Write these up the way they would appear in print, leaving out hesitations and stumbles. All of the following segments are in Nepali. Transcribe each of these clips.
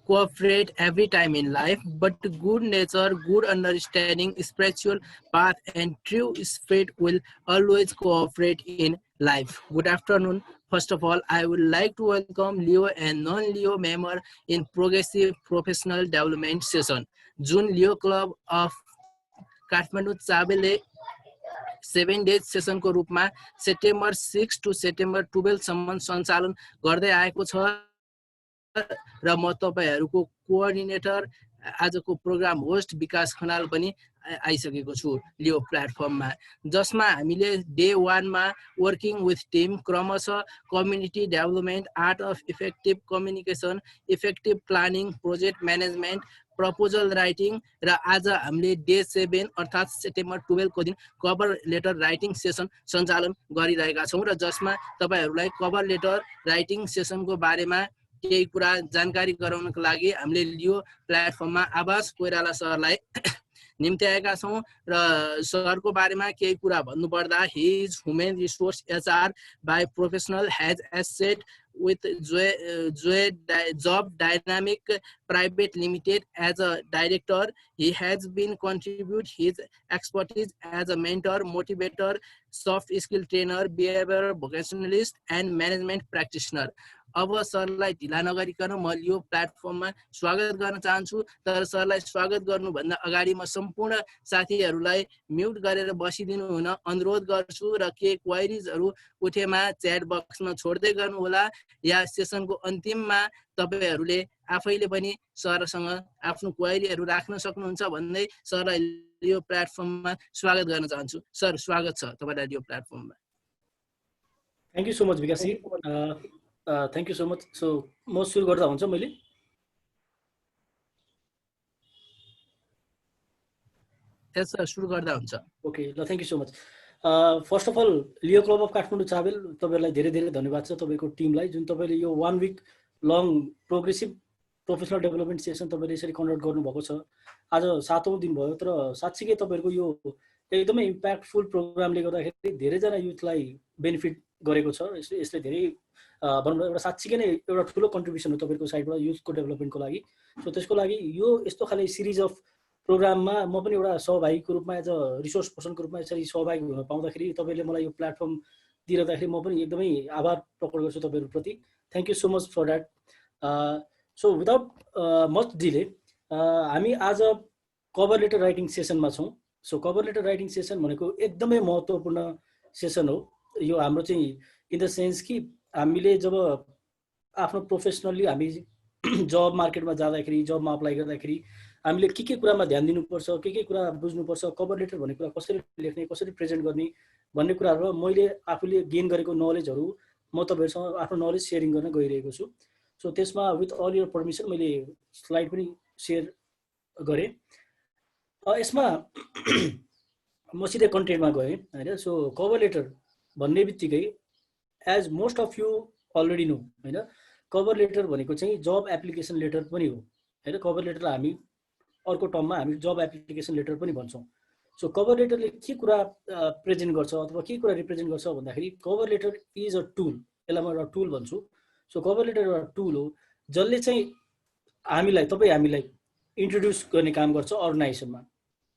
cooperate every time in life, but good nature, good understanding, spiritual path, and true spirit will always cooperate in life. Good afternoon. First of all, I would like to welcome Leo and non-Leo member in Progressive Professional Development Session. June Leo Club of Kathmandu Chabele 7 days सेसनको रूपमा सेप्टेम्बर 6 to सेप्टेम्बर 12 सम्म सञ्चालन गर्दै आएको छ र म तपाईहरुको कोअर्डिनेटर आजको प्रोग्राम होस्ट विकास खनाल पनि आइसकेको छु लियो प्लेटफर्ममा, जसमा हामीले डे 1 मा वर्किङ विथ टिम, क्रमशः community development, art of effective communication, effective planning, project management, proposal writing र आज हामीले डे 7 अर्थात् सेप्टेम्बर 12 को दिन कभर लेटर राइटिङ सेसन सञ्चालन गरिरहेका छौं र जसमा तपाईहरुलाई कभर लेटर राइटिङ सेसनको बारेमा केही कुरा जानकारी गराउनको लागि हामीले लियो प्लेटफर्ममा आवाज कोइराला सरलाई निम्त्याएका छौं र सरको बारेमा केही कुरा भन्नुपर्दा he is human resource HR by professional has asset with Job Dynamic Private Limited as a director. He has been contribute his expertise as a mentor, motivator, soft skill trainer, behavior vocationalist and management practitioner. अब सरलाई ढिला नगरिकन म यो प्लेटफर्ममा स्वागत गर्न चाहन्छु, तर सरलाई स्वागत गर्नु भन्दा अगाडि म सम्पूर्ण साथीहरुलाई म्युट गरेर बसिदिनु हुन अनुरोध गर्छु र के क्वेरीजहरु उठेमा च्याट बक्समा छोड्दै गर्नु होला या सेसनको अन्तिममा तपाईहरुले आफैले पनि सरसँग आफ्नो क्वेरीहरु राख्न सक्नुहुन्छ भन्दै सरलाई यो प्लेटफर्ममा स्वागत गर्न चाहन्छु। सर स्वागत छ तपाईलाई यो प्लेटफर्ममा। Thank you so much Vikas ji, thank you so much. So म सुरु गर्दा हुन्छ मैले? यस सर, सुरु गर्दा हुन्छ। ओके ल, thank you so much. First of all Leo club of Kathmandu Chabahil तपाईहरुलाई धेरै धेरै धन्यवाद छ, तपाईको टिमलाई जुन तपाईले यो 1 week long progressive professional development session तपाईले यसरी कन्डक्ट गर्नुभएको छ। आज 7औं दिन भयो, तर साच्चै तपाईहरुको यो एकदमै इम्प्याक्टफुल प्रोग्रामले गर्दाखेरि धेरै जना युथलाई बेनिफिट गरेको छ। यसले धेरै भनौँ एउटा साच्चै नै एउटा ठुलो कन्ट्रिब्युसन हो तपाईहरुको साइडबाट युथको डेभलपमेन्टको लागि। सो त्यसको लागि यो यस्तो खाले सिरिज अफ प्रोग्राममा म पनि एउटा सहभागीको रूपमा एज अ रिसोर्स पर्सनको रूपमा यसरी सहभागी हुन पाउँदाखेरि तपाईले मलाई यो प्लेटफर्म दिइरहँदाखेरि म पनि एकदमै आभार प्रकट गर्छु तपाईहरुप्रति। Thank you so much for that. So without much delay हामी आज कभर लेटर राइटिङ सेसनमा छौं। So cover letter writing session भनेको एकदमै महत्त्वपूर्ण सेसन हो यो हाम्रो चाहिँ, इन द सेन्स कि हामीले जब आफ्नो प्रोफेसनली हामी जब मार्केटमा जाँदाखेरि, जबमा अप्लाई गर्दाखेरि हामीले के कुरामा ध्यान दिनुपर्छ, के कुरा बुझ्नुपर्छ, कभर लेटर भन्ने कुरा कसरी लेख्ने, कसरी प्रेजेन्ट गर्ने भन्ने कुराहरु मैले आफूले गेन गरेको नलेजहरु म तपाईहरुसँग आफ्नो नलेज शेयरिङ गर्न गइरहेको छु। सो त्यसमा विथ अल योर परमिसन मैले स्लाइड पनि शेयर गरे। यसमा म सिधै कन्टेन्टमा गएँ हैन। सो कभर लेटर भन्ने बित्तिकै as most of you already know हैन, कभर लेटर भनेको चाहिँ जब एप्लिकेसन लेटर पनि हो हैन। कभर लेटरलाई हामी अर्को टर्ममा हामी जब एप्लिकेसन लेटर पनि भन्छौं। सो कभर लेटरले के कुरा प्रेजेन्ट गर्छ अथवा के कुरा रिप्रेजेन्ट गर्छ भन्दाखेरि cover letter is a tool, यसलाई म एउटा टुल भन्छु। सो कभर लेटर एउटा टुल हो जसले चाहिँ हामीलाई इन्ट्रोड्युस गर्ने काम गर्छ अर्गनाइजेसनमा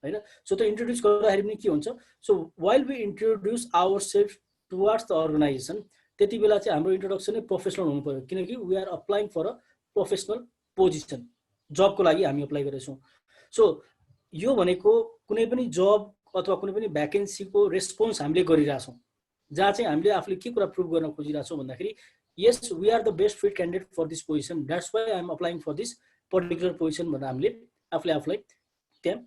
हैन। सो त्यो इन्ट्रोड्युस गर्दाखेरि पनि के हुन्छ, so while we introduce ourselves towards the organisation, त्यति बेला चाहिँ हाम्रो इन्ट्रोडक्सन नै प्रोफेसनल हुनु पर्यो, किनकि we are applying for a professional position, जबको लागि हामी अप्लाई गरेछौँ। सो यो भनेको कुनै पनि जब अथवा कुनै पनि भ्याकेन्सीको रेस्पोन्स हामीले गरिरहेछौँ, जहाँ चाहिँ हामीले आफूले के कुरा प्रुभ गर्न खोजिरहेछौँ भन्दाखेरि yes we are the best fit candidate for this position, that's why I am applying for this particular position भनेर हामीले आफूलाई त्यहाँ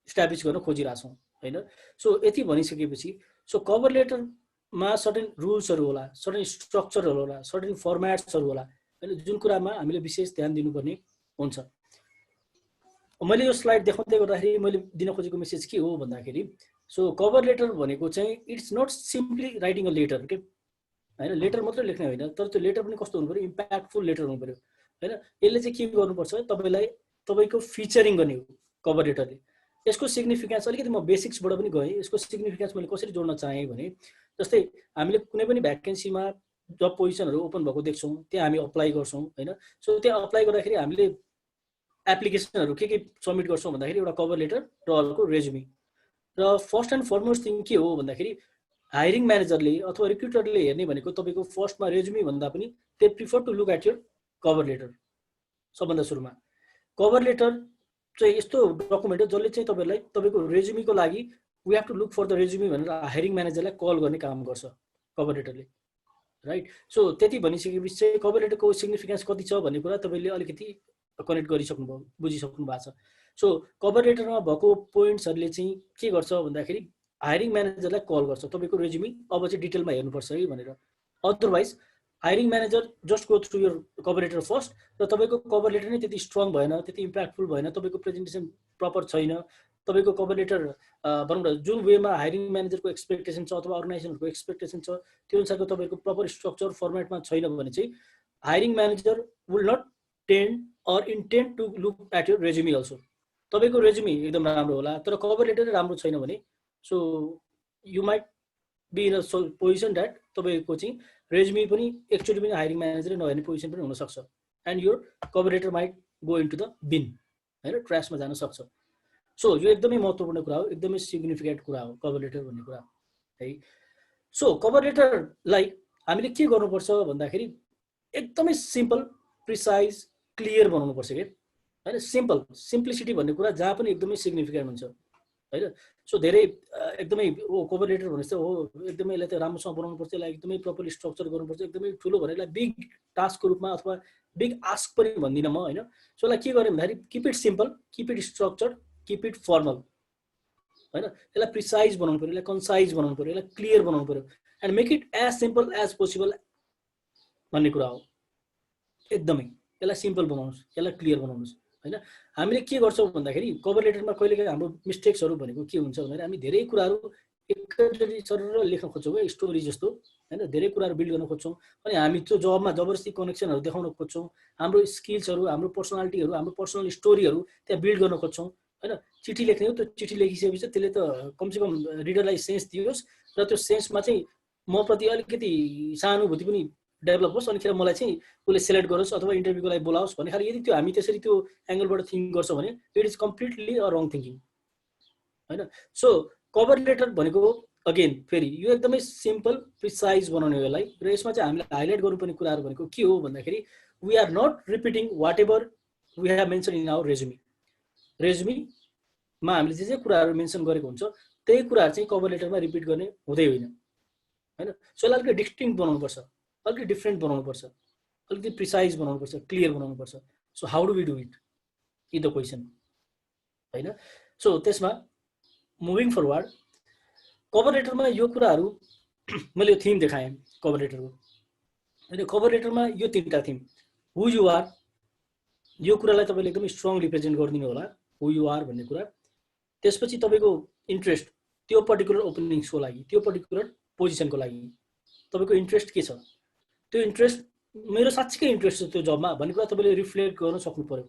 इस्टाब्लिस गर्न खोजिरहेछौँ हैन। सो यति भनिसकेपछि सो कभर लेटरमा सर्टेन रुल्सहरु होला, सर्टेन स्ट्रक्चरहरु होला, सर्टेन फर्म्याट्सहरु होला हैन, जुन कुरामा हामीले विशेष ध्यान दिनुपर्ने हुन्छ। मैले यो स्लाइड देखाउँदै गर्दाखेरि मैले दिन खोजेको मेसेज के हो भन्दाखेरि सो कभर लेटर भनेको चाहिँ it's not simply writing a letter के हैन, लेटर मात्र लेख्ने होइन, तर त्यो लेटर पनि कस्तो हुनु पर्यो, इम्प्याक्टफुल लेटर हुनु पर्यो हैन। यसले चाहिँ के गर्नुपर्छ, तपाईको फिचरिङ गर्ने हो कभर लेटरले। यसको सिग्निफिकेन्स अलिकति म बेसिक्सबाट पनि गएँ। यसको सिग्निफिकेन्स मैले कसरी जोड्न चाहे भने जस्तै हामीले कुनै पनि भ्याकेन्सीमा जब पोजिसनहरू ओपन भएको देख्छौँ त्यहाँ हामी अप्लाई गर्छौँ होइन। सो त्यहाँ अप्लाई गर्दाखेरि हामीले एप्लिकेसनहरू के सबमिट गर्छौँ भन्दाखेरि एउटा कभर लेटर र अर्को रेज्युमी। र फर्स्ट एन्ड फरमोस्ट थिङ के हो भन्दाखेरि हायरिङ म्यानेजरले अथवा रिक्रुटरले हेर्ने भनेको तपाईँको फर्स्टमा रेज्युमी भन्दा पनि they prefer to look at your cover letter. सबभन्दा सुरुमा कभर लेटर चाहिँ यस्तो डकुमेन्ट हो जसले चाहिँ तपाईँलाई तपाईँको रेज्युमीको लागि we have to look for the resume भनेर हायरिङ म्यानेजरलाई कल गर्ने काम गर्छ कभर लेटरले, राइट। सो त्यति भनिसकेपछि चाहिँ कभर लेटरको सिग्निफिकेन्स कति छ भन्ने कुरा तपाईँले अलिकति कनेक्ट गरिसक्नुभयो, बुझिसक्नु भएको छ। सो कभर लेटरमा भएको पोइन्ट्सहरूले चाहिँ के गर्छ भन्दाखेरि हायरिङ म्यानेजरलाई कल गर्छ तपाईँको रेज्युमी अब चाहिँ डिटेलमा हेर्नुपर्छ है भनेर। Otherwise hiring manager just go through your cover letter first र तपाईँको कभर लेटर नै त्यति स्ट्रङ भएन, त्यति इम्प्याक्टफुल भएन, तपाईँको प्रेजेन्टेसन प्रपर छैन, तपाईँको कभर लेटर भनौँ न जुन वेमा हायरिङ म्यानेजरको एक्सपेक्टेसन छ अथवा अर्गनाइजेसनहरूको एक्सपेक्टेसन छ त्यो अनुसारको तपाईँको प्रपर स्ट्रक्चर फर्मेटमा छैन भने चाहिँ hiring manager will not tend or intend to look at your resume also. तपाईँको रेज्युमी एकदम राम्रो होला तर कभर लेटर राम्रो छैन भने so you might be in a position that तपाईँको चाहिँ रेज्युमी पनि एक्चुअली पनि हायरिङ म्यानेजरले नहेर्ने पोजिसन पनि हुनसक्छ and your cover letter might go into the bin होइन, ट्रासमा जान सक्छ। सो यो एकदमै महत्त्वपूर्ण कुरा हो, एकदमै सिग्निफिकेन्ट कुरा हो कभर लेटर भन्ने कुरा है। सो कभर लेटरलाई हामीले के गर्नुपर्छ भन्दाखेरि एकदमै सिम्पल, प्रिसाइज, क्लियर बनाउनुपर्छ कि होइन। सिम्प्लिसिटी भन्ने कुरा जहाँ पनि एकदमै सिग्निफिकेन्ट हुन्छ होइन। सो धेरै एकदमै कभर लेटर भनेपछि चाहिँ एकदमै यसलाई त राम्रोसँग बनाउनुपर्छ, यसलाई एकदमै प्रपरली स्ट्रक्चर गर्नुपर्छ, एकदमै ठुलो भनेर यसलाई बिग टास्कको रूपमा अथवा बिग आस्क पनि भन्दिनँ म होइन। सो यसलाई के गरेँ भन्दाखेरि keep it simple, keep it structured, keep it formal होइन। यसलाई प्रिसाइज बनाउनु पऱ्यो, यसलाई कन्साइज बनाउनु पऱ्यो, यसलाई क्लियर बनाउनु पऱ्यो and make it as simple as possible भन्ने कुरा हो। एकदमै यसलाई सिम्पल बनाउनुहोस्, यसलाई क्लियर बनाउनुहोस् होइन। हामीले के गर्छौँ भन्दाखेरि कभर लेटरमा कहिलेकाहीँ हाम्रो मिस्टेक्सहरू भनेको के हुन्छ भन्दाखेरि हामी धेरै कुराहरू एकैचोटि सरेर लेख्न खोज्छौँ क्या, स्टोरी जस्तो होइन। धेरै कुराहरू बिल्ड गर्न खोज्छौँ अनि हामी त्यो जबमा जबरजस्ती कनेक्सनहरू देखाउन खोज्छौँ, हाम्रो स्किल्सहरू, हाम्रो पर्सनालिटीहरू, हाम्रो पर्सनल स्टोरीहरू त्यहाँ बिल्ड गर्न खोज्छौँ होइन। चिठी लेख्ने हो, त्यो चिठी लेखिसकेपछि त्यसले त कमसेकम रिडरलाई सेन्स दियोस् र त्यो सेन्समा चाहिँ म प्रति अलिकति सहानुभूति पनि डेभलप होस् अनिखेर मलाई चाहिँ उसले सेलेक्ट गरोस् अथवा इन्टरभ्यूको लागि बोलाओस् भन्ने खालि यदि त्यो हामी त्यसरी त्यो एङ्गलबाट थिङ्क गर्छौँ भने it is completely a wrong thinking होइन। सो कभर लेटर भनेको अगेन फेरि यो एकदमै सिम्पल, प्रिसाइज बनाउने यसलाई र यसमा चाहिँ हामीले हाइलाइट गर्नुपर्ने कुराहरू भनेको के हो भन्दाखेरि we are not repeating whatever we have mention in our resume. रेज्युमीमा हामीले जे कुराहरू मेन्सन गरेको हुन्छ त्यही कुराहरू चाहिँ कभर लेटरमा रिपिट गर्ने हुँदै होइन होइन। सो यसलाई अलिकति डिस्टिङ्क्ट बनाउनुपर्छ, अलिकति डिफ्रेन्ट बनाउनुपर्छ, अलिकति प्रिसाइज बनाउनुपर्छ, क्लियर बनाउनुपर्छ। So how do we do it in the question होइन। सो त्यसमा मुभिङ फरवर्ड कभर लेटरमा यो कुराहरू मैले यो थिम देखाएँ कभर लेटरको होइन। कभर लेटरमा यो तिनवटा थिम, हु यु आर, यो कुरालाई तपाईँले एकदमै स्ट्रङली प्रेजेन्ट गरिदिनु होला, हु यु आर भन्ने कुरा। त्यसपछि तपाईँको इन्ट्रेस्ट त्यो पर्टिकुलर ओपनिङ्सको लागि, त्यो पर्टिकुलर पोजिसनको लागि तपाईँको इन्ट्रेस्ट के छ, त्यो इन्ट्रेस्ट मेरो साँच्चीकै इन्ट्रेस्ट छ त्यो जबमा भन्ने कुरा तपाईँले रिफ्लेक्ट गर्न सक्नु पऱ्यो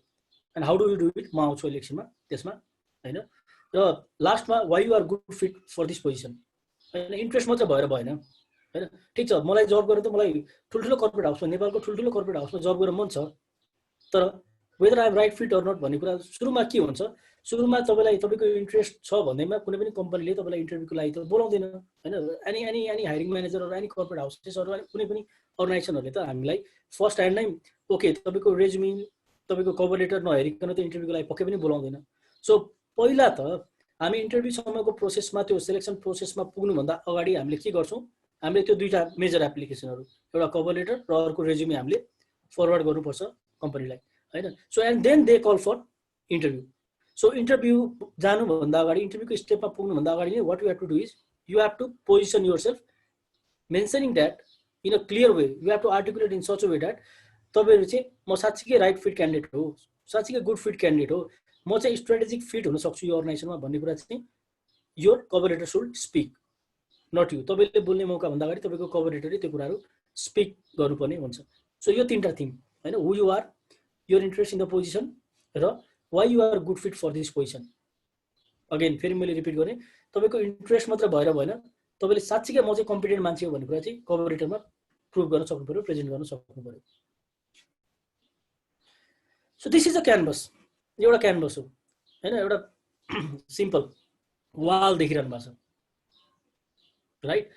and how do you do it म आउँछु इलेक्सनमा त्यसमा होइन। र लास्टमा why you are good fit for this position होइन। इन्ट्रेस्ट मात्रै भएर भएन होइन। ठिक छ मलाई जब गरेर त मलाई ठुल्ठुलो कर्पोरेट हाउसमा, नेपालको ठुल्ठुलो कर्पोरेट हाउसमा जब गरेर मन छ तर whether I am right fit or not भन्ने कुरा सुरुमा के हुन्छ, सुरुमा तपाईँलाई तपाईँको इन्ट्रेस्ट छ भन्दैमा कुनै पनि कम्पनीले तपाईँलाई इन्टरभ्यूको लागि त बोलाउँदैन होइन। एनी हायरिङ म्यानेजर अरू एनी कर्पोरेट हाउसेसहरू कुनै पनि अर्गनाइजेसनहरूले त हामीलाई फर्स्ट ह्यान्ड नै ओके तपाईँको रेज्युमी तपाईँको कभर लेटर नहेरिकन त इन्टरभ्यूको लागि पक्कै पनि बोलाउँदैन। सो पहिला त हामी इन्टरभ्यूसम्मको प्रोसेसमा त्यो सेलेक्सन प्रोसेसमा पुग्नुभन्दा अगाडि हामीले के गर्छौँ, हामीले त्यो दुईवटा मेजर एप्लिकेसनहरू, एउटा कभर लेटर र अर्को रेज्युमी हामीले फरवर्ड गर्नुपर्छ कम्पनीलाई होइन। So and then they call for interview. So interview जानुभन्दा अगाडि, इन्टरभ्यूको स्टेपमा पुग्नुभन्दा अगाडि नै what you have to do is you have to position yourself mentioning that in a clear way, you have to articulate in such a way that तपाईँहरू चाहिँ म साँच्चीकै राइट फिट क्यान्डिडेट हो, साँच्चीकै गुड फिट क्यान्डिडेट हो, म चाहिँ स्ट्राटेजिक फिट हुन सक्छु यो अर्गनाइजेसनमा भन्ने कुरा चाहिँ यो cover letter should speak not you. तपाईँले बोल्ने मौका भन्दा अगाडि तपाईँको कभर लेटरले त्यो कुराहरू स्पिक गर्नुपर्ने हुन्छ। सो यो तिनवटा थिम होइन, who you are, your interest in the position र why you are good fit for this position. Again फेरि मैले रिपिट गरेँ, तपाईँको इन्ट्रेस्ट मात्र भएर भएन, तपाईँले साँच्चीकै म चाहिँ कम्पिटेन्ट मान्छे हो भन्ने कुरा चाहिँ कभर लेटरमा प्रुभ गर्न सक्नु पर्यो, प्रेजेन्ट गर्न सक्नु पर्यो। So this is a canvas, एउटा क्यानभस हो हैन, एउटा सिम्पल वाल देखिरहनु भएको छ, राइट।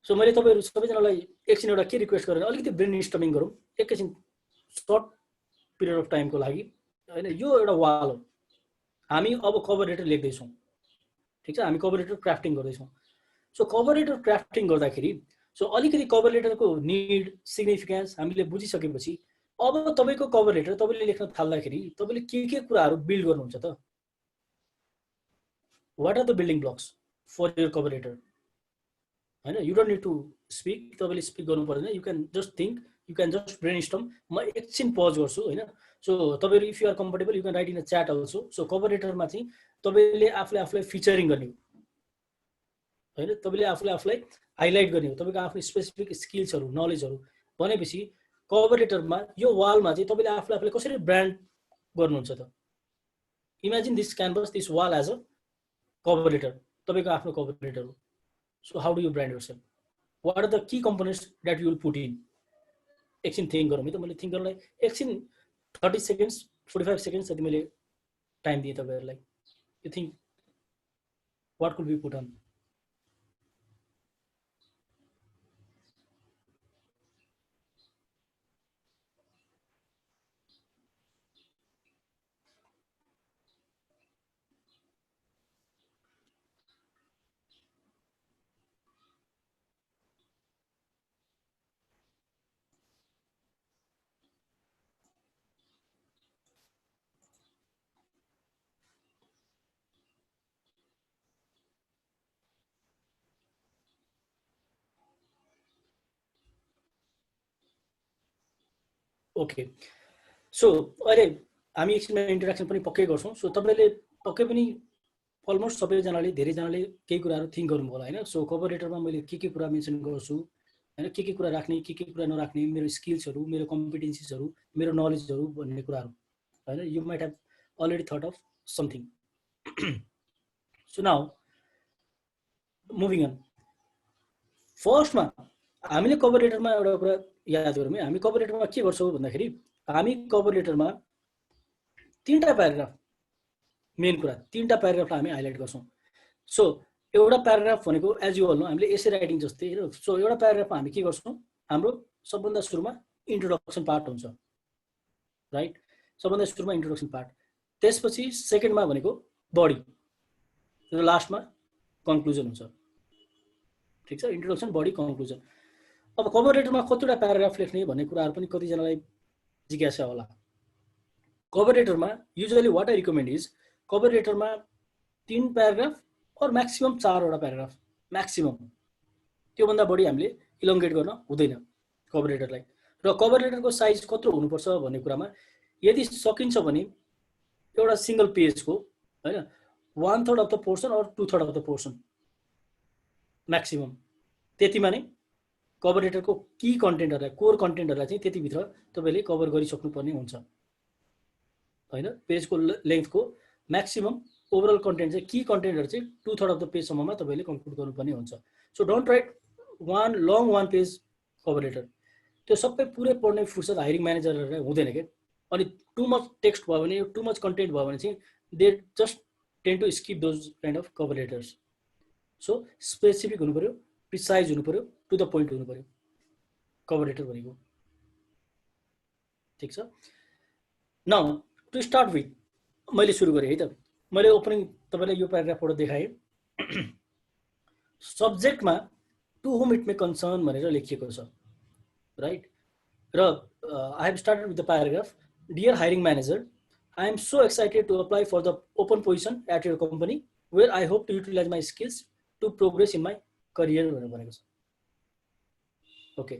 सो मैले तपाईहरु सबैजनालाई एकछिन एउटा के रिक्वेस्ट गरेर अलिकति ब्रेन स्टर्मिङ गरौँ एकैछिन, सर्ट पिरियड अफ टाइमको लागि हैन। यो एउटा वाल हो, हामी अब कभर लेटर लेख्दैछौँ, ठिक छ, हामी कभर लेटर क्राफ्टिङ गर्दैछौँ। सो कभर लेटर क्राफ्टिङ गर्दाखेरि सो अलिकति कभर लेटरको निड सिग्निफिकेन्स हामीले बुझिसकेपछि अब तपाईको कभर लेटर तपाईले लेख्न थाल्दाखेरि तपाईले के कुराहरू बिल्ड गर्नुहुन्छ त? What are the building blocks for your cover letter हैन? You don't need to speak, तपाईले स्पिक गर्नु पर्दैन, you can just think, you can just brainstorm. म एकछिन पज गर्छु हैन। सो तपाईहरु if you are comfortable you can write in a chat also. So cover लेटरमा चाहिँ तपाईले आफूलाई फिचरिङ गर्ने हो हैन, तपाईले आफूलाई हाइलाइट गर्ने हो, तपाईको आफ्नो स्पेसिफिक स्किल्सहरु नलेजहरु भनेपछि कभर लेटरमा यो वालमा चाहिँ तपाईले आफूलाई कसरी ब्रान्ड गर्नुहुन्छ त? Imagine this canvas, this wall as a cover letter, तपाईको आफ्नो कभर लेटर हो। So how do you brand yourself? What are the key components that you will put in? एकछिन थिङ्क गरौँ है त। मैले थिङ्क गर्नलाई एकछिन 30 सेकेन्ड्स 45 सेकेन्ड्स जति मैले टाइम दिएँ तपाईहरुलाई। You think what could be put on? Okay, so अहिले हामी एकछिनमा इन्ट्रोडक्सन पनि पक्कै गर्छौँ। सो तपाईले पक्कै पनि अलमोस्ट सबैजनाले धेरैजनाले केही कुराहरू थिङ्क गर्नु होला हैन। सो कभर लेटरमा मैले के कुरा मेन्सन गर्छु हैन, के कुरा राख्ने के कुरा नराख्ने, मेरो स्किल्सहरू, मेरो कम्पिटेन्सीजहरू, मेरो नलेजहरू भन्ने कुराहरू हैन। You might have already thought of something. So now moving on, फर्स्टमा हामीले कभर लेटरमा एउटा कुरा याद गरौँ है। हामी कभर लेटरमा के गर्छौँ भन्दाखेरि हामी कभर लेटरमा 3टा प्याराग्राफ, मेन कुरा 3टा प्याराग्राफलाई हामी हाइलाइट गर्छौँ। सो एउटा प्याराग्राफ भनेको एज यु अल नो हामीले एसे राइटिङ जस्तै हो। सो एउटा प्याराग्राफमा हामी के गर्छौँ, हाम्रो सबभन्दा सुरुमा इन्ट्रोडक्सन पार्ट हुन्छ, राइट, सबभन्दा सुरुमा इन्ट्रोडक्सन पार्ट, त्यसपछि सेकेन्डमा भनेको बडी र लास्टमा कन्क्लुजन हुन्छ, ठिक छ, इन्ट्रोडक्सन बडी कन्क्लुजन। अब कभर लेटरमा कतिवटा प्याराग्राफ लेख्ने भन्ने कुराहरू पनि कतिजनालाई जिज्ञासा होला। कभर लेटरमा usually what I recommend is cover लेटरमा 3 प्याराग्राफ और म्याक्सिमम 4वटा प्याराग्राफ म्याक्सिमम, त्योभन्दा बढी हामीले इलोङ्गेट गर्न हुँदैन कभर लेटरलाई। र कभर लेटरको साइज कत्रो हुनुपर्छ भन्ने कुरामा यदि सकिन्छ भने एउटा सिंगल पेजको हैन 1/3 अफ द पोर्सन और 2/3 अफ द पोर्सन म्याक्सिमम, त्यतिमा नै कभर लेटरको की कन्टेन्टहरुलाई, कोर कन्टेन्टहरुलाई चाहिँ त्यतिभित्र तपाईले कभर गरिसक्नुपर्ने हुन्छ हैन। पेजको लेन्थको म्याक्सिमम ओभरअल कन्टेन्ट चाहिँ की कन्टेन्टहरु चाहिँ 2/3 अफ द पेजसम्ममा तपाईले कन्क्लुड गर्नुपर्ने हुन्छ। So don't write one page cover letter, त्यो सबै पुरै पढ्ने फुर्सद हायरिङ म्यानेजरहरुलाई हुँदैन के। अनि टु मच टेक्स्ट भयो भने, टु मच कन्टेन्ट भयो भने चाहिँ they just tend to skip those kind of cover letters. So specific हुनु पर्यो, प्रिसाइज हुनु पर्यो, टु द पोइन्ट हुनु पर्यो कभर लेटर भनेको, ठीक छ। नाउ टु स्टार्ट विथ मैले सुरु गरेँ है त। मैले ओपनिङ तपाईलाई यो प्याराग्राफ पढ्दै देखाएँ। सब्जेक्टमा to whom it may concern भनेर लेखिएको छ, राइट। र I have started with the paragraph, dear hiring manager, I am so excited to apply for the open position at your company where I hope to utilise my skills to progress in my career भनेर भनेको छ। ओके,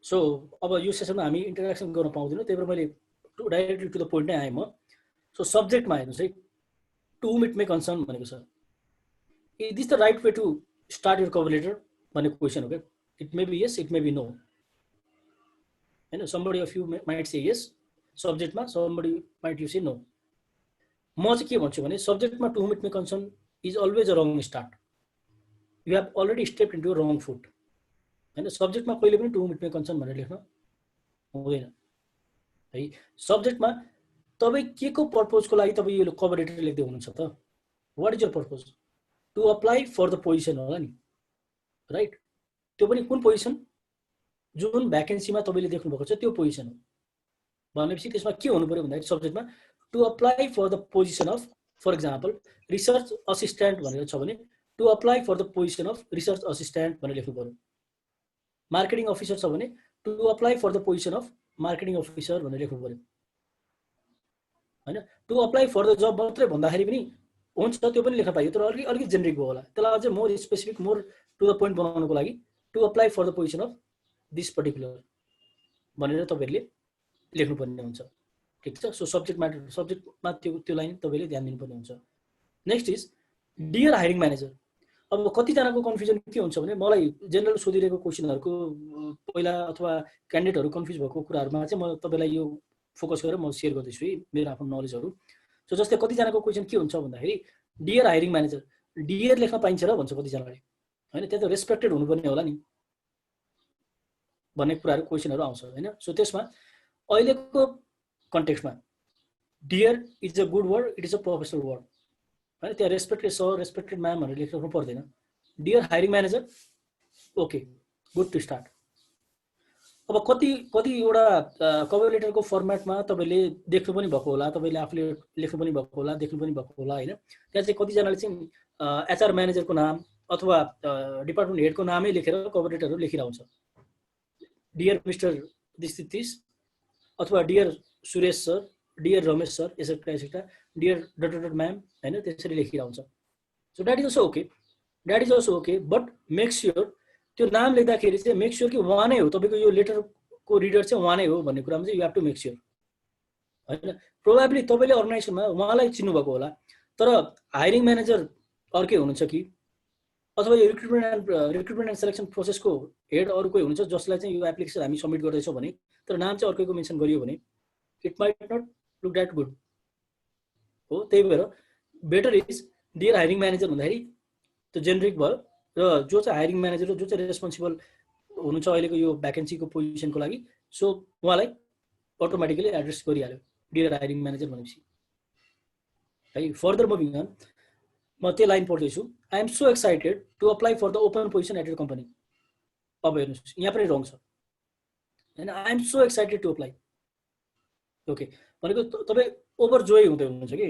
सो अब यो सेसनमा हामी इन्टरेक्सन गर्न पाउँदैनौँ, त्यही भएर मैले डाइरेक्टली टु द पोइन्ट नै आएँ म। सो सब्जेक्टमा हेर्नुहोस् है, to whom it may concern भनेको छ। Is this the right way to start your cover letter भन्ने क्वेसन हो क्या। It may be yes, it may be no हैन। Somebody of you might say yes सब्जेक्टमा, somebody might you say no. म चाहिँ के भन्छु भने सब्जेक्टमा to whom it may concern is always a wrong start. You have already step into a wrong foot हैन। सब्जेक्टमा कहिले पनि to whom it may concern भनेर लेख्न हुँदैन है। सब्जेक्टमा तपाईँ के को पर्पजको लागि तपाईँ यो कभर लेटर लेख्दै हुनुहुन्छ त? What is your purpose? To apply for the position होला नि, राइट? त्यो पनि कुन पोजिसन? जुन भ्याकेन्सीमा तपाईँले देख्नुभएको छ त्यो पोजिसन हो भनेपछि त्यसमा के हुनु पर्यो भन्दाखेरि सब्जेक्टमा to apply for the position of, for example research assistant भनेर छ भने to apply for the position of research assistant भनेर लेख्नु पर्यो। मार्केटिङ अफिसर छ भने to apply for the position of marketing officer भनेर लेख्नु पर्यो हैन। To apply for the job मात्रै भन्दाखेरि पनि हुन्छ, त्यो पनि लेख्न पाइयो, तर अलिकति जेनेरिक भयो होला। त्यसलाई अझै more specific, more to the point बनाउनको लागि to apply for the position of this particular भनेर तपाईँहरूले लेख्नुपर्ने हुन्छ, ठिक छ। सो सब्जेक्ट म्याटर, सब्जेक्टमा त्यो लाइन तपाईँले ध्यान दिनुपर्ने हुन्छ। Next is dear hiring manager. अब कतिजनाको कन्फ्युजन के हुन्छ भने मलाई जेनरल सोधिरहेको क्वेसनहरूको पहिला अथवा क्यान्डिडेटहरू कन्फ्युज भएको कुराहरूमा चाहिँ म तपाईँलाई यो फोकस गरेर म सेयर गर्दैछु है मेरो आफ्नो नलेजहरू। सो जस्तै कतिजनाको क्वेसन के हुन्छ भन्दाखेरि डियर हायरिङ म्यानेजर, डियर लेख्न पाइन्छ र भन्छ कतिजनाले होइन, त्यहाँ त रेस्पेक्टेड हुनुपर्ने होला नि भन्ने कुराहरू क्वेसनहरू आउँछ होइन। सो त्यसमा अहिलेको context dear is a good word, it is a professional word होइन। त्यहाँ रेस्पेक्टेड सर, रेस्पेक्टेड म्याम भनेर लेख्नु पर्दैन। Dear hiring manager, okay, good to start. अब कतिवटा कभर लेटरको फर्मेटमा तपाईँले देख्नु पनि भएको होला, तपाईँले आफूले लेख्नु पनि भएको होला, देख्नु पनि भएको होला होइन। त्यहाँ चाहिँ कतिजनाले चाहिँ एचआर म्यानेजरको नाम अथवा डिपार्टमेन्ट हेडको नामै लेखेर कभर लेटरहरू लेखिरहन्छ। डियर मिस्टर दिस अथवा dear Suresh sir, dear Ramesh sir, etcetera etcetera, dear dot ma'am होइन, त्यसरी लेखिरहन्छ। So that is also okay, that is also okay, but make sure त्यो नाम लेख्दाखेरि चाहिँ मेक स्योर कि उहाँ नै हो, तपाईँको यो लेटरको रिडर चाहिँ उहाँ नै हो भन्ने कुरामा चाहिँ you have to make sure होइन। प्रोभाब्ली तपाईँले अर्गनाइजेसनमा उहाँलाई चिन्नुभएको होला, तर हायरिङ म्यानेजर अर्कै हुनुहुन्छ कि अथवा यो रिक्रुटमेन्ट एन्ड सेलेक्सन प्रोसेसको हेड अरू कोही हुनुहुन्छ जसलाई चाहिँ यो एप्लिकेसन हामी सबमिट गर्दैछौँ भने तर नाम चाहिँ अर्कैको मेन्सन गरियो भने it might not look that good हो। त्यही भएर better is dear hiring manager भन्दाखेरि त्यो जेनरिक भयो र जो चाहिँ हायरिङ म्यानेजर जो चाहिँ रेस्पोन्सिबल हुनुहुन्छ अहिलेको यो भ्याकेन्सीको पोजिसनको लागि, सो उहाँलाई अटोमेटिकली एड्रेस गरिहाल्यो डियर हायरिङ म्यानेजर भनेपछि है। फर्दर मुभिङ अन, म त्यो लाइन पढ्दैछु। I am so excited to apply for the open position at your company. अब हेर्नुहोस् यहाँ पनि रङ छ होइन। I am so excited to apply, okay भनेको तपाईँ ओभर जोय हुँदै हुनुहुन्छ कि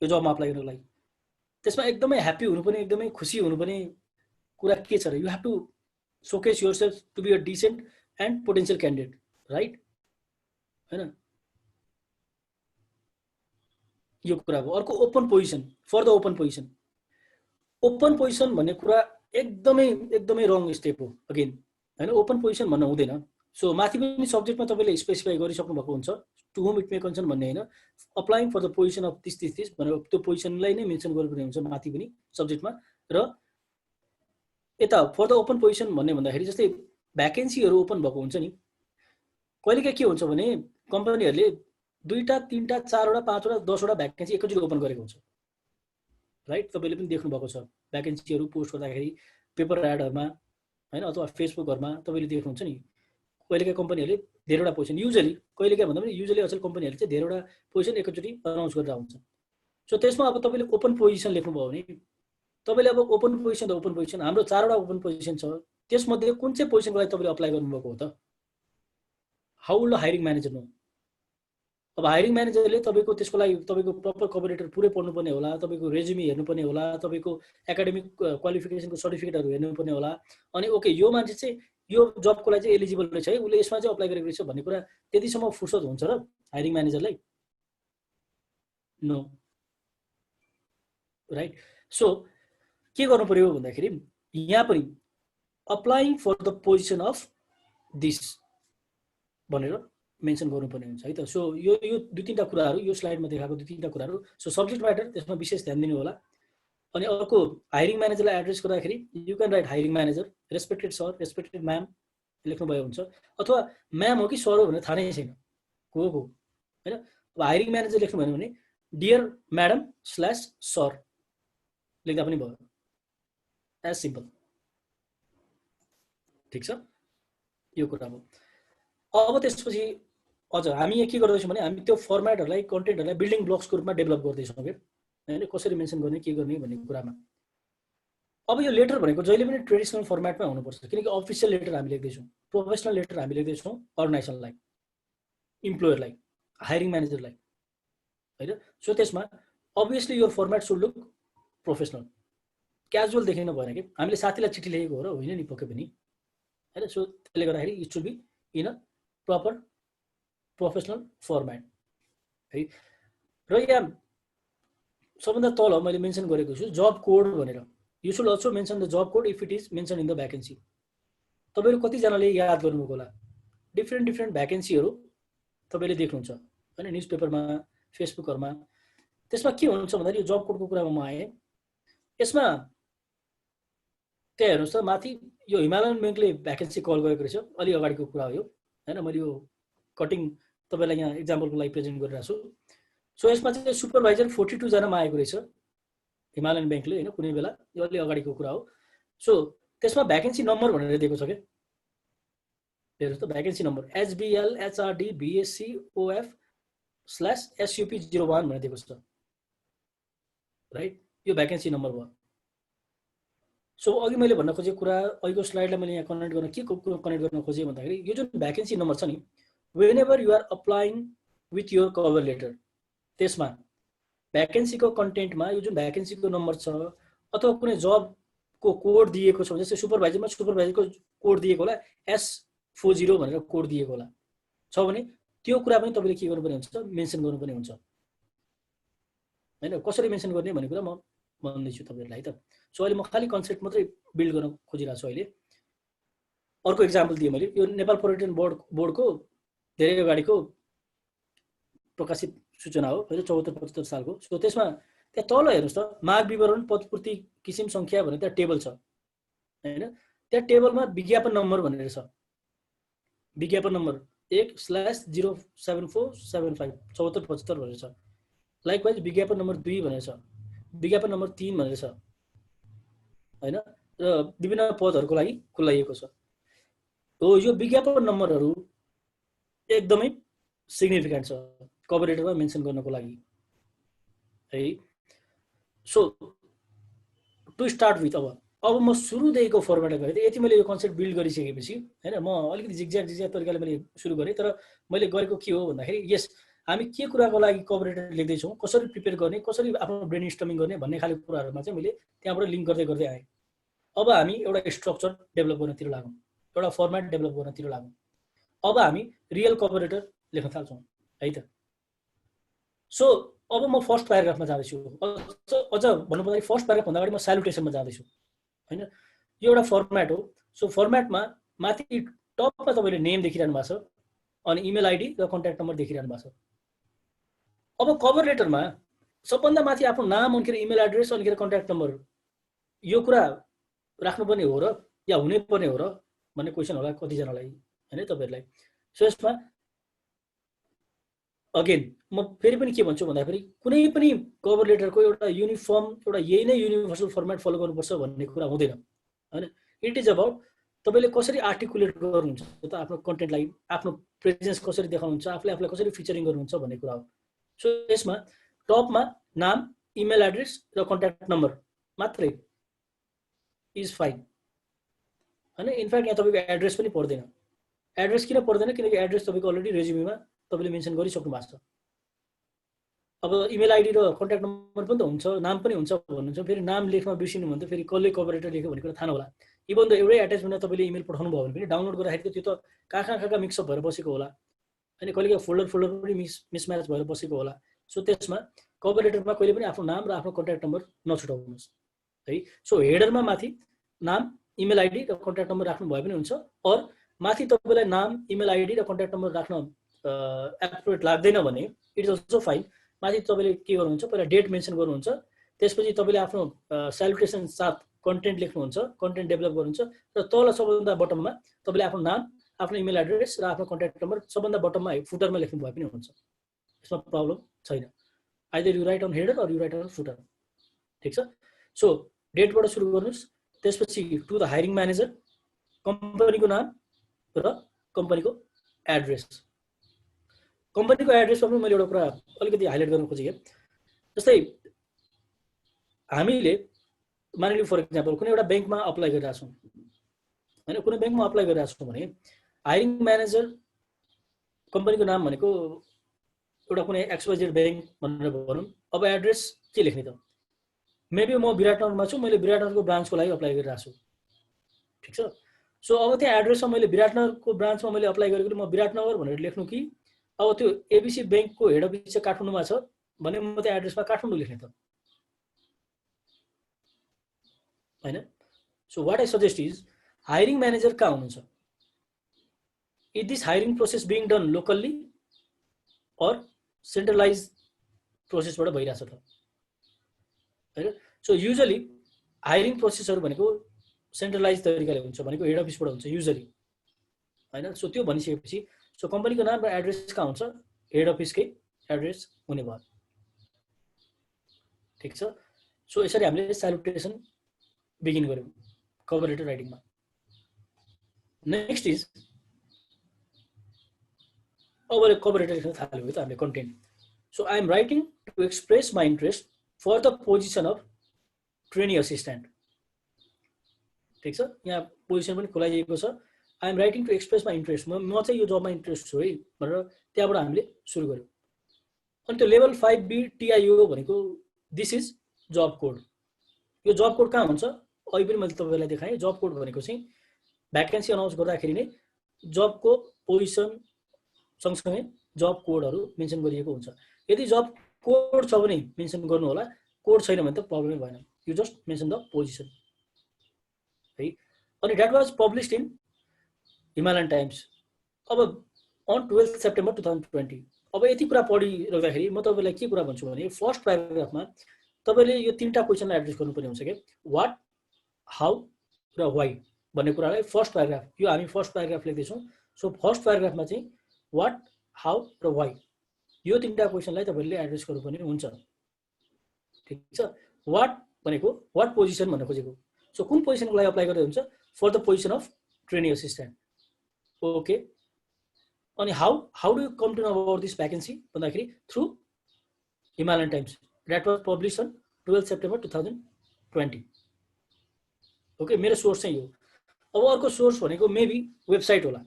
यो जबमा अप्लाई गर्नको लागि। त्यसमा एकदमै ह्याप्पी हुनुपर्ने, एकदमै खुसी हुनुपर्ने कुरा के छ र you have to showcase yourself to be a decent and potential candidate, right होइन। यो कुरा हो। अर्को open position, for the open position. Open position भन्ने कुरा एकदमै रङ स्टेप हो अगेन होइन। ओपन पोजिसन भन्न हुँदैन। सो माथि पनि सब्जेक्टमा तपाईँले स्पेसिफाई गरिसक्नु भएको हुन्छ to whom it may concern भन्ने होइन, applying for the position of this भनेर त्यो पोजिसनलाई नै मेन्सन गर्नुपर्ने हुन्छ माथि पनि सब्जेक्टमा। र यता फर द ओपन पोजिसन भन्ने भन्दाखेरि जस्तै भ्याकेन्सीहरू ओपन भएको हुन्छ नि, कहिलेकाहीँ के हुन्छ भने कम्पनीहरूले 2टा 3टा 4वटा 5वटा 10वटा भ्याकेन्सी एकैचोटि ओपन गरेको हुन्छ, राइट। तपाईँले पनि देख्नु भएको छ भ्याकेन्सीहरू पोस्ट गर्दाखेरि पेपर एडहरूमा होइन अथवा फेसबुकहरूमा तपाईँले देख्नुहुन्छ नि। कहिलेकाहीँ कम्पनीहरूले धेरैवटा पोजिसन, युजली कहिलेकाहीँ भन्दा पनि युजली अचेल कम्पनीहरूले चाहिँ धेरैवटा पोजिसन एकैचोटि अनाउन्स गरेर हुन्छ। सो त्यसमा अब तपाईँले ओपन पोजिसन लेख्नुभयो भने तपाईँले अब ओपन पोजिसन त ओपन पोजिसन, हाम्रो 4वटा ओपन पोजिसन छ, त्यसमध्ये कुन चाहिँ पोजिसनको लागि तपाईँले अप्लाई गर्नुभएको हो त? How will hiring manager know? अब हायरिङ म्यानेजरले तपाईँको त्यसको लागि तपाईँको प्रपर कभर लेटर पुरै पढ्नुपर्ने होला, तपाईँको रेज्युमी हेर्नुपर्ने होला, तपाईँको एकाडेमिक क्वालिफिकेसनको सर्टिफिकेटहरू हेर्नुपर्ने होला। अनि ओके यो मान्छे चाहिँ यो जबको लागि चाहिँ एलिजिबल रहेछ है, उसले यसमा चाहिँ अप्लाई गरेको रहेछ भन्ने कुरा त्यतिसम्म फुर्सद हुन्छ र हायरिङ म्यानेजरलाई? No, right. सो के गर्नु पर्यो भन्दाखेरि यहाँ पनि applying for the position of this भनेर मेन्सन गर्नुपर्ने हुन्छ है त। सो यो 2-3टा कुराहरू यो स्लाइडमा देखाएको 2-3टा कुराहरू। सो सब्जेक्ट म्याटर त्यसमा विशेष ध्यान दिनु होला। अनि अर्को हायरिङ म्यानेजरलाई एड्रेस गर्दाखेरि you can right hiring manager, respected sir, respected ma'am लेख्नुभयो हुन्छ, अथवा म्याम हो कि सर हो भनेर थाहा नै छैन को होइन। अब हायरिङ म्यानेजर लेख्नु भएन भने डियर म्याडम स्ल्यास सर लेख्दा पनि भयो, एज सिम्पल, ठिक छ, यो कुरा हो। अब त्यसपछि अझ हामी यहाँ के गर्दैछौँ भने हामी त्यो फर्मेटहरूलाई कन्टेन्टहरूलाई बिल्डिङ ब्लक्सको रूपमा डेभलप गर्दैछौँ क्या, होइन, कसरी मेन्सन गर्ने के गर्ने भन्ने कुरामा। अब यो लेटर भनेको जहिले पनि ट्रेडिसनल फर्मेटमा हुनुपर्छ, किनकि अफिसियल लेटर हामी लेख्दैछौँ, प्रोफेसनल लेटर हामी लेख्दैछौँ अर्गनाइजेसनलाई, इम्प्लोयरलाई, हायरिङ म्यानेजरलाई, होइन। सो त्यसमा अभियसली यो format should look professional, casual देखिन भएन कि हामीले साथीलाई चिठी लेखेको हो र होइन नि पक्कै पनि, होइन। सो त्यसले गर्दाखेरि it should be in a proper professional format है। र यहाँ सबभन्दा तल मैले मेन्सन गरेको छु जब कोड भनेर, you should also mention the job code if it is mention in the vacancy. तपाईँहरू कतिजनाले याद गर्नुभएको होला, डिफ्रेन्ट भ्याकेन्सीहरू तपाईँले देख्नुहुन्छ होइन, न्युज पेपरमा, फेसबुकहरूमा। त्यसमा के हुन्छ भन्दाखेरि यो जब कोडको कुरामा म आएँ, यसमा त्यहाँ हेर्नुहोस् त माथि यो हिमालयन ब्याङ्कले भ्याकेन्सी कल गरेको रहेछ, अलि अगाडिको कुरा हो यो, होइन। मैले यो कटिङ तपाईँलाई यहाँ इक्जाम्पलको लागि प्रेजेन्ट गरिरहेको छु। सो यसमा चाहिँ सुपरभाइजर 42 जनामा आएको रहेछ हिमालयन ब्याङ्कले, होइन, कुनै बेला, यो अलि अगाडिको कुरा हो। सो त्यसमा भ्याकेन्सी नम्बर भनेर दिएको छ क्या, हेर्नुहोस् त, vacancy number HBL HRD BSc OF/SUP01 भनेर दिएको छ, राइट। यो भ्याकेन्सी नम्बर भयो। सो अघि मैले भन्न खोजेको कुरा, अघिको स्लाइडलाई मैले यहाँ कनेक्ट गर्न के कनेक्ट गर्न खोजेँ भन्दाखेरि यो जुन भ्याकेन्सी नम्बर छ नि, whenever you are applying with your cover letter, त्यसमा भ्याकेन्सीको कन्टेन्टमा यो जुन भ्याकेन्सीको नम्बर छ अथवा कुनै जबको कोड दिएको छ, जस्तै सुपरभाइजरमा सुपरभाइजरको कोड दिएको होला, S40 भनेर कोड दिएको होला छ भने त्यो कुरा पनि तपाईँले के गर्नुपर्ने हुन्छ, मेन्सन गर्नुपर्ने हुन्छ, होइन। कसरी मेन्सन गर्ने भन्ने कुरा म भन्दैछु तपाईँहरूलाई त। सो अहिले म खालि कन्सेप्ट मात्रै बिल्ड गर्न खोजिरहेको छु अहिले। अर्को इक्जाम्पल दिएँ मैले, यो नेपाल पर्यटन बोर्डको धेरै अगाडिको प्रकाशित सूचना हो, होइन, 74-75 सालको। सो त्यसमा त्यहाँ तल हेर्नुहोस् त, माग विवरण पदपूर्ति किसिम सङ्ख्या भनेर त्यहाँ टेबल छ, होइन। त्यहाँ टेबलमा विज्ञापन नम्बर भनेर छ, विज्ञापन नम्बर 1/07475 7475 भनेर छ। लाइकवाइज विज्ञापन नम्बर 2 भनेर छ, विज्ञापन नम्बर 3 भनेर छ, होइन। र विभिन्न पदहरूको लागि खुलाइएको छ। हो, यो विज्ञापन नम्बरहरू एकदमै सिग्निफिकेन्ट छ कभर लेटरमा मेन्सन गर्नको लागि है। सो टु स्टार्ट विथ, अब म सुरुदेखिको फर्मेटमा गएँ, यति मैले यो कन्सेप्ट बिल्ड गरिसकेपछि, होइन, म अलिकति जिग्ज्याग तरिकाले मैले सुरु गरेँ। तर मैले गरेको के हो भन्दाखेरि, यस हामी के कुराको लागि कभर लेटर लेख्दैछौँ, कसरी प्रिपेयर गर्ने, कसरी आफ्नो ब्रेन स्टर्मिङ गर्ने भन्ने खालको कुराहरूमा चाहिँ मैले त्यहाँबाट लिङ्क गर्दै आएँ। अब हामी एउटा स्ट्रक्चर डेभलप गर्नतिर लागौँ, एउटा फर्मेट डेभलप गर्नतिर लागौँ। अब हामी रियल कभर लेटर लेख्न थाल्छौँ है त। सो अब म फर्स्ट प्याराग्राफमा जाँदैछु, अझ भन्नुपर्दाखेरि फर्स्ट प्याराग्राफभन्दा अगाडि म स्यालुटेसनमा जाँदैछु, होइन। यो एउटा फर्मेट हो। सो फर्मेटमा माथि टपमा तपाईँले नेम देखिरहनु भएको छ, अनि इमेल आइडी र कन्ट्याक्ट नम्बर देखिरहनु भएको छ। अब कभर लेटरमा सबभन्दा माथि आफ्नो नाम, अनिखेर इमेल एड्रेस, अनिखेर कन्ट्याक्ट नम्बर, यो कुरा राख्नुपर्ने हो र या हुनै पर्ने हो र भन्ने क्वेसन होला कतिजनालाई, होइन, तपाईँहरूलाई। सो यसमा अगेन म फेरि पनि के भन्छु भन्दाखेरि, कुनै पनि कभर लेटरको एउटा युनिफर्म, एउटा यही नै युनिभर्सल फर्मेट फलो गर्नुपर्छ भन्ने कुरा हुँदैन, होइन। इट इज अबाउट तपाईँले कसरी आर्टिकुलेट गर्नुहुन्छ त आफ्नो कन्टेन्टलाई, आफ्नो प्रेजेन्स कसरी देखाउनुहुन्छ, आफूलाई कसरी फिचरिङ गर्नुहुन्छ भन्ने कुरा हो। सो यसमा टपमा नाम, इमेल एड्रेस र कन्ट्याक्ट नम्बर मात्रै इज फाइन, होइन। इनफ्याक्ट यहाँ तपाईँको एड्रेस पनि पर्दैन। एड्रेस किन पर्दैन, किनकि एड्रेस तपाईँको अलरेडी रेज्युमीमा तपाईँले मेन्सन गरिसक्नु भएको छ। अब इमेल आइडी र कन्ट्याक्ट नम्बर पनि त हुन्छ, नाम पनि हुन्छ भन्नुहुन्छ, फेरि नाम लेख्न बिर्सिनु भने त फेरि कसले कभर लेटर लेख्यो भन्ने कुरा थाहा नहोला। इभन त एउटै एट्याचमेन्टमा तपाईँले इमेल पठाउनु भयो भने पनि डाउनलोड गर्दाखेरि त्यो त कहाँ मिक्सअप भएर बसेको होला, होइन। कहिले फोल्डर पनि मिसम्याच भएर बसेको होला। सो त्यसमा कभर लेटरमा कहिले पनि आफ्नो नाम र आफ्नो कन्ट्याक्ट नम्बर नछुटाउनुहोस् है। सो हेडरमा माथि नाम, इमेल आइडी र कन्ट्याक्ट नम्बर राख्नु भए पनि हुन्छ, अर माथि तपाईँलाई नाम, इमेल आइडी र कन्ट्याक्ट नम्बर राख्न एप्रोप्रिएट लाग्दैन भने इट इज अल्सो फाइन। माथि तपाईँले के गर्नुहुन्छ, पहिला डेट मेन्सन गर्नुहुन्छ, त्यसपछि तपाईँले आफ्नो स्यालुटेसन साथ कन्टेन्ट लेख्नुहुन्छ, कन्टेन्ट डेभलप गर्नुहुन्छ, र तल सबभन्दा बटममा तपाईँले आफ्नो नाम, आफ्नो इमेल एड्रेस र आफ्नो कन्ट्याक्ट नम्बर सबभन्दा बटममा फुटरमा लेख्नु भए पनि हुन्छ, यसमा प्रब्लम छैन। Either you write on header or you write on footer, ठिक छ। सो डेटबाट सुरु गर्नुहोस्, त्यसपछि टु द हायरिङ म्यानेजर, कम्पनीको नाम र कम्पनीको एड्रेस। कम्पनीको एड्रेसमा पनि मैले एउटा कुरा अलिकति हाइलाइट गर्न खोजेँ। जस्तै हामीले मानिलिउँ फर इक्जाम्पल कुनै एउटा ब्याङ्कमा अप्लाई गरिरहेको छौँ होइन, कुनै ब्याङ्कमा अप्लाई गरिरहेको छौँ भने हायरिङ म्यानेजर कम्पनीको नाम भनेको एउटा कुनै XYZ ब्याङ्क भनेर भनौँ। अब एड्रेस के लेख्ने त? मेबी म विराटनगरमा छु, मैले विराटनगरको ब्रान्चको लागि अप्लाई गरिरहेको छु, ठिक छ। सो अब त्यहाँ एड्रेसमा मैले विराटनगरको ब्रान्चमा मैले अप्लाई गरेको म विराटनगर भनेर लेख्नु कि अब त्यो एबिसी ब्याङ्कको हेड अफिस चाहिँ काठमाडौँमा छ भने म त्यहाँ एड्रेसमा काठमाडौँ लेख्ने त होइन। So what I suggest is hiring manager कहाँ हुनुहुन्छ? Is this hiring process being done locally or centralize प्रोसेसबाट भइरहेछ त होइन। सो युजली हायरिङ प्रोसेसहरू भनेको सेन्ट्रलाइज तरिकाले हुन्छ, भनेको हेड अफिसबाट हुन्छ युजली होइन। सो त्यो भनिसकेपछि सो कम्पनीको नाम र एड्रेस कहाँ हुन्छ? हेड अफिसकै एड्रेस हुने भयो, ठिक छ। सो यसरी हामीले सैल्युटेसन बिगिन गर्यौँ कभर लेटर राइटिङमा। नेक्स्ट इज अब कभर लेटर लेख्न थाल्यो त हामीले content. So I am writing to express my interest for the position of trainee assistant, ठिक छ। यहाँ पोजिसन पनि खुलाइएको छ। I am writing to express my interest, म चाहिँ यो जबमा इन्ट्रेस्ट छु है भनेर त्यहाँबाट हामीले सुरु गऱ्यौँ। अनि त्यो लेभल 5B TIO भनेको दिस इज जब कोड। यो जब कोड कहाँ हुन्छ? अहिले पनि मैले तपाईँलाई देखाएँ। जब कोड भनेको चाहिँ भ्याकेन्सी अनाउन्स गर्दाखेरि नै जबको पोजिसन सँगसँगै जब कोडहरू मेन्सन गरिएको हुन्छ। यदि जब कोड छ भने मेन्सन गर्नु होला, कोड छैन भने त प्रब्लमै भएन, you just mention the position है। अनि that was published in Himalayan times अब अन 12 सेप्टेम्बर 2020। अब यति कुरा पढिराख्दाखेरि म तपाईँलाई के कुरा भन्छु भने फर्स्ट प्याराग्राफमा तपाईँले यो तीनटा क्वेसनलाई एड्रेस गर्नुपर्ने हुन्छ कि वाट, हाउ र वाइ भन्ने कुरालाई फर्स्ट प्याराग्राफ, यो हामी फर्स्ट प्याराग्राफ लेख्दैछौँ। सो फर्स्ट प्याराग्राफमा चाहिँ वाट, हाउ र वाइ यो तीनटा क्वेसनलाई तपाईँले एड्रेस गर्नुपर्ने हुन्छ, ठिक छ। वाट भनेको वाट पोजिसन भन्न खोजेको। सो कुन पोजिसनको लागि अप्लाई गर्दै हुन्छ? For the position of trainee assistant, okay. अनि how do you come to know about this vacancy भन्दाखेरि through Himalayan Times, that was publish on 12 September 2020, okay. मेरो सोर्स चाहिँ यो। अब अर्को सोर्स भनेको मेबी वेबसाइट होला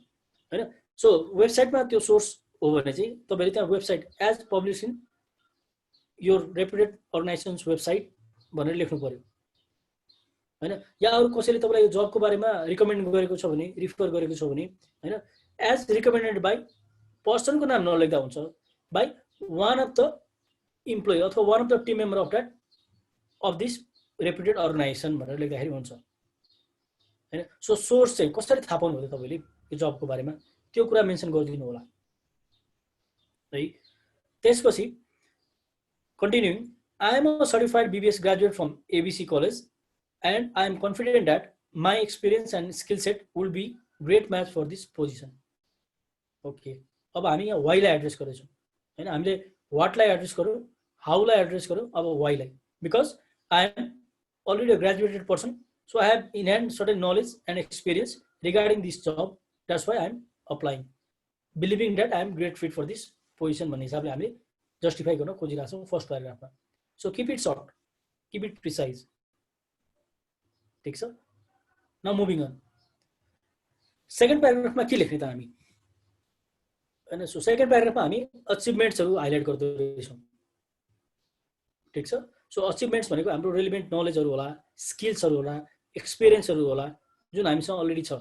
होइन। सो वेबसाइटमा त्यो सोर्स हो भने चाहिँ तपाईँले त्यहाँ वेबसाइट एज पब्लिस इन यो रेपुटेड अर्गनाइजेसन्स वेबसाइट भनेर लेख्नु पर्यो होइन। या अरू कसैले तपाईँलाई यो जबको बारेमा रिकमेन्ड गरेको छ भने, रिफर गरेको छ भने होइन, एज रिकमेन्डेड बाई पर्सनको नाम नलेख्दा हुन्छ, by one of the employee अथवा one of the team member of that of this reputed organisation भनेर लेख्दाखेरि हुन्छ होइन। सो सोर्स चाहिँ कसरी थाहा पाउनु भयो तपाईँले यो जबको बारेमा, त्यो कुरा मेन्सन गरिदिनु होला है। त्यसपछि continuing, I am a certified BBS graduate from ABC college and I am confident that my experience and skill set will be great match for this position, okay। अब हामी यहाँ why लाई एड्रेस गरेछौँ हैन, हामीले what लाई एड्रेस गर्यौँ, how लाई एड्रेस गर्यौँ, अब why लाई, because I am already a graduated person, so I have in hand certain knowledge and experience regarding this job, that's why I am applying, believing that I am great fit for this position भन्ने हिसाबले हामीले जस्टिफाई गर्न खोजिरहेको छौँ फर्स्ट प्याराग्राफमा। So keep it short, keep it precise, ठिक छ। नाउ मुभिङ अन, सेकेन्ड प्याराग्राफमा के लेख्ने त हामी हैन। सो सेकेन्ड प्याराग्राफमा हामी अचिभमेन्ट्सहरू हाइलाइट गर्दै रहेछौँ, ठिक छ। सो अचिभमेन्ट्स भनेको हाम्रो रेलिभेन्ट नलेजहरू होला, स्किल्सहरू होला, एक्सपिरियन्सहरू होला जुन हामीसँग अलरेडी छ,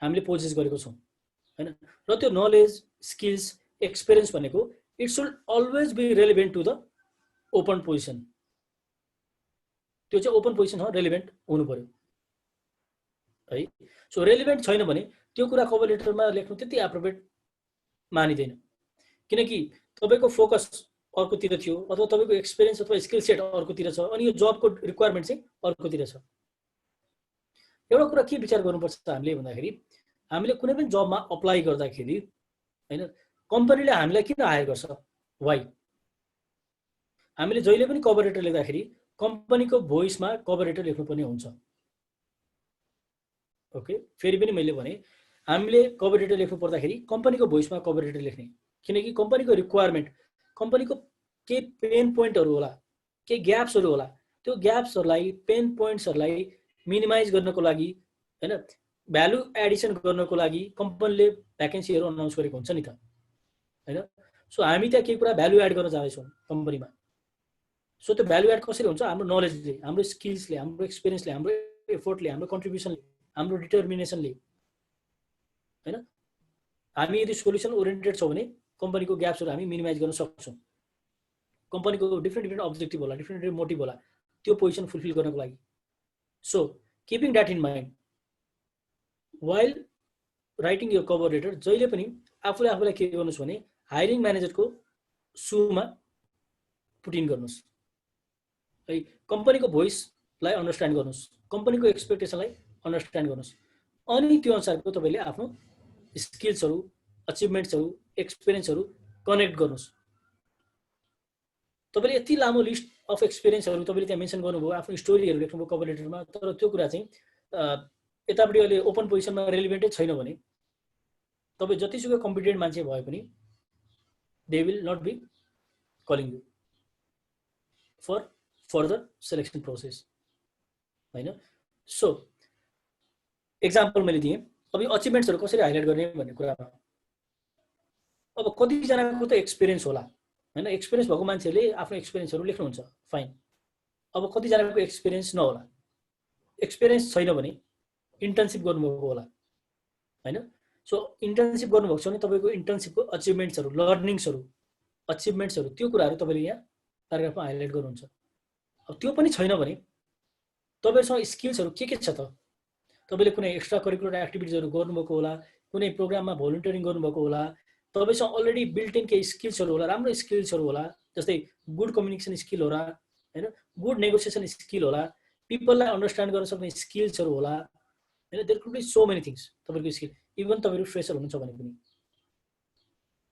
हामीले पोजेस गरेको छौँ हैन। र त्यो नलेज, स्किल्स, एक्सपिरियन्स भनेको it should always be relevant to the open position, त्यो चाहिँ ओपन पोजिसन हो, रेलिभेन्ट हुनु पर्यो है। सो रेलिभेन्ट छैन भने त्यो कुरा कभर लेटरमा लेख्नु त्यति एप्रोप्रिएट मानिदैन, किनकि तपाईँको फोकस अर्कोतिर थियो अथवा तपाईँको एक्सपिरियन्स अथवा स्किल सेट अर्कोतिर छ अनि यो जबको रिक्वायरमेन्ट चाहिँ अर्कोतिर छ। एउटा कुरा के विचार गर्नुपर्छ हामीले भन्दाखेरि हामीले कुनै पनि जबमा अप्लाई गर्दाखेरि हैन, कम्पनीले हामीलाई किन हायर गर्छ, वाइ। हामीले जहिले पनि कभर लेटर लेख्दाखेरि कम्पनीको भोइसमा कभर लेटर लेख्नुपर्ने हुन्छ ओके, फेरि पनि मैले भने हामीले कभर लेटर लेख्नु पर्दाखेरि कम्पनीको भोइसमा कभर लेटर लेख्ने, किनकि कम्पनीको रिक्वायरमेन्ट, कम्पनीको के पेन पोइन्टहरू होला, के ग्याप्सहरू होला, त्यो ग्याप्सहरूलाई पेन पोइन्ट्सहरूलाई मिनिमाइज गर्नको लागि हैन, भ्यालु एडिसन गर्नको लागि कम्पनीले भ्याकेन्सीहरू अनाउन्स गरेको हुन्छ नि त हैन। सो हामी त्यहाँ केही कुरा भ्यालु एड गर्न जाँदैछौँ कम्पनीमा। सो त्यो भ्यालु एड कसरी हुन्छ? हाम्रो नलेजले, हाम्रो स्किल्सले, हाम्रो एक्सपिरियन्सले, हाम्रो एफोर्टले, हाम्रो कन्ट्रिब्युसनले, हाम्रो डिटर्मिनेसनले हैन। हामी यदि सोल्युसन ओरिएन्टेड छौँ भने कम्पनीको ग्याप्सहरू हामी मिनिमाइज गर्न सक्छौँ। कम्पनीको डिफ्रेन्ट अब्जेक्टिभ होला, डिफ्रेन्ट मोटिभ होला त्यो पोजिसन फुलफिल गर्नको लागि। So keeping that in mind while writing यो कभर लेटर, जहिले पनि आफूलाई के गर्नुहोस् भने हायरिङ म्यानेजरको सुमा पुट इन गर्नुहोस् है। कम्पनीको भोइसलाई अन्डरस्ट्यान्ड गर्नुहोस्, कम्पनीको एक्सपेक्टेसनलाई अन्डरस्ट्यान्ड गर्नुहोस्, अनि त्यो अनुसारको तपाईँले आफ्नो स्किल्सहरू, अचिभमेन्ट्सहरू, एक्सपिरियन्सहरू कनेक्ट गर्नुहोस्। तपाईँले यति लामो लिस्ट अफ एक्सपिरियन्सहरू तपाईँले त्यहाँ मेन्सन गर्नुभयो, आफ्नो स्टोरीहरू लेख्नुभयो कभर लेटरमा, तर त्यो कुरा चाहिँ यतापट्टि अहिले ओपन पोजिसनमा रेलिभेन्टै छैन भने तपाईँ जतिसुकै कम्पिटेन्ट मान्छे भए पनि they will not be calling you for further selection process हैन। सो एक्जाम्पल मैले दिएँ। अब यो अचिभमेन्ट्सहरू कसरी हाइलाइट गर्ने भन्ने कुरामा अब कतिजनाको त एक्सपिरियन्स होला हैन, एक्सपिरियन्स भएको मान्छेले आफ्नो एक्सपिरियन्सहरू लेख्नुहुन्छ, फाइन। अब कतिजनाको एक्सपिरियन्स नहोला, एक्सपिरियन्स छैन भने इन्टर्नसिप गर्नुभएको होला हैन। सो इन्टर्नसिप गर्नुभएको छ भने तपाईँको इन्टर्नसिपको अचिभमेन्ट्सहरू, लर्निङ्सहरू, अचिभमेन्ट्सहरू, त्यो कुराहरू तपाईँले यहाँ प्याराग्राफमा हाइलाइट गर्नुहुन्छ। अब त्यो पनि छैन भने तपाईँसँग स्किल्सहरू के छ त? तपाईँले कुनै एक्स्ट्रा करिकुलर एक्टिभिटिजहरू गर्नुभएको होला, कुनै प्रोग्राममा भोलिन्टियरिङ गर्नुभएको होला, तपाईँसँग अलरेडी बिल्ट इन केही स्किल्सहरू होला, राम्रो स्किल्सहरू होला, जस्तै गुड कम्युनिकेसन स्किल होला हैन, गुड नेगोसिएसन स्किल होला, पिपललाई अन्डरस्ट्यान्ड गर्न सक्ने स्किल्सहरू होला हैन। There could be so many things तपाईँको स्किल, इभन तपाईँहरू फ्रेसर हुनुहुन्छ भने पनि।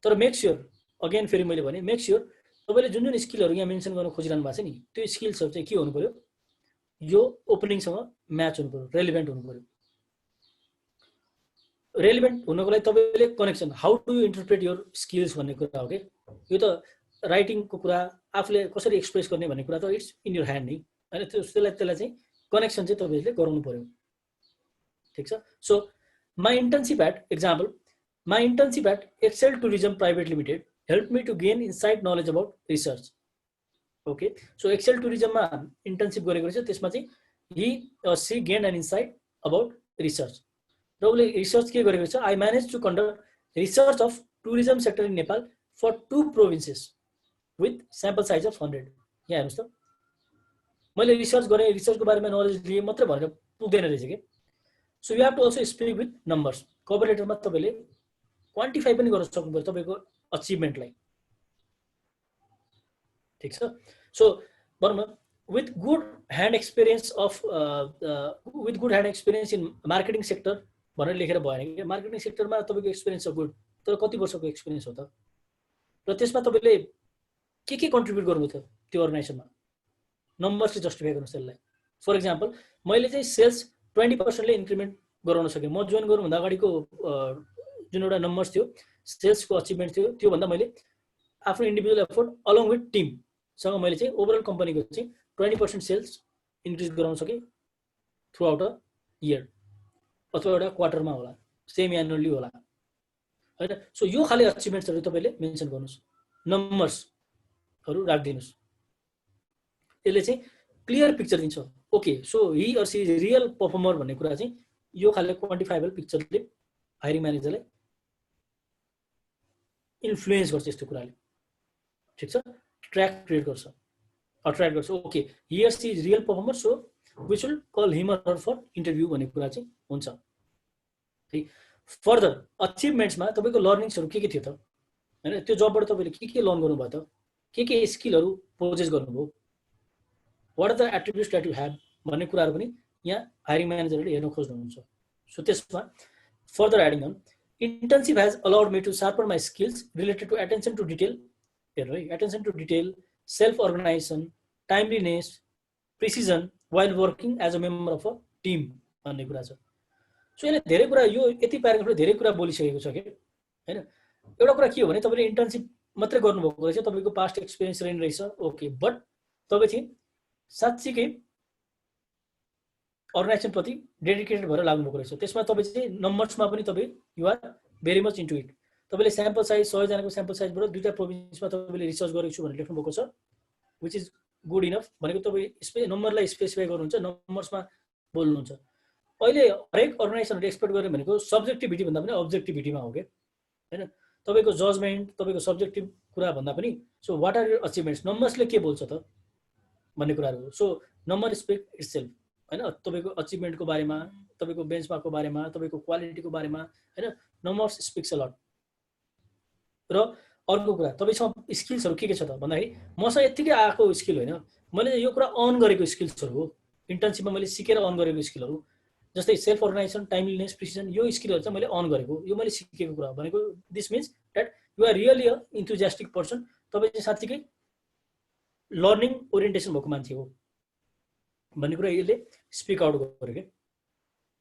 तर मेक स्योर, अगेन फेरि मैले भने मेक स्योर तपाईँले जुन जुन स्किलहरू यहाँ मेन्सन गर्न खोजिरहनु भएको छ नि, त्यो स्किल्सहरू चाहिँ के हुनु पऱ्यो? यो ओपनिङसँग म्याच हुनु पऱ्यो, रेलिभेन्ट हुनु पऱ्यो। रेलिभेन्ट हुनको लागि तपाईँले connection, how do you interpret your skills भन्ने कुरा हो कि यो त राइटिङको कुरा, आफूले कसरी एक्सप्रेस गर्ने भन्ने कुरा त इट्स इन योर ह्यान्ड नि हैन। त्यसलाई चाहिँ कनेक्सन चाहिँ तपाईँले गराउनु पऱ्यो, ठिक छ। So my internship at example, my internship at Excel Tourism Private Limited help me to gain inside knowledge about research. Okay, so Excel टुरिज्ममा इन्टर्नसिप गरेको रहेछ, त्यसमा चाहिँ he she gain an inside about research. र उसले रिसर्च के गरेको छ? I manage to conduct research of tourism sector in Nepal for 2 provinces with sample size of 100। यहाँ हेर्नुहोस् त, मैले रिसर्च गरेँ, रिसर्चको बारेमा नलेज लिएँ मात्रै भनेर पुग्दैन रहेछ कि। So you have to also speak with numbers. Cover लेटरमा तपाईँले क्वान्टिफाई पनि गर्न सक्नु पर्यो तपाईँको अचिभमेन्टलाई, ठिक छ। सो भनौँ न with good hand experience of with good hand experience in marketing sector भनेर लेखेर भएन कि। मार्केटिङ सेक्टरमा तपाईँको एक्सपिरियन्स छ गुड, तर कति वर्षको एक्सपिरियन्स हो त? र त्यसमा तपाईँले के कन्ट्रिब्युट गर्नुभयो त त्यो अर्गनाइजेसनमा? नम्बर्सले जस्टिफाई गर्नुहोस् त्यसलाई। फर इक्जाम्पल मैले चाहिँ सेल्स 20% इन्क्रिमेन्ट गराउन सकेँ। म जोइन गर्नुभन्दा अगाडिको जुन एउटा नम्बर्स थियो, सेल्सको अचिभमेन्ट थियो, त्योभन्दा मैले आफ्नो इन्डिभिजुअल एफोर्ट अलङ विथ टिमसँग मैले चाहिँ ओभरअल कम्पनीको चाहिँ 20% सेल्स इन्क्रिज गराउन सकेँ थ्रु आउट अ इयर, अथवा एउटा क्वार्टरमा होला, सेमी एनुअली होला हैन। सो यो खाले अचिभमेन्ट्सहरू तपाईँले मेन्सन गर्नुहोस्, नम्बर्सहरू राखिदिनुहोस्। यसले चाहिँ क्लियर पिक्चर दिन्छ। Okay, so he or she is real performer भन्ने कुरा चाहिँ यो खाले क्वान्टिफाइबल पिक्चरले हायरिङ म्यानेजरलाई इन्फ्लुएन्स गर्छ यस्तो कुराले, ठिक छ। ट्र्याक क्रिएट गर्छ, अट्र्याक्ट गर्छ। Okay, he or she is real performer, so we should call him or her for interview भन्ने कुरा चाहिँ हुन्छ। फर्दर अचिभमेन्ट्समा तपाईँको लर्निङ्सहरू के थियो त हैन, त्यो जबबाट तपाईँले के लर्न गर्नुभयो त, के स्किलहरू पोजेस गर्नुभयो, what are the attributes that you have भन्ने कुराहरू पनि यहाँ हायरिङ म्यानेजरले हेर्न खोज्नुहुन्छ। सो त्यसमा further adding on, internship has allowed me to sharpen my skills related to attention to detail. हेर्नु है, attention to detail, self organisation, timeliness, precision while working as a member of a team भन्ने कुरा छ। सो यसले धेरै कुरा यो यति प्याराग्राफले धेरै कुरा बोलिसकेको छ के हैन। एउटा कुरा के हो भने तपाईले इन्टर्नशिप मात्रै गर्नुभएको रहेछ, तपाईको पास्ट एक्सपिरियन्स रहेछ, ओके, बट तपाईँ चाहिँ साँच्चीकै अर्गनाइजेसन प्रति डेडिकेटेड भएर लाग्नुभएको रहेछ। त्यसमा तपाईँ चाहिँ नम्बर्समा पनि तपाईँ you are very much into it. तपाईँले स्याम्पल साइज 100 जनाको स्याम्पल साइजबाट दुईटा प्रोभिन्समा तपाईँले रिसर्च गरेको छु भनेर लेख्नुभएको छ, विच इज गुड इनफ। भनेको तपाईँ नम्बरलाई स्पेसिफाई गर्नुहुन्छ, नम्बर्समा बोल्नुहुन्छ। अहिले हरेक अर्गनाइजेसनले एक्सपेक्ट गर्ने भनेको सब्जेक्टिभिटी भन्दा पनि अब्जेक्टिभिटीमा हो क्या हैन। तपाईँको जजमेन्ट, तपाईँको सब्जेक्टिभ कुरा भन्दा पनि so what are your achievements, नम्बर्सले के बोल्छ त भन्ने कुराहरू हो। सो नम्बर स्पिक इट्सेल्फ हैन। तपाईँको अचिभमेन्टको बारेमा, तपाईँको बेन्चमार्कको बारेमा, तपाईँको क्वालिटीको बारेमा हैन, नम्बर्स स्पिक्स अ लट। र अर्को कुरा तपाईँसँग स्किल्सहरू के छ त भन्दाखेरि मसँग यत्तिकै आएको स्किल होइन, मैले यो कुरा अन गरेको स्किल्सहरू हो। इन्टर्नसिपमा मैले सिकेर अन गरेको स्किलहरू, जस्तै सेल्फ अर्गनाइजेसन, टाइमलीनेस, प्रिसिजन, यो स्किलहरू चाहिँ मैले अन गरेको, यो मैले सिकेको कुरा भनेको this means that you are really a enthusiastic person. तपाईँ चाहिँ साँच्चीकै लर्निङ ओरिएन्टेसन भएको मान्छे हो भन्ने कुरा यसले स्पिक आउट गर्यो क्या।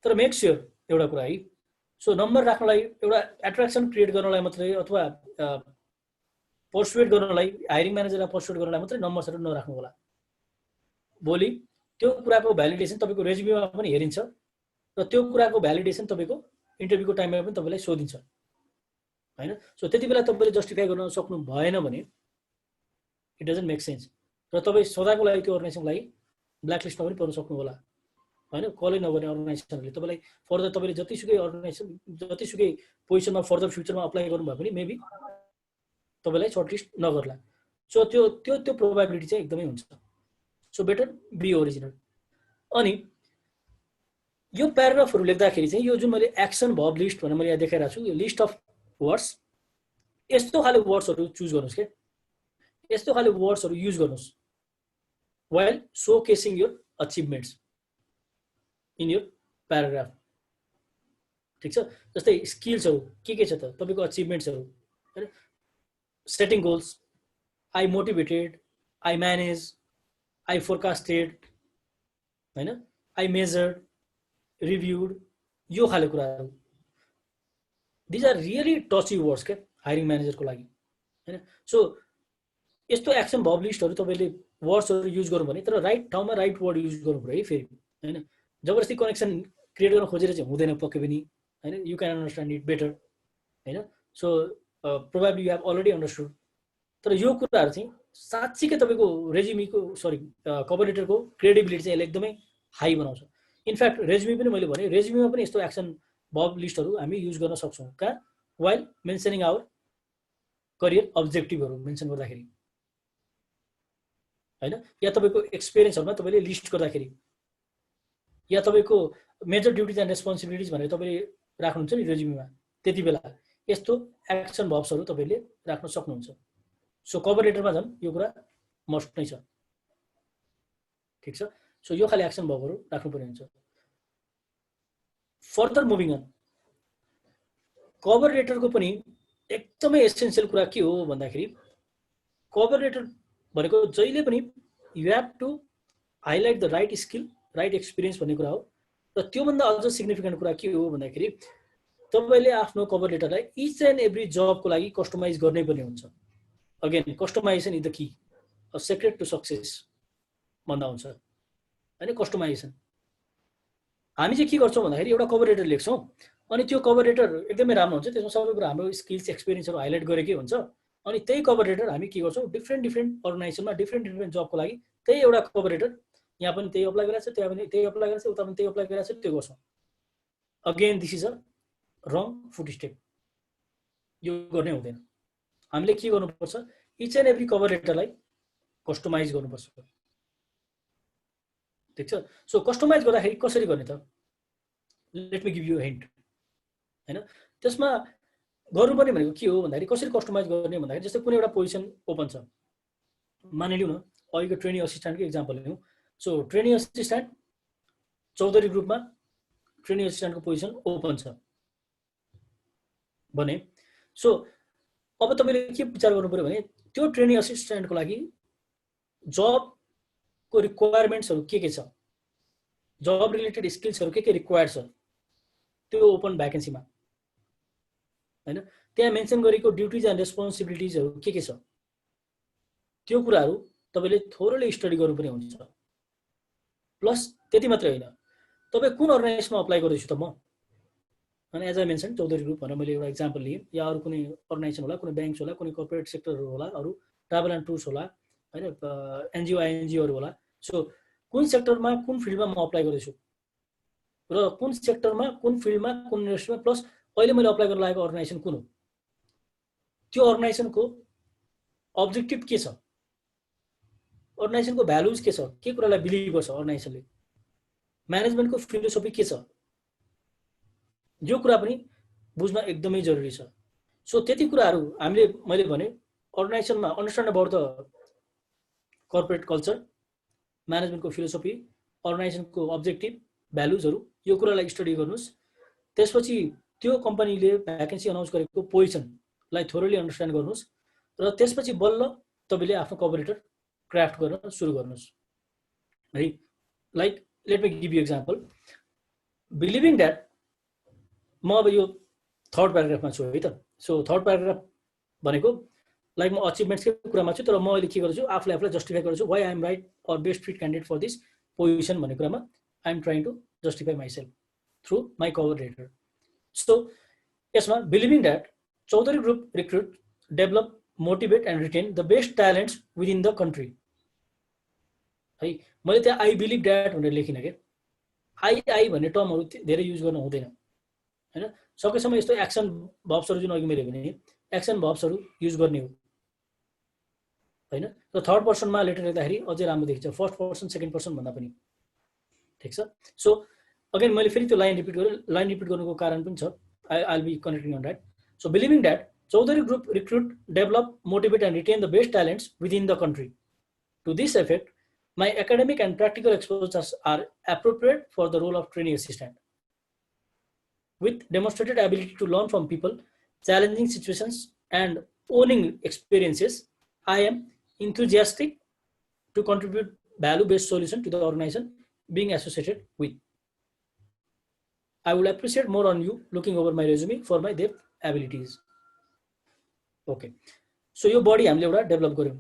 तर मेक स्योर एउटा कुरा है, सो नम्बर राख्नलाई, एउटा एट्र्याक्सन क्रिएट गर्नलाई मात्रै अथवा पर्सुएट गर्नलाई, हायरिङ म्यानेजरलाई पर्सुएट गर्नलाई मात्रै नम्बर्सहरू नराख्नु होला। भोलि त्यो कुराको भ्यालिडेसन तपाईँको रेज्युमेमा पनि हेरिन्छ र त्यो कुराको भ्यालिडेसन तपाईँको इन्टरभ्यूको टाइममा पनि तपाईँलाई सोधिन्छ हैन। सो त्यति बेला तपाईँले जस्टिफाई गर्न सक्नु भएन भने इट डजन्ट मेक सेन्स, र तपाईँ सदाको लागि त्यो अर्गनाइजेसनको लागि ब्ल्याकलिस्टमा पनि पर्न सक्नु होला हैन। कलै नगर्ने अर्गनाइजेसनहरूले तपाईँलाई फर्दर, तपाईँले जतिसुकै अर्गनाइजेसन, जतिसुकै पोजिसनमा फर्दर फ्युचरमा अप्लाई गर्नुभयो भने मेबी तपाईँलाई सर्टलिस्ट नगर्ला। सो त्यो त्यो त्यो प्रोबाबिलिटी चाहिँ एकदमै हुन्छ। So better be original. अनि यो प्याराग्राफहरू लेख्दाखेरि चाहिँ यो जुन मैले एक्सन भर्ब लिस्ट भनेर मैले यहाँ देखाइरहेको छु, यो लिस्ट अफ वर्ड्स, यस्तो खाले वर्ड्सहरू चुज गर्नुहोस् के, यस्तो खाले वर्ड्सहरू युज गर्नुहोस् while showcasing your achievements in your paragraph। ठीक छ, जस्तै स्किल्सहरू के छ त तपाईँको अचिभमेन्ट्सहरू हैन। Setting goals, I motivated, I manage, I forecasted हैन, आई मेजर्ड, रिभ्युड, यो खाले कुराहरू। These are really touchy words क्या हायरिङ म्यानेजरको लागि हैन। सो यस्तो एक्सन भर्ब लिस्टहरू तपाईँले वर्ड्सहरू युज गर्नु भने, तर राइट ठाउँमा राइट वर्ड युज गर्नु पऱ्यो है फेरि हैन। जबरजस्ती कनेक्सन क्रिएट गर्न खोजेर चाहिँ हुँदैन पक्कै पनि हैन। You can understand it better हैन। So probably you have already understood. तर यो कुराहरू चाहिँ साँच्चीकै तपाईँको रेज्युमीको कभर लेटरको क्रेडिबिलिटी चाहिँ यसले एकदमै हाई बनाउँछ। इनफ्याक्ट रेज्युमी पनि मैले भने रेज्युमीमा पनि यस्तो एक्सन भर्ब लिस्टहरू हामी युज गर्न सक्छौँ कहाँ, वाइल मेन्सनिङ आवर करियर अब्जेक्टिभहरू मेन्सन गर्दाखेरि हैन, या तपाईँको एक्सपिरियन्सहरूमा तपाईँले लिस्ट गर्दाखेरि, या तपाईँको मेजर ड्युटिज एन्ड रेस्पोन्सिबिलिटिज भनेर तपाईँले राख्नुहुन्छ नि रेज्युमीमा, त्यति बेला यस्तो एक्सन भर्ब्सहरू तपाईँले राख्न सक्नुहुन्छ। सो कभर लेटरमा झन् यो कुरा मस्ट नै छ। ठिक छ, सो यो खाली एक्सन भर्बहरू राख्नुपर्ने हुन्छ। फर्दर मुभिङ अन, कभर लेटरको पनि एकदमै एसेन्सियल कुरा के हो भन्दाखेरि कभर लेटर भनेको जहिले पनि you have to highlight the right skill, right experience भन्ने कुरा हो। र त्योभन्दा अझ सिग्निफिकेन्ट कुरा के हो भन्दाखेरि तपाईँले आफ्नो कभर लेटरलाई इच एन्ड एभ्री जबको लागि कस्टमाइज गर्नै पर्ने हुन्छ। Again customisation is the key, a secret to success भन्दा हुन्छ हैन। कस्टमाइजेसन हामी चाहिँ के गर्छौँ भन्दाखेरि एउटा कभर लेटर लेख्छौँ, अनि त्यो कभर लेटर एकदमै राम्रो हुन्छ, त्यसमा सबै कुरा हाम्रो स्किल्स एक्सपिरियन्सहरू हाइलाइट गरेकै हुन्छ। अनि त्यही कभर लेटर हामी के गर्छौँ, डिफ्रेन्ट अर्गनाइजेसनमा डिफ्रेन्ट जबको लागि त्यही एउटा कभर लेटर, यहाँ पनि त्यही अप्लाई गरिरहेको छ, त्यहाँ पनि त्यही अप्लाई गरिरहेको छ, उता पनि त्यही अप्लाई गरिरहेको छ, त्यो गर्छौँ। Again this is a wrong foot step, यो गर्नै हुँदैन। हामीले के गर्नुपर्छ, इच एन्ड एभ्री कभर लेटरलाई कस्टमाइज गर्नुपर्छ। ठिक छ, सो कस्टमाइज गर्दाखेरि कसरी गर्ने त, let me give you hint हैन। त्यसमा गर्नुपर्ने भनेको के हो भन्दाखेरि कसरी कस्टमाइज गर्ने भन्दाखेरि जस्तै कुनै एउटा पोजिसन ओपन छ, मानिलिउँ न अहिलेको ट्रेनिङ असिस्टेन्टको इक्जाम्पल लिउँ। सो ट्रेनिङ असिस्टेन्ट चौधरी ग्रुपमा ट्रेनिङ असिस्टेन्टको पोजिसन ओपन छ भने, सो अब तपाईँले के विचार गर्नु पर्यो भने त्यो ट्रेनिङ असिस्टेन्टको लागि जबको रिक्वायरमेन्ट्सहरू के छ, जब रिलेटेड स्किल्सहरू के रिक्वायर्ड छ, त्यो ओपन भ्याकेन्सीमा हैन त्यहाँ मेन्सन गरेको ड्युटिज एन्ड रेस्पोन्सिबिलिटिजहरू के छ त्यो कुराहरू तपाईले थोरली स्टडी गर्नुपर्ने हुन्छ। प्लस त्यति मात्रै होइन तपाई कुन अर्गनाइजेसनमा अप्लाई गर्दैछु त म अनि as I mention Chaudhary group भनेर मैले एउटा इक्जाम्पल लिएँ या अरू कुनै अर्गनाइजेसन होला कुनै ब्याङ्क्स होला कुनै कर्पोरेट सेक्टरहरू होला अरू ट्राभल एन्ड टुर्स होला हैन एनजिओ आइएनजिओहरू होला। सो कुन सेक्टरमा कुन फिल्डमा म अप्लाई गर्दैछु र कुन सेक्टरमा कुन फिल्डमा कुन इन्डस्ट्रीमा प्लस अहिले मैले अप्लाई गर्न लागेको अर्गनाइजेसन कुन हो त्यो अर्गनाइजेसनको अब्जेक्टिभ के छ अर्गनाइजेसनको भ्यालुज के छ के कुरालाई बिलिभ गर्छ अर्गनाइजेसनले म्यानेजमेन्टको फिलोसफी के छ यो कुरा पनि बुझ्न एकदमै जरुरी छ। सो त्यति कुराहरू हामीले मैले भने अर्गनाइजेसनमा understand about the corporate culture म्यानेजमेन्टको फिलोसफी अर्गनाइजेसनको अब्जेक्टिभ भ्यालुजहरू यो कुरालाई स्टडी गर्नुस्। त्यसपछि त्यो कम्पनीले भ्याकेन्सी अनाउन्स गरेको पोजिसनलाई थोरली अन्डरस्ट्यान्ड गर्नुस् र त्यसपछि बल्ल तपाईले आफ्नो कभर लेटर क्राफ्ट गर्न सुरु गर्नुस् है। Like late me give you example believing that म अब यो थर्ड प्याराग्राफमा छु है त। सो थर्ड प्याराग्राफ भनेको लाइक म अचिभमेन्ट्सकै कुरामा छु तर म अहिले के गर्छु आफूलाई जस्टिफाई गर्छु why I am right or best fit candidate for this position भन्ने कुरामा I am trying to justify myself through my cover letter. So यसमा believing that Chaudhary group recruit develop motivate and retain the best talents within the country है। मैले त्यहाँ आई बिलिभ दैट भनेर लेखिनँ के आई भन्ने टर्महरू धेरै युज गर्न हुँदैन हैन। सकेसम्म यस्तो एक्सन भर्ब्सहरू जुन अघि मैले भने एक्सन भर्ब्सहरू युज गर्ने हो हैन। र थर्ड पर्सनमा लेटर लेख्दाखेरि अझै राम्रो देखिन्छ फर्स्ट पर्सन सेकेन्ड पर्सन भन्दा पनि ठीक छ। सो अगेन मैले फेरि त्यो लाइन रिपिट गर्नुको कारण पनि छ I will be connecting on that. So believing that Chaudhary group recruit develop motivate and retain the best talents within the country to this effect my academic and practical exposures are appropriate for the role of training assistant. With demonstrated ability to learn from people, challenging situations, and owning experiences, I am enthusiastic to contribute value-based solution to the organization being associated with. I would appreciate more on you looking over my resume for my depth abilities. Okay. So your body हामीले एउटा डेभलप गर्यौं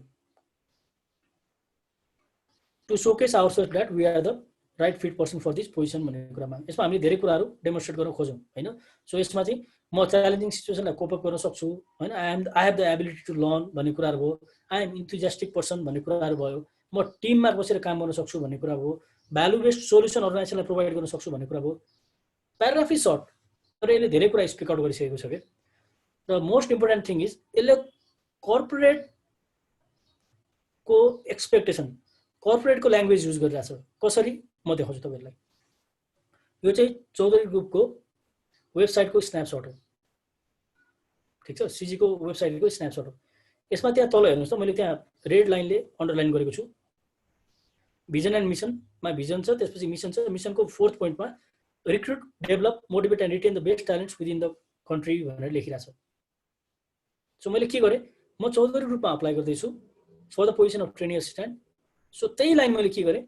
to showcase ourselves that we are the right fit person for this position भन्ने कुरामा यसमा हामीले धेरै कुराहरू डेमोन्स्ट्रेट गर्न खोजौं हैन। सो यसमा चाहिँ म च्यालेन्जिङ सिचुएसनलाई कोप अप गर्न सक्छु हैन। I have the ability to learn भन्ने कुराहरु भयो आई एम इन्थुजियास्टिक पर्सन भन्ने कुराहरु भयो म टिममा बसेर काम गर्न सक्छु भन्ने कुरा भयो भ्यालु बेस्ड सोलुसन अर्गनाइजेसनलाई प्रोवाइड गर्न सक्छु भन्ने कुरा भयो। प्याराग्राफ इज सर्ट तर यसले धेरै कुरा स्पिक आउट गरिसकेको छ के। र मोस्ट इम्पोर्टेन्ट थिङ इज यसले कर्पोरेट को एक्सपेक्टेसन कर्पोरेट को ल्याङ्ग्वेज युज गरिरहेछ कसरी म देखाउँछु तपाईहरुलाई। यो चाहिँ चौधरी ग्रुपको वेबसाइटको स्न्यापशट हो ठीक छ सीजी को वेबसाइटको स्न्यापशट हो। यसमा त्यहाँ तल हेर्नुस् त मैले त्यहाँ रेड लाइनले अन्डरलाइन गरेको छु भिजन एन्ड मिसन मा भिजन छ त्यसपछि मिसन छ मिसनको फोर्थ पोइन्टमा recruit develop motivate and retain the best talents within the country भनेर लेखिरहेछ। सो मैले के गरे म चौधरी ग्रुपमा अप्लाई गर्दै छु for the position of training assistant. So त्यही लाइन मैले के गरे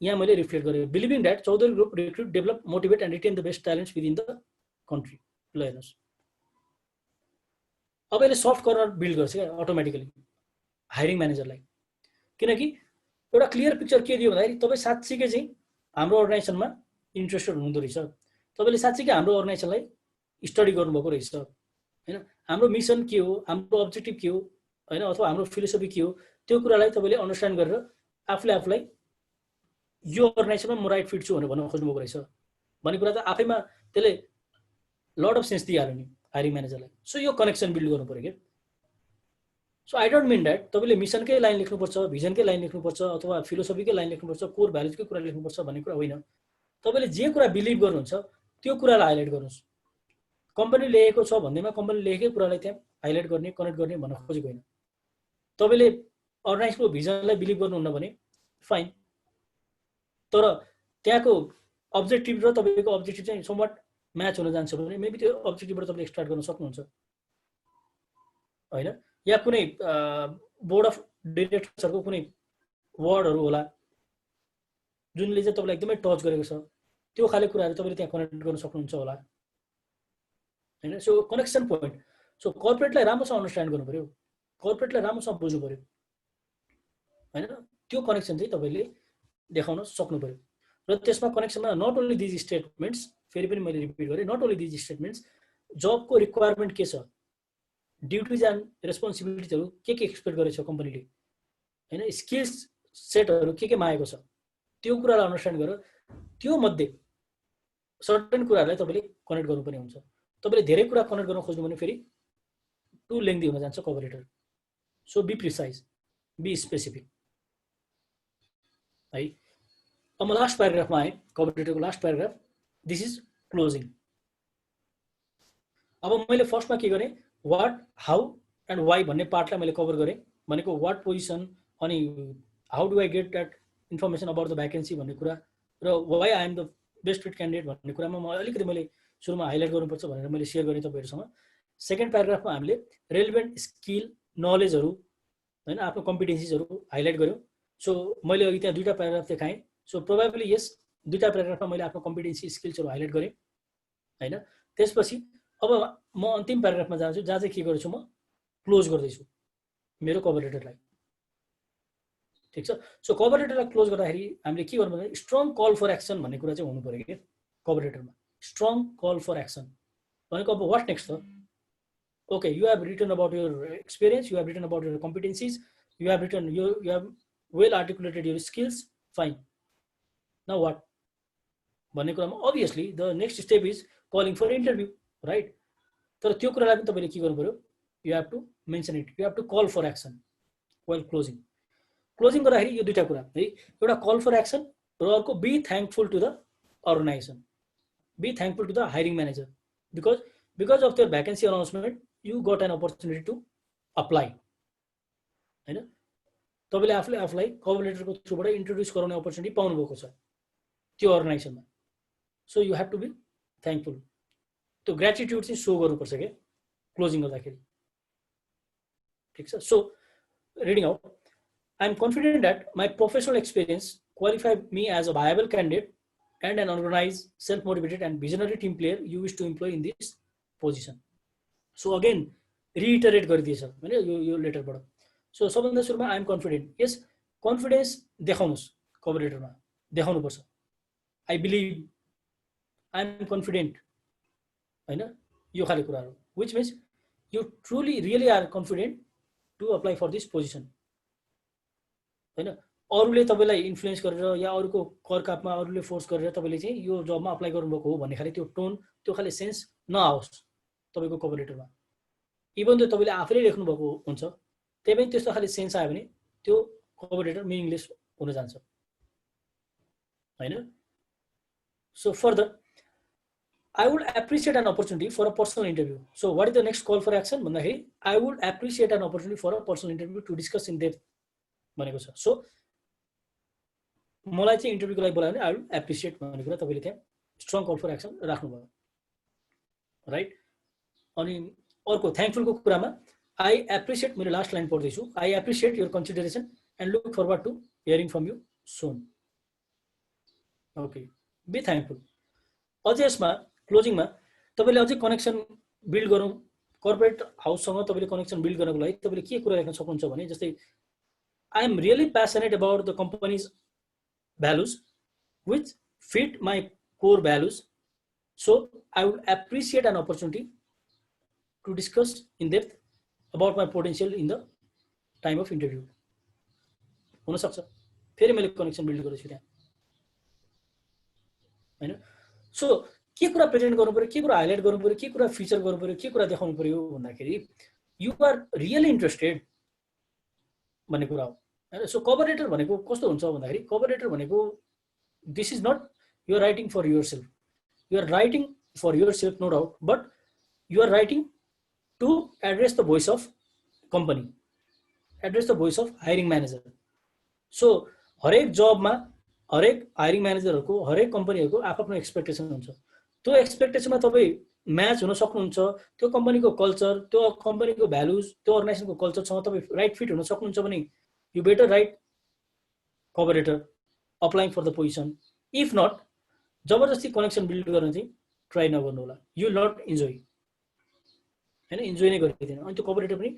यहाँ मैले रिफ्लेक्ट गरे believing that Chaudhary group recruit develop motivate and retain the best talents within the country. ल हेर्नुस् अब यसले सफ्ट कर्नर बिल्ड गर्छ क्या अटोमेटिकली हायरिङ म्यानेजरलाई किनकि एउटा क्लियर पिक्चर के दियो भन्दाखेरि तपाईँ साँच्चीकै चाहिँ हाम्रो अर्गनाइजेसनमा इन्ट्रेस्टेड हुनुहुँदो रहेछ तपाईँले साँच्चीकै हाम्रो अर्गनाइजेसनलाई स्टडी गर्नुभएको रहेछ हैन। हाम्रो मिसन के हो हाम्रो अब्जेक्टिभ के हो हैन अथवा हाम्रो फिलोसफी के हो त्यो कुरालाई तपाईले अन्डरस्ट्यान्ड गरेर आफूलाई यो अर्गनाइजेसनमा म राइट फिट छु भनेर भन्न खोज्नुभएको रहेछ भन्ने कुरा त आफैमा त्यसले लट अफ सेन्स दिइहाल्यो नि हायरिङ म्यानेजरलाई। सो यो कनेक्सन बिल्ड गर्नु पर्यो के। So I don't mean that तपाईले मिसनकै लाइन लेख्नुपर्छ भिजनकै लाइन लेख्नुपर्छ अथवा फिलोसफीकै लाइन लेख्नुपर्छ कोर भ्यालुजकै कुरा लेख्नुपर्छ भन्ने कुरा होइन। तपाईले जे कुरा बिलिभ गर्नुहुन्छ त्यो कुरालाई हाइलाइट गर्नुस्। कम्पनी लेखेको छ भन्दैमा कम्पनी लेखेकै कुरालाई त्यहाँ हाइलाइट गर्ने कनेक्ट गर्ने भन्न खोजेको होइन। तपाईले अर्गनाइजेसनको भिजनलाई बिलिभ गर्नुहुन्न भने फाइन तर त्यहाँको अब्जेक्टिभ र तपाईको अब्जेक्टिभ चाहिँ समवट म्याच हुन जान्छ भने मेबी त्यो अब्जेक्टिभबाट तपाईले एक्सट्र्याक्ट गर्न सक्नुहुन्छ हैन। या कुनै बोर्ड अफ डाइरेक्टर्सहरुको कुनै वर्डहरु होला जुनले चाहिँ तपाईलाई एकदमै टच गरेको छ त्यो खाले कुराहरू तपाईँले त्यहाँ कनेक्ट गर्न सक्नुहुन्छ होला हैन सो कनेक्सन पोइन्ट सो कर्पोरेटलाई राम्रोसँग अन्डरस्ट्यान्ड गर्नु पर्यो कर्पोरेटलाई राम्रोसँग बुझ्नु पर्यो हैन त्यो कनेक्सन चाहिँ तपाईँले देखाउन सक्नु पर्यो र त्यसमा कनेक्सनमा नट ओन्ली दिज स्टेटमेन्ट्स फेरि पनि मैले रिपिट गरेँ नट ओन्ली दिज स्टेटमेन्ट्स जबको रिक्वायरमेन्ट के छ ड्युटिज एन्ड रेस्पोन्सिबिलिटिजहरू के एक्सपेक्ट गरेको छ कम्पनीले हैन स्किल्स सेटहरू के मागेको छ त्यो कुरालाई अन्डरस्ट्यान्ड गरेर त्यो मध्ये सर्टेन कुराहरूलाई तपाईँले कनेक्ट गर्नुपर्ने हुन्छ तपाईँले धेरै कुरा कनेक्ट गर्न खोज्नु भने फेरि टु लेन्थी हुन जान्छ cover letter so be precise be specific है अब म लास्ट प्याराग्राफमा आएँ कभर लेटरको last paragraph this is closing अब मैले फर्स्टमा के गरेँ वाट हाउ एन्ड वाइ भन्ने पार्टलाई मैले कभर गरेँ भनेको वाट पोजिसन अनि how do I get that information about the vacancy भन्ने कुरा र why I am the best fit candidate भन्ने कुरामा म अलिकति मैले सुरुमा हाइलाइट गर्नुपर्छ भनेर मैले सेयर गरेँ तपाईँहरूसँग सेकेन्ड प्याराग्राफमा हामीले रेलिभेन्ट स्किल नलेजहरू हैन आफ्नो कम्पिटेन्सिजहरू हाइलाइट गऱ्यौँ सो मैले अघि त्यहाँ दुईवटा प्याराग्राफ देखाएँ सो प्रोबेबली यस दुईवटा प्याराग्राफमा मैले आफ्नो कम्पिटेन्सी स्किल्सहरू हाइलाइट गरेँ हैन त्यसपछि अब म अन्तिम प्याराग्राफमा जान्छु जहाँ चाहिँ के गर्छु म क्लोज गर्दैछु मेरो कभर लेटरलाई ठिक छ सो कभर लेटरलाई क्लोज गर्दाखेरि हामीले के गर्नु पर्छ स्ट्रङ कल फर एक्सन भन्ने कुरा चाहिँ हुनु पर्यो के कभर लेटरमा स्ट्रङ कल फर एक्सन भनेको अब वाट नेक्स्ट त okay you have written about your experience you have written about your competencies you have written you have well articulated your skills fine now what भन्ने कुरामा obviously the next step is calling for interview right तर त्यो कुरालाई पनि तपाईँले के गर्नु पर्यो you have to mention it you have to call for action well closing गर्दाखेरि यो दुईवटा कुरा है एउटा कल फर एक्सन र अर्को be thankful to the organisation be thankful to the hiring manager because of their vacancy announcement you got an opportunity to apply हैन तपाईँले आफूलाई कभर लेटरको थ्रुबाट इन्ट्रोड्युस गराउने अपर्च्युनिटी पाउनुभएको छ त्यो अर्गनाइजेसनमा so you have to be thankful त्यो ग्रेटिट्युड चाहिँ सो गर्नुपर्छ क्या क्लोजिङ गर्दाखेरि ठिक छ so reading out I am confident that my professional experience qualifies me as a viable candidate and an organized, self-motivated and visionary team player you wish to employ in this position. So again, reiterate गरिदिएछ हैन यो लेटरबाट सो सबभन्दा सुरुमा I am confident. Yes, confidence देखाउनुस् कभर लेटरमा देखाउनु पर्छ I believe, I am confident हैन यो खाले कुराहरु which means you truly really are confident to apply for this position. हैन अरूले तपाईलाई इन्फ्लुएन्स गरेर या अरूको करकापमा अरूले फोर्स गरेर तपाईले चाहिँ यो जबमा अप्लाई गर्नुभएको हो भन्ने खाले त्यो टोन त्यो खाले सेन्स नआओस् तपाईको कभर लेटरमा इभन त्यो तपाईले आफैले लेख्नु भएको हुन्छ त्यही पनि त्यस्तो खाले सेन्स आयो भने त्यो कभर लेटर मिनिङलेस हुन जान्छ हैन so further I would appreciate an opportunity for a personal interview. So what is the next call for action भन्दाखेरि I would appreciate an opportunity for a personal interview to discuss in depth भनेको छ सो मलाई चाहिँ इन्टरभ्यूको लागि बोलायो भने आई विल एप्रिसिएट भन्ने कुरा तपाईले त्यहाँ स्ट्रङ कल फर एक्सन राख्नुभयो राइट अनि अर्को थ्याङ्कफुलको कुरामा आई एप्रिसिएट मेरो लास्ट लाइन पढ्दैछु I appreciate your consideration and look forward to hearing from you soon okay be thankful अझै यसमा क्लोजिङमा तपाईले अझै कनेक्सन बिल्ड गरौँ कर्पोरेट हाउससँग तपाईले कनेक्सन बिल्ड गर्नको लागि तपाईले के कुरा लेख्न सक्नुहुन्छ भने जस्तै I am really passionate about the company's values which fit my core values. So I would appreciate an opportunity to discuss in depth about my potential in the time of interview. हुन सक्छ फेरि मैले कनेक्सन बिल्ड गरेछु त्यहाँ हैन सो के कुरा प्रेजेन्ट गर्नु पर्यो के कुरा हाइलाइट गर्नु पर्यो के कुरा फिचर गर्नु पर्यो के कुरा देखाउनु पर्यो भन्दाखेरि यु आर रियली इन्ट्रेस्टेड भन्ने कुरा हो हैन सो कभर लेटर भनेको कस्तो हुन्छ भन्दाखेरि कभर लेटर भनेको this is not you are writing for yourself you are writing for yourself no doubt but you are writing to address the voice of company address the voice of hiring manager so हरेक जबमा हरेक हायरिङ म्यानेजरहरूको हरेक कम्पनीहरूको आफ्नो एक्सपेक्टेसन हुन्छ त्यो एक्सपेक्टेसनमा तपाईँ म्याच हुन सक्नुहुन्छ त्यो कम्पनीको कल्चर त्यो कम्पनीको भ्यालुज त्यो अर्गनाइजेसनको कल्चरसँग तपाईँ राइट फिट हुन सक्नुहुन्छ भने you better write cover letter applying for the position. If not, जबरजस्ती कनेक्सन बिल्ड गर्न चाहिँ ट्राई नगर्नु होला, यु नट इन्जोय हैन, इन्जोय नै गरिदिनु। अनि त्यो कभर लेटर पनि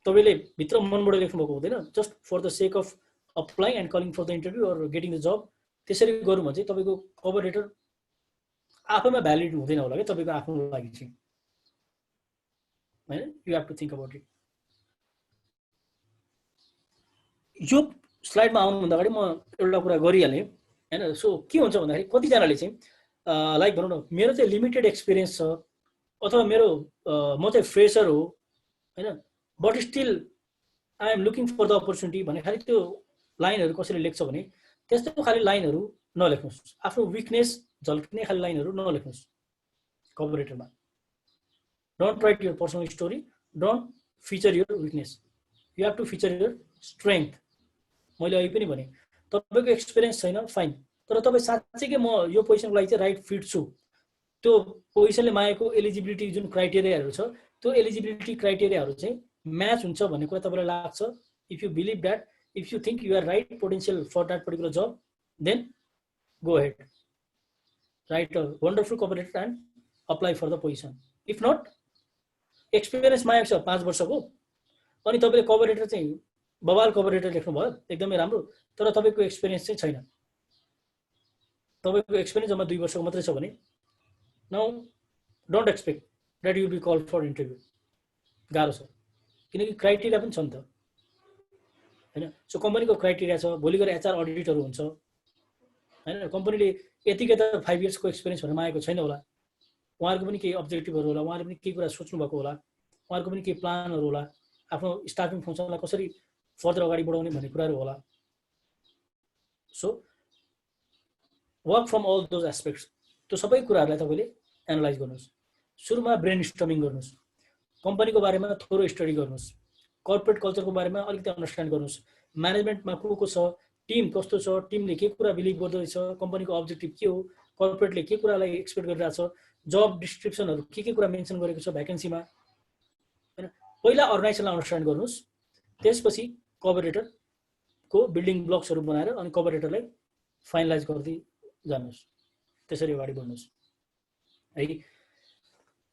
तपाईले भित्र मनबाट लेख्नु भएको हुँदैन, just for the sake of applying and calling for the interview or getting the job. त्यसरी गर्नु भने चाहिँ तपाईको कभर लेटर आफैमा भ्यालिड हुँदैन होला के तपाईको आफ्नो लागि चाहिँ हैन, you have to think about it. यो स्लाइडमा आउनुभन्दा अगाडि म एउटा कुरा गरिहालेँ हैन। सो के हुन्छ भन्दाखेरि कतिजनाले चाहिँ लाइक भनौँ न मेरो चाहिँ लिमिटेड एक्सपिरियन्स छ अथवा मेरो म चाहिँ फ्रेसर हो हैन, but still I am looking for the opportunity भने खालि त्यो लाइनहरू कसरी लेख्छ भने त्यस्तो खालि लाइनहरू नलेख्नुहोस्, आफ्नो विकनेस झल्किने खालि लाइनहरू नलेख्नुहोस् कभर लेटरमा। Don't write your personal story, don't feature your weakness, you have to feature your strength. मैले अघि पनि भने तपाईँको एक्सपिरियन्स छैन फाइन, तर तपाईँ साँच्चै म यो पोजिसनको लागि चाहिँ राइट फिट छु, त्यो पोजिसनले मागेको एलिजिबिलिटी जुन क्राइटेरियाहरू छ त्यो एलिजिबिलिटी क्राइटेरियाहरू चाहिँ म्याच हुन्छ भन्ने कुरा तपाईँलाई लाग्छ, if you believe that, if you think you are right potential for that particular job, then go head, write a wonderful cover letter and apply for the position. If not experience मागेको छ 5 वर्षको अनि तपाईँले कभर लेटर चाहिँ बवाल कभर लेटर लेख्नुभयो एकदमै राम्रो, तर तपाईँको एक्सपिरियन्स चाहिँ छैन, तपाईँको एक्सपिरियन्स जम्मा 2 वर्षको मात्रै छ भने now don't expect that you be call for interview. गाह्रो छ किनकि क्राइटेरिया पनि छ नि त हैन। सो कम्पनीको क्राइटेरिया छ, भोलि गएर एचआर अडिटहरू हुन्छ हैन, कम्पनीले यतिकै त 5 इयर्सको एक्सपिरियन्स भनेर मागेको छैन होला, उहाँहरूको पनि केही अब्जेक्टिभहरू होला, उहाँहरूले पनि केही कुरा सोच्नु भएको होला, उहाँहरूको पनि केही प्लानहरू होला, आफ्नो स्टाफिङ फङ्सनलाई कसरी फर्दर अगाडि बढाउने भन्ने कुराहरू होला। So work from all those aspects, त्यो सबै कुराहरूलाई तपाईँले एनालाइज गर्नुहोस्। सुरुमा ब्रेन स्टर्मिङ गर्नुहोस्, कम्पनीको बारेमा थोरै स्टडी गर्नुहोस्, कर्पोरेट कल्चरको बारेमा अलिकति अन्डरस्ट्यान्ड गर्नुहोस्, म्यानेजमेन्टमा को छ, टिम कस्तो छ, टिमले के कुरा बिलिभ गर्दैछ, कम्पनीको अब्जेक्टिभ के हो, कर्पोरेटले के कुरालाई एक्सपेक्ट गरिरहेछ, जब डिस्क्रिप्सनहरू के कुरा मेन्सन गरेको छ भ्याकेन्सीमा हैन। पहिला अर्गनाइजेसनलाई अन्डरस्ट्यान्ड गर्नुहोस्, त्यसपछि कभर लेटरको बिल्डिङ ब्लक्सहरू बनाएर अनि कभर लेटरलाई फाइनलाइज गर्दै जानुहोस्, त्यसरी अगाडि बढ्नुहोस् है।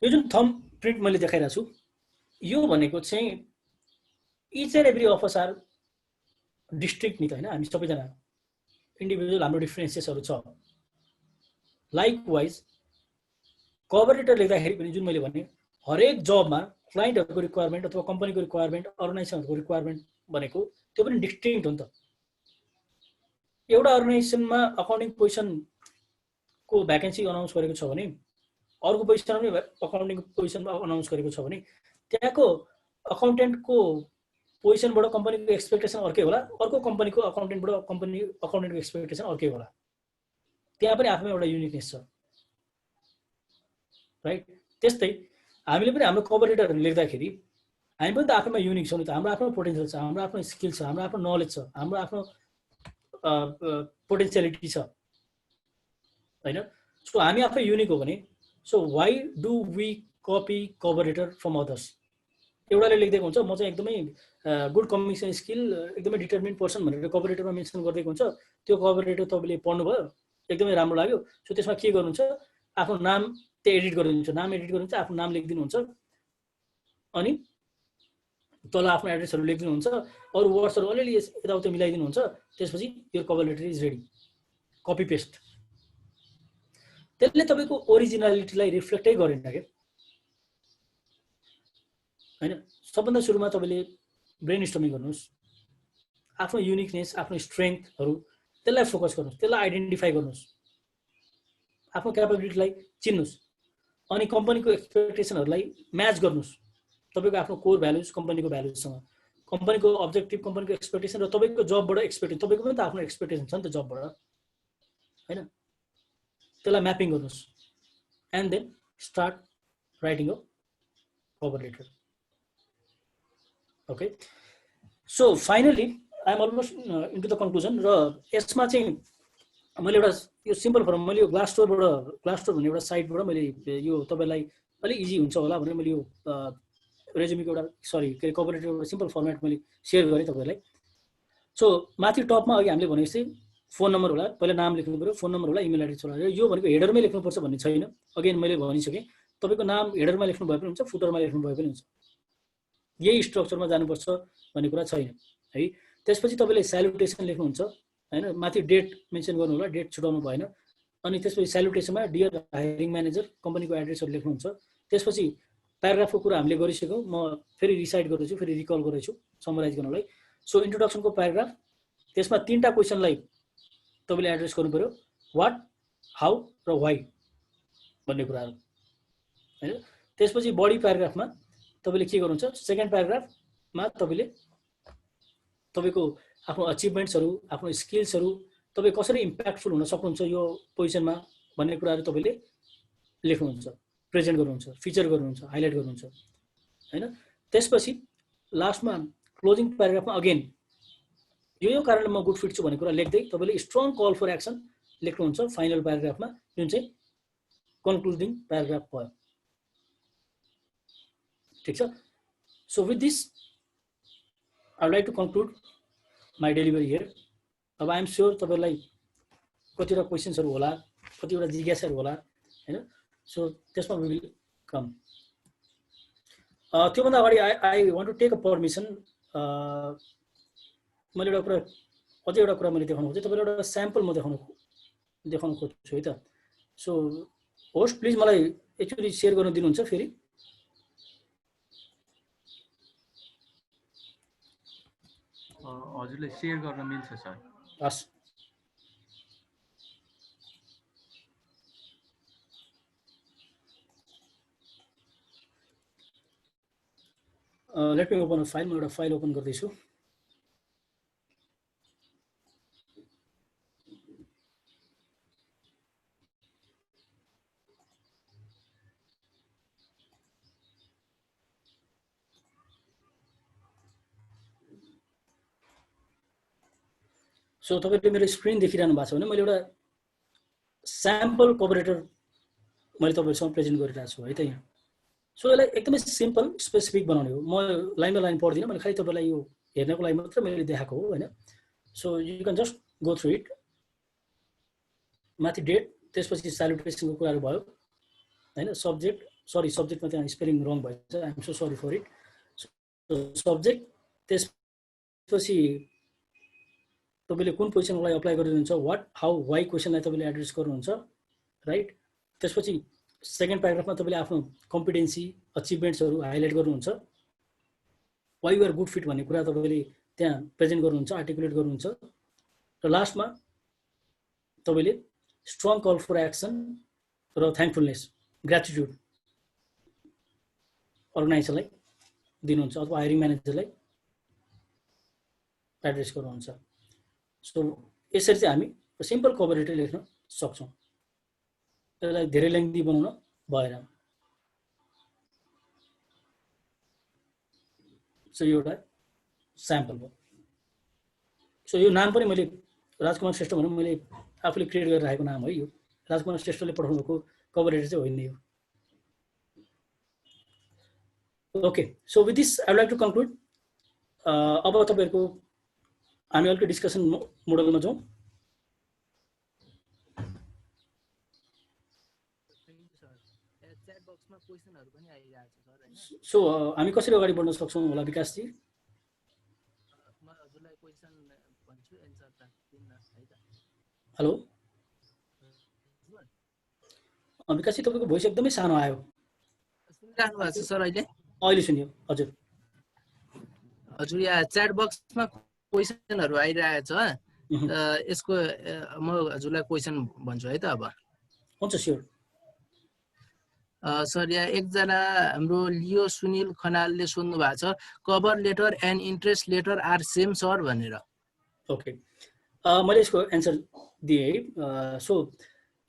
यो जुन थम्ब प्रिन्ट मैले देखाइरहेको छु यो भनेको चाहिँ each and every of us are district नि त हैन, हामी सबैजना इन्डिभिजुअल हाम्रो डिफरेन्सेसहरू छ। लाइक वाइज कभर लेटर लेख्दाखेरि पनि जुन मैले भने हरेक जबमा क्लाइन्टहरूको रिक्वायरमेन्ट अथवा कम्पनीको रिक्वायरमेन्ट, अर्गनाइजेसनहरूको रिक्वायरमेन्ट भनेको त्यो पनि डिस्टिङ्क्ट हो नि त। एउटा अर्गनाइजेसनमा अकाउन्टिङ पोजिसनको भ्याकेन्सी अनाउन्स गरेको छ भने अर्को पोजिसनमा पनि अकाउन्टिङको पोजिसनमा अनाउन्स गरेको छ भने त्यहाँको अकाउन्टेन्टको पोजिसनबाट कम्पनीको एक्सपेक्टेसन अर्कै होला, अर्को कम्पनीको अकाउन्टेन्टबाट अकाउन्टेन्टको एक्सपेक्टेसन अर्कै होला, त्यहाँ पनि आफैमा एउटा युनिकनेस छ राइट। त्यस्तै हामीले पनि हाम्रो कभर लेटरहरू लेख्दाखेरि हामी पनि त आफैमा युनिक छौँ नि त, हाम्रो आफ्नो पोटेन्सियल छ, हाम्रो आफ्नो स्किल छ, हाम्रो आफ्नो नलेज छ, हाम्रो आफ्नो पोटेन्सियलिटी छ हैन। सो हामी आफै युनिक हो भने so why do we copy cover letter from others. एउटाले लेखिदिएको हुन्छ म चाहिँ एकदमै गुड कम्युनिकेसन स्किल, एकदमै डिटर्मिन्ड पर्सन भनेर कभर लेटरमा मेन्सन गरिदिएको हुन्छ, त्यो कभर लेटर तपाईँले पढ्नुभयो एकदमै राम्रो लाग्यो, सो त्यसमा के गर्नुहुन्छ आफ्नो नाम त्यो एडिट गरिदिनुहुन्छ, नाम एडिट गर्नुहुन्छ, आफ्नो नाम लेखिदिनुहुन्छ अनि तल आफ्नो एड्रेसहरू लेखिदिनुहुन्छ, अरू वर्ड्सहरू अलिअलि यताउता मिलाइदिनुहुन्छ, त्यसपछि यो cover letter is ready, copy paste. त्यसले तपाईँको ओरिजिनालिटीलाई रिफ्लेक्टै गरेन क्या हैन। सबभन्दा सुरुमा तपाईँले ब्रेन स्टर्मिङ गर्नुहोस्, आफ्नो युनिकनेस, आफ्नो स्ट्रेङ्थहरू त्यसलाई फोकस गर्नुहोस्, त्यसलाई आइडेन्टिफाई गर्नुहोस्, आफ्नो क्यापेबिलिटीलाई चिन्नुहोस् अनि कम्पनीको एक्सपेक्टेसनहरूलाई म्याच गर्नुहोस् तपाईँको आफ्नो कोर भ्यालुज कम्पनीको भ्यालुजसँग, कम्पनीको अब्जेक्टिभ, कम्पनीको एक्सपेक्टेसन र तपाईँको जबबाट एक्सपेक्टेसन, तपाईँको पनि त आफ्नो एक्सपेक्टेसन छ नि त जबबाट हैन। त्यसलाई म्यापिङ गर्नुहोस् and then start writing a cover letter. Okay, so finally I am almost into the conclusion. र यसमा चाहिँ मैले एउटा यो सिम्पल फर्म मैले यो ग्लास स्टोर भन्ने एउटा साइटबाट मैले यो तपाईँलाई अलिक इजी हुन्छ होला भनेर मैले यो रेज्युमीको एउटा के अरे कभर लेटर एउटा सिम्पल फर्मेट मैले सेयर गरेँ तपाईँहरूलाई। सो माथि टपमा अघि हामीले भनेपछि फोन नम्बर होला, पहिला नाम लेख्नु पर्यो, फोन नम्बर होला, इमेल एड्रेस होला। यो भनेको हेडरमै लेख्नुपर्छ भन्ने छैन। अगेन मैले भनिसकेँ, तपाईँको नाम हेडरमा लेख्नु भए पनि हुन्छ, फुटरमा लेख्नु भए पनि हुन्छ, यही स्ट्रक्चरमा जानुपर्छ भन्ने कुरा छैन है। त्यसपछि तपाईँले स्यालुटेसन लेख्नुहुन्छ हैन, माथि डेट मेन्सन गर्नु होला, डेट छुटाउनु भएन। अनि त्यसपछि स्यालुटेसनमा डियर हायरिङ म्यानेजर, कम्पनीको एड्रेसहरू लेख्नुहुन्छ। त्यसपछि प्याराग्राफको कुरा हामीले गरिसक्यौँ, म फेरि रिसाइड गर्दैछु, फेरि रिकल गर्दैछु समराइज गर्नलाई। सो इन्ट्रोडक्सनको प्याराग्राफ, त्यसमा 3टा क्वेसनलाई तपाईँले एड्रेस गर्नु पर्यो, वाट, हाउ र वाइ भन्ने कुराहरू हैन। त्यसपछि बडी प्याराग्राफमा तपाईँले के गर्नुहुन्छ, सेकेन्ड प्याराग्राफमा तपाईँले तपाईँको आफ्नो अचिभमेन्ट्सहरू, आफ्नो स्किल्सहरू, तपाईँ कसरी इम्प्याक्टफुल हुन सक्नुहुन्छ यो पोजिसनमा भन्ने कुराहरू तपाईँले लेख्नुहुन्छ, प्रेजेन्ट गर्नुहुन्छ, फिचर गर्नुहुन्छ, हाइलाइट गर्नुहुन्छ हैन। त्यसपछि लास्टमा क्लोजिङ प्याराग्राफमा अगेन यो कारणले म गुड फिट छु भन्ने कुरा लेख्दै तपाईँले स्ट्रङ कल फर एक्सन लेख्नुहुन्छ फाइनल प्याराग्राफमा, जुन चाहिँ कन्क्लुडिङ प्याराग्राफ भयो। ठिक छ। So with this I would like to conclude my delivery here. अब आई एम स्योर तपाईँलाई कतिवटा क्वेसन्सहरू होला, कतिवटा जिज्ञासाहरू होला हैन। सो त्यसमा वी विल कम। त्योभन्दा अगाडि I want to take a permission. मैले एउटा कुरा, अझै एउटा कुरा मैले देखाउनु खोजेँ, तपाईँलाई एउटा स्याम्पल म देखाउन खोज्छु है त। सो होस्ट प्लिज मलाई एकचोटि सेयर गर्न दिनुहुन्छ फेरि। हजुरले सेयर गर्न मिल्छ सर। हस्। Let me open a file. म एउटा फाइल ओपन गर्दैछु। सो तपाईँले मेरो स्क्रिन देखिरहनु भएको छ भने मैले एउटा स्याम्पल कोअपरेटर मैले तपाईँहरूसँग प्रेजेन्ट गरिरहेको छु है त यहाँ। सो यसलाई एकदमै सिम्पल स्पेसिफिक बनाउने हो। म लाइन बाई लाइन पढ्दिनँ, मैले खालि तपाईँलाई यो हेर्नको लागि मात्र मैले देखाएको हो हैन। So you can just go through it. माथि डेट, त्यसपछि स्यालुटेसनको कुराहरू भयो हैन। सब्जेक्ट, सरी सब्जेक्टमा त्यहाँ स्पेलिङ रङ भएछ, I am so sorry for it. Subject, त्यसपछि तपाईँले कुन पोजिसनको लागि अप्लाई गरिदिनुहुन्छ, वाट, हाउ, वाइ क्वेसनलाई तपाईँले एड्रेस गर्नुहुन्छ राइट। त्यसपछि सेकेन्ड प्याराग्राफमा तपाईँले आफ्नो कम्पिटेन्सी, अचिभमेन्ट्सहरू हाइलाइट गर्नुहुन्छ। Why you are good fit भन्ने कुरा तपाईँले त्यहाँ प्रेजेन्ट गर्नुहुन्छ, आर्टिकुलेट गर्नुहुन्छ। र लास्टमा तपाईँले स्ट्रङ कल फर एक्सन र थ्याङ्कफुलनेस, ग्र्याटिट्युड अर्गनाइजरलाई दिनुहुन्छ अथवा हायरिङ म्यानेजरलाई एड्रेस गर्नुहुन्छ। सो यसरी चाहिँ हामी सिम्पल कोअपरेटर लेख्न सक्छौँ। यसलाई धेरै लेन्थी बनाउन भएन। सो यो एउटा स्याम्पल भयो। सो यो नाम पनि मैले राजकुमार श्रेष्ठ भनौँ, मैले आफूले क्रिएट गरेर राखेको नाम है यो। राजकुमार श्रेष्ठले पठाउनु भएको कोअपरेटर चाहिँ होइन यो। Okay, so with this I would like to conclude. अब तपाईँहरूको हामी अलिकति डिस्कसन मोडलमा जाउँ। सो हामी कसरी अगाडि बढ्न सक्छौँ होला विकासजी? हेलो विकासजी, तपाईँको भोइस एकदमै सानो आयो। सर अहिले सुन्यो। हजुर हजुर, यहाँ च्याट बक्समा क्वेसनहरू आइरहेको छ। यसको म हजुरलाई क्वेसन भन्छु है त। अब हुन्छ, स्योर सर। यहाँ एकजना हाम्रो लियो सुनिल खनालले सोध्नु भएको छ, cover letter and interest letter are same sir भनेर। ओके, मैले यसको एन्सर दिएँ। सो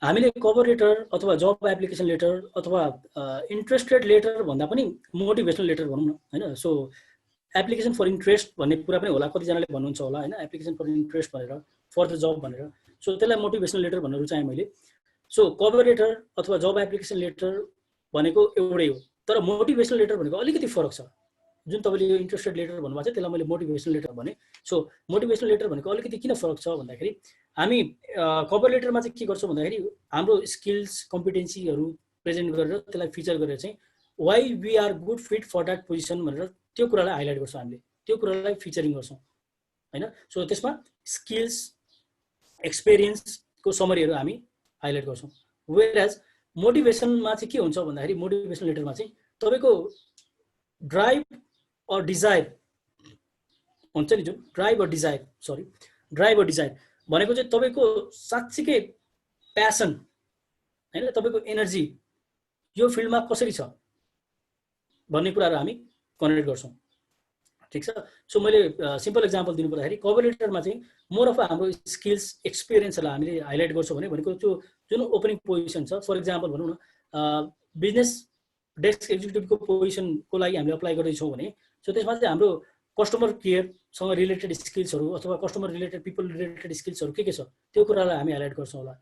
हामीले कभर लेटर अथवा जब एप्लिकेसन लेटर अथवा इन्ट्रेस्टेड लेटर भन्दा पनि मोटिभेसनल लेटर भनौँ न हैन। सो एप्लिकेसन फर इन्ट्रेस्ट भन्ने कुरा पनि होला, कतिजनाले भन्नुहुन्छ होला हैन, एप्लिकेसन फर इन्ट्रेस्ट भनेर, फर द जब भनेर। सो त्यसलाई मोटिभेसनल लेटर भनेर रुचाएँ मैले। सो कभर लेटर अथवा जब एप्लिकेसन लेटर भनेको एउटै हो, तर मोटिभेसनल लेटर भनेको अलिकति फरक छ। जुन तपाईँले यो इन्ट्रेस्टेड लेटर भन्नुभएको छ त्यसलाई मैले मोटिभेसनल लेटर भने। सो मोटिभेसनल लेटर भनेको अलिकति किन फरक छ भन्दाखेरि हामी कभर लेटरमा चाहिँ के गर्छौँ भन्दाखेरि हाम्रो स्किल्स कम्पिटेन्सीहरू प्रेजेन्ट गरेर त्यसलाई फिचर गरेर चाहिँ why we are good fit for that position भनेर त्यो कुरालाई हाइलाइट गर्छौँ हामीले, त्यो कुरालाई फिचरिङ गर्छौँ होइन। सो त्यसमा स्किल्स एक्सपिरियन्सको समरीहरू हामी हाइलाइट गर्छौँ। वेयरएज मोटिभेसनमा चाहिँ के हुन्छ भन्दाखेरि मोटिभेसन लेटरमा चाहिँ तपाईँको ड्राइभ अर डिजायर हुन्छ नि, जुन ड्राइभ अर डिजायर भनेको चाहिँ तपाईँको साँच्चीकै प्यासन होइन, तपाईँको एनर्जी यो फिल्डमा कसरी छ भन्ने कुराहरू हामी कनेक्ट गर्छौँ, ठिक छ। सो मैले सिम्पल एक्जाम्पल दिनु पर्दाखेरि कभर लेटरमा चाहिँ मोर अफ हाम्रो स्किल्स एक्सपिरियन्सहरूलाई हामीले हाइलाइट गर्छौँ भनेको त्यो जुन ओपनिङ पोजिसन छ, फर इक्जाम्पल भनौँ न बिजनेस डेस्क एक्जिक्युटिभको पोजिसनको लागि हामीले अप्लाई गर्दैछौँ भने सो त्यसमा चाहिँ हाम्रो कस्टमर केयरसँग रिलेटेड स्किल्सहरू अथवा कस्टमर रिलेटेड पिपल रिलेटेड स्किल्सहरू के छ त्यो कुरालाई हामी हाइलाइट गर्छौँ होला।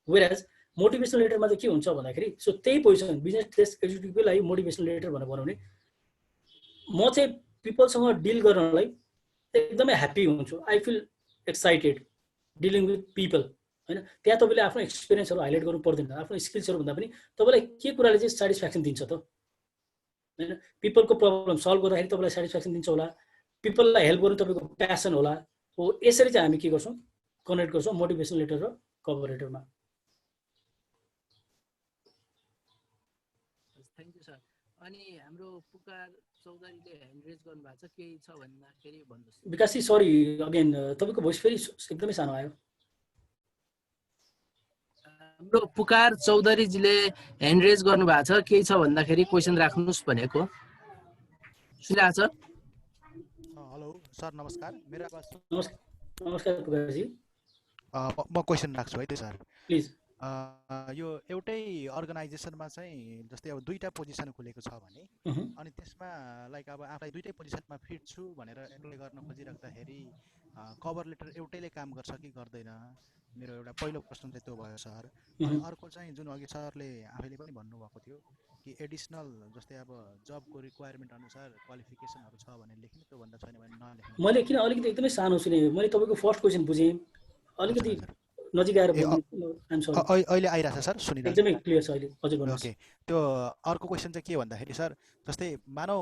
वेयरएज मोटिभेसनल लेटरमा चाहिँ के हुन्छ भन्दाखेरि सो त्यही पोजिसन बिजनेस डेस्क एक्जिक्युटिभकै लागि मोटिभेसनल लेटर भनेर बनाउने, म चाहिँ पिपलसँग डिल गर्नलाई एकदमै ह्याप्पी हुन्छु, I feel excited dealing with people होइन। त्यहाँ तपाईँले आफ्नो एक्सपिरियन्सहरू हाइलाइट गर्नु पर्दैन, आफ्नो स्किल्सहरू भन्दा पनि तपाईँलाई के कुराले चाहिँ सेटिस्फ्याक्सन दिन्छ त होइन। पिपलको प्रब्लम सल्भ गर्दाखेरि तपाईँलाई सेटिस्फ्याक्सन दिन्छ होला, पिपललाई हेल्प गर्नु तपाईँको प्यासन होला। हो यसरी चाहिँ हामी के गर्छौँ कनेक्ट गर्छौँ मोटिभेसनल लेटर र कभर लेटरमा। Thank you sir. अनि हाम्रो पुकार चौधरीले ह्यान्ड रेज गर्नुभएको छ, केही छ भन्दाखेरि भन्नुहोस्। विकासजी सरी अगेन तपाईँको भोइस फेरि एकदमै सानो आयो। हाम्रो पुकार चौधरीजीले ह्यान्ड रेज गर्नुभएको छ, केही छ भन्दाखेरि क्वेसन राख्नुहोस् भनेको। सुनिरहेको छ? हेलो सर नमस्कार, मेरो आवाज नमस्कार पुकारजी। म क्वेसन राख्छु है त सर प्लिज। यो एउटै अर्गनाइजेसनमा चाहिँ जस्तै अब दुईटा पोजिसन खुलेको छ भने अनि त्यसमा लाइक अब आफूलाई दुईटै पोजिसनमा फिट छु भनेर एप्लाई गर्न खोजिराख्दाखेरि कभर लेटर एउटैले काम गर्छ कि गर्दैन? मेरो एउटा पहिलो प्रश्न चाहिँ त्यो भयो सर। अनि अर्को चाहिँ जुन अघि सरले आफैले पनि भन्नुभएको थियो कि एडिसनल जस्तै अब जबको रिक्वायरमेन्ट अनुसार क्वालिफिकेसनहरू छ भने लेख्ने, त्योभन्दा छैन भने नलेख्ने। मैले किन अलिकति एकदमै सानो सुने, मैले तपाईँको फर्स्ट क्वेसन बुझेँ, अलिकति नजिक आएर अहिले आइरहेछ सर, सुनिरहेको एकदमै क्लियर छ अहिले, हजुर भन्नुहोस्। ओके, त्यो अर्को क्वेसन चाहिँ के भन्दाखेरि सर जस्तै मानौ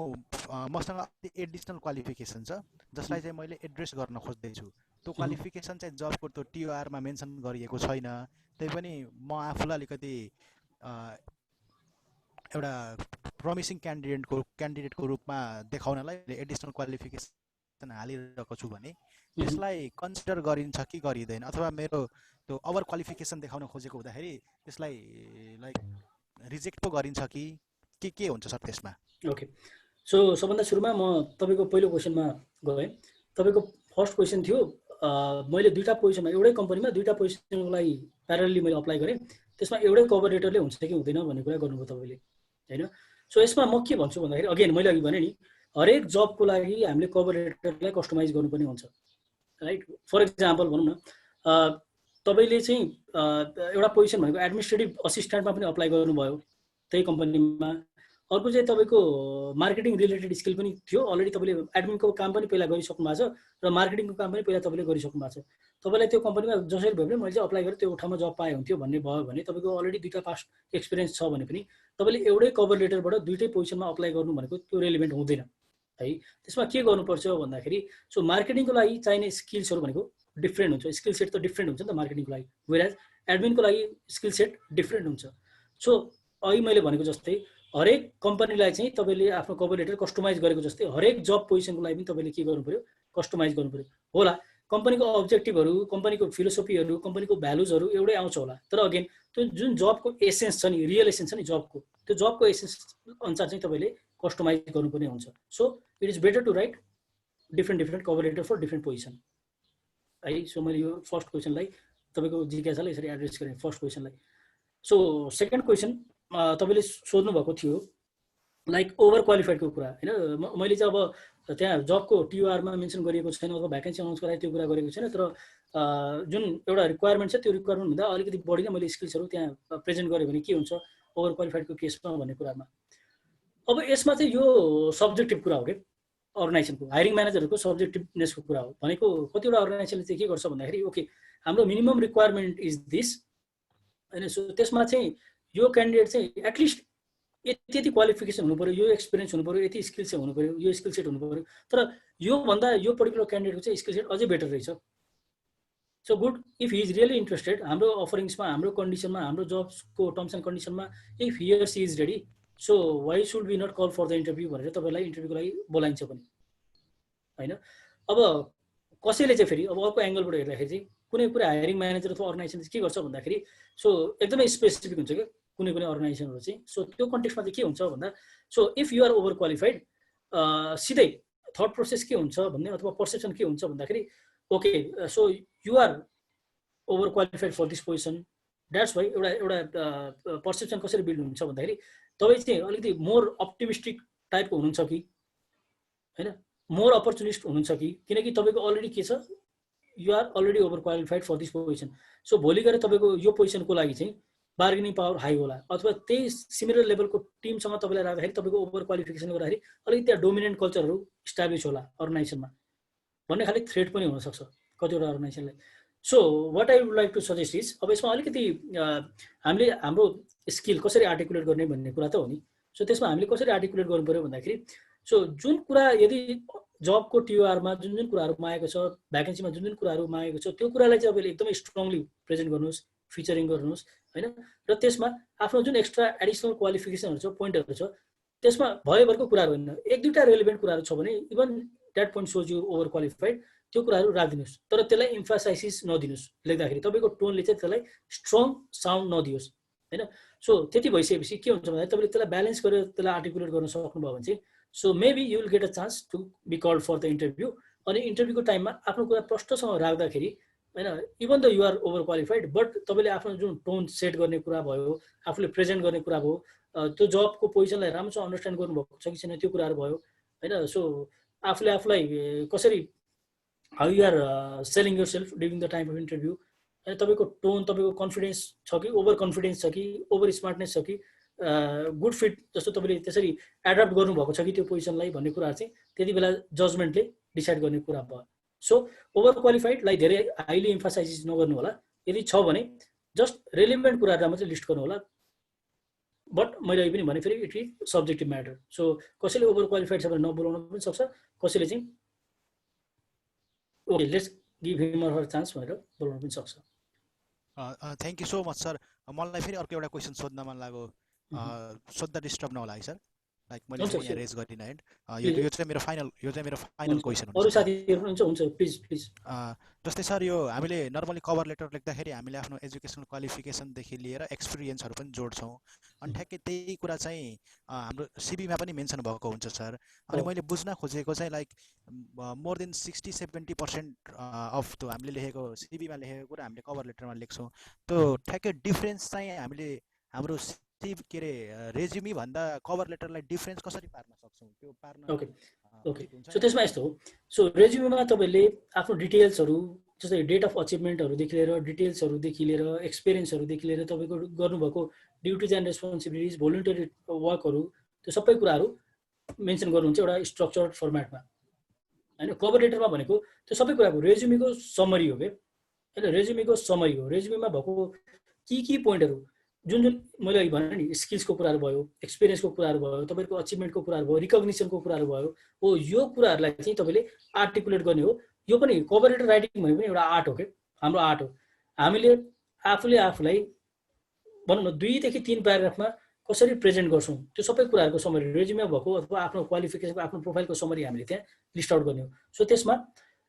मसँग एडिसनल क्वालिफिकेसन छ जसलाई चाहिँ मैले एड्रेस गर्न खोज्दैछु, त्यो क्वालिफिकेसन चाहिँ जबको त्यो टिओआरमा मेन्सन गरिएको छैन, त्यही पनि म आफूलाई अलिकति एउटा प्रमिसिङ क्यान्डिडेटको रूपमा देखाउनलाई एडिसनल क्वालिफिकेसन हालिरहेको छु भने त्यसलाई कन्सिडर गरिन्छ कि गरिँदैन? अथवा मेरो त्यो ओभर क्वालिफिकेसन देखाउन खोजेको हुँदाखेरि त्यसलाई लाइक रिजेक्ट पो गरिन्छ कि के हुन्छ सर त्यसमा? ओके, सो सबभन्दा सुरुमा म तपाईँको पहिलो क्वेसनमा गएँ। तपाईँको फर्स्ट क्वेसन थियो मैले दुईवटा पोजिसनमा एउटै कम्पनीमा दुईवटा पोजिसनको लागि प्यारलली मैले अप्लाई गरेँ, त्यसमा एउटै कभर लेटरले हुन्छ कि हुँदैन भन्ने कुरा गर्नुभयो तपाईँले होइन। सो यसमा म के भन्छु भन्दाखेरि अगेन मैले अघि भने नि हरेक जबको लागि हामीले कभर लेटरलाई कस्टमाइज गर्नुपर्ने हुन्छ, राइट। फर इक्जाम्पल भनौँ न तपाईँले चाहिँ एउटा पोजिसन भनेको एडमिनिस्ट्रेटिभ असिस्टेन्टमा पनि अप्लाई गर्नुभयो त्यही कम्पनीमा, अर्को चाहिँ तपाईँको मार्केटिङ रिलेटेड स्किल पनि थियो, अलरेडी तपाईँले एडमिनको काम पनि पहिला गरिसक्नु भएको छ र मार्केटिङको काम पनि पहिला तपाईँले गरिसक्नु भएको छ, तपाईँलाई त्यो कम्पनीमा जसरी भयो भने मैले चाहिँ अप्लाई गरेँ त्यो ठाउँमा जब पाए हुन्थ्यो भन्ने भयो भने तपाईँको अलरेडी दुईवटा पास्ट एक्सपिरियन्स छ भने पनि तपाईँले एउटै कभर लेटरबाट दुईटै पोजिसनमा अप्लाई गर्नु भनेको त्यो रेलिभेन्ट हुँदैन है। त्यसमा के गर्नुपर्छ भन्दाखेरि सो मार्केटिङको लागि चाहिने स्किल्सहरू भनेको डिफ्रेन्ट हुन्छ, स्किल सेट त डिफ्रेन्ट हुन्छ नि त मार्केटिङको लागि, वेयरएज एडमिनको लागि स्किल सेट डिफ्रेन्ट हुन्छ। सो अघि मैले भनेको जस्तै हरेक कम्पनीलाई चाहिँ तपाईँले आफ्नो कभर लेटर कस्टमाइज गरेको जस्तै हरेक जब पोजिसनको लागि पनि तपाईँले के गर्नु पऱ्यो कस्टमाइज गर्नु पऱ्यो होला। कम्पनीको अब्जेक्टिभहरू, कम्पनीको फिलोसफीहरू, कम्पनीको भ्यालुजहरू एउटै आउँछ होला, तर अगेन त्यो जुन जबको एसेन्स छ नि, रियल एसेन्स छ नि जबको, त्यो जबको एसेन्स अनुसार चाहिँ तपाईँले कस्टमाइज गर्नुपर्ने हुन्छ। So it is better to write different cover letter for different position है। सो मैले यो फर्स्ट क्वेसनलाई तपाईँको जिज्ञासालाई यसरी एड्रेस गरेँ फर्स्ट क्वेसनलाई। सो सेकेन्ड क्वेसन तपाईँले सोध्नु भएको थियो लाइक ओभर क्वालिफाइडको कुरा होइन। मैले चाहिँ अब त्यहाँ जबको टिओआरमा मेन्सन गरिएको छैन अथवा भ्याकेन्सी अनाउन्स गराए त्यो कुरा गरेको छैन, तर जुन एउटा रिक्वायरमेन्ट छ त्यो रिक्वायरमेन्ट भन्दा अलिकति बढी नै मैले स्किल्सहरू त्यहाँ प्रेजेन्ट गरेँ भने के हुन्छ ओभर क्वालिफाइडको केसमा भन्ने कुरामा। अब यसमा चाहिँ यो सब्जेक्टिभ कुरा हो कि अर्गनाइजेसनको हायरिङ म्यानेजरहरूको सब्जेक्टिभनेसको कुरा हो भनेको कतिवटा अर्गनाइजेसनले चाहिँ के गर्छ भन्दाखेरि ओके हाम्रो मिनिमम रिक्वायरमेन्ट इज दिस होइन सो त्यसमा चाहिँ यो क्यान्डिडेट चाहिँ एटलिस्ट यति यति क्वालिफिकेसन हुनु पऱ्यो यो एक्सपिरियन्स हुनु पऱ्यो यति स्किल चाहिँ हुनु पऱ्यो यो स्किल सेट हुनु पऱ्यो तर योभन्दा यो पर्टिकुलर क्यान्डिडेटको चाहिँ स्किल सेट अझै बेटर रहेछ so good if he is really interested हाम्रो अफरिङ्समा हाम्रो कन्डिसनमा हाम्रो जब्सको टर्म्स एन्ड कन्डिसनमा if he or she is ready so why should be not call for the interview भनेर तपाईँलाई इन्टरभ्यूको लागि बोलाइन्छ पनि होइन अब कसैले चाहिँ फेरि अब अर्को एङ्गलबाट हेर्दाखेरि चाहिँ कुनै कुरा हायरिङ म्यानेजर अथवा अर्गनाइजेसनले के गर्छ भन्दाखेरि सो एकदमै स्पेसिफिक हुन्छ क्या कुनै कुनै अर्गनाइजेसनहरू चाहिँ सो त्यो कन्टेक्स्टमा चाहिँ के हुन्छ भन्दा so if you are over qualified सिधै थट प्रोसेस के हुन्छ भन्ने अथवा पर्सेप्सन के हुन्छ भन्दाखेरि okay so you are over qualified for this position that's why एउटा पर्सेप्सन कसरी बिल्ड हुन्छ भन्दाखेरि तपाईँ चाहिँ अलिकति मोर अप्टिमिस्टिक टाइपको हुनुहुन्छ कि होइन मोर अपर्चुनिस्ट हुनुहुन्छ कि किनकि तपाईँको अलरेडी के छ you are already over qualified for this position so भोलि गएर तपाईँको यो पोजिसनको लागि चाहिँ बार्गेनिङ पावर हाई होला अथवा त्यही सिमिलर लेभलको टिमसँग तपाईँलाई राख्दाखेरि तपाईँको ओभर क्वालिफिकेसन गर्दाखेरि अलिकति त्यहाँ डोमिनेन्ट कल्चरहरू इस्टाब्लिस होला अर्गनाइजेसनमा भन्ने खालि थ्रेट पनि हुनसक्छ कतिवटा अर्गनाइजेसनलाई so what I would like to suggest is अब यसमा अलिकति हामीले हाम्रो स्किल कसरी आर्टिकुलेट गर्ने भन्ने कुरा त हो नि सो त्यसमा हामीले कसरी आर्टिकुलेट गर्नु पऱ्यो भन्दाखेरि सो जुन कुरा यदि जबको टिओआरमा जुन जुन कुराहरू मागेको छ भ्याकेन्सीमा जुन जुन कुराहरू मागेको छ त्यो कुरालाई चाहिँ तपाईँले एकदमै स्ट्रङली प्रेजेन्ट गर्नुहोस् फिचरिङ गर्नुहोस् होइन र त्यसमा आफ्नो जुन एक्स्ट्रा एडिसनल क्वालिफिकेसनहरू छ पोइन्टहरू छ त्यसमा भयभरको कुराहरू होइन एक दुईवटा रेलिभेन्ट कुराहरू छ भने even that point shows you over qualified त्यो कुराहरू राखिदिनुहोस् तर त्यसलाई इम्फासाइसिस नदिनुहोस् लेख्दाखेरि तपाईँको टोनले चाहिँ त्यसलाई स्ट्रङ साउन्ड नदियोस् होइन सो त्यति भइसकेपछि के हुन्छ भन्दाखेरि तपाईँले त्यसलाई ब्यालेन्स गरेर त्यसलाई आर्टिकुलेट गर्न सक्नुभयो भने चाहिँ so maybe you will get a chance to be called for the interview अनि इन्टरभ्यूको टाइममा आफ्नो कुरा प्रष्टसँग राख्दाखेरि होइन even the you're over qualified but तपाईँले आफ्नो जुन टोन सेट गर्ने कुरा भयो आफूले प्रेजेन्ट गर्ने कुरा भयो त्यो जबको पोजिसनलाई राम्रोसँग अन्डरस्ट्यान्ड गर्नुभएको छ कि छैन त्यो कुराहरू भयो होइन सो आफूले आफूलाई कसरी how you are selling yourself during the time of interview होइन तपाईँको टोन तपाईँको कन्फिडेन्स छ कि ओभर कन्फिडेन्स छ कि ओभर स्मार्टनेस छ कि गुड फिट जस्तो तपाईँले त्यसरी एडप्ट गर्नुभएको छ कि त्यो पोजिसनलाई भन्ने कुराहरू चाहिँ त्यति बेला जजमेन्टले डिसाइड गर्ने कुरा भयो सो ओभर क्वालिफाइडलाई धेरै हाइली इम्फासाइज नगर्नु होला यदि छ भने जस्ट रेलिभेन्ट कुराहरूलाई मात्रै लिस्ट गर्नु होला बट मैले अहिले पनि भने फेरि it is subjective matter so कसैले ओभर क्वालिफाइड छ भने नबोलाउन पनि सक्छ कसैले चाहिँ okay let's give him or her chance भनेर बोलाउन पनि सक्छ thank you so much sir मलाई फेरि अर्को एउटा क्वेसन सोध्न मन लाग्यो सोध्दा डिस्टर्ब नहोला है सर लाइक मैले यहाँ रेज गरिदिन एन्ड यो चाहिँ मेरो फाइनल क्वेसन अरु साथीहरु हुन्छ प्लिज प्लिज जस्तै सर यो हामीले नर्मली कभर लेटर लेख्दाखेरि हामीले आफ्नो एजुकेसनल क्वालिफिकेसनदेखि लिएर एक्सपिरियन्सहरू पनि जोड्छौँ अनि ठ्याक्कै त्यही कुरा चाहिँ हाम्रो सिभीमा पनि मेन्सन भएको हुन्छ सर अनि मैले बुझ्न खोजेको चाहिँ लाइक मोर देन 60-70% अफ त्यो हामीले लेखेको सिभीमा लेखेको कुरा हामीले कभर लेटरमा लेख्छौँ त्यो ठ्याक्कै डिफरेन्स चाहिँ हामीले हाम्रो के अरे रेज्युमी भन्दा कभर लेटरलाई डिफरेन्स कसरी पार्न सक्छौँ त्यो पार्न ओके सो त्यसमा यस्तो हो सो रेज्युमीमा तपाईँले आफ्नो डिटेल्सहरू जस्तै डेट अफ अचिभमेन्टहरूदेखि लिएर डिटेल्सहरूदेखि लिएर एक्सपिरियन्सहरूदेखि लिएर तपाईँको गर्नुभएको ड्युटिज एन्ड रेस्पोन्सिबिलिटिज भोलुन्टरी वर्कहरू त्यो सबै कुराहरू मेन्सन गर्नुहुन्छ एउटा स्ट्रक्चर्ड फर्मेटमा होइन कभर लेटरमा भनेको त्यो सबै कुराको रेज्युमीको समरी हो क्या होइन रेज्युमीको समरी हो रेज्युमीमा भएको की पोइन्टहरू जुन जुन मैले भने नि स्किल्सको कुराहरू भयो एक्सपिरियन्सको कुराहरू भयो तपाईँको अचिभमेन्टको कुराहरू भयो रिकग्निसनको कुराहरू भयो हो यो कुराहरूलाई चाहिँ तपाईँले आर्टिकुलेट गर्ने हो यो पनि कभर लेटर राइटिङ भनेको पनि एउटा आर्ट हो क्या हाम्रो आर्ट हो हामीले आफूले आफूलाई भनौँ न 2 देखि 3 प्याराग्राफमा कसरी प्रेजेन्ट गर्छौँ त्यो सबै कुराहरूको समरी रेज्युमे भएको अथवा आफ्नो क्वालिफिकेसनको आफ्नो प्रोफाइलको समरी हामीले त्यहाँ लिस्ट आउट गर्ने हो सो त्यसमा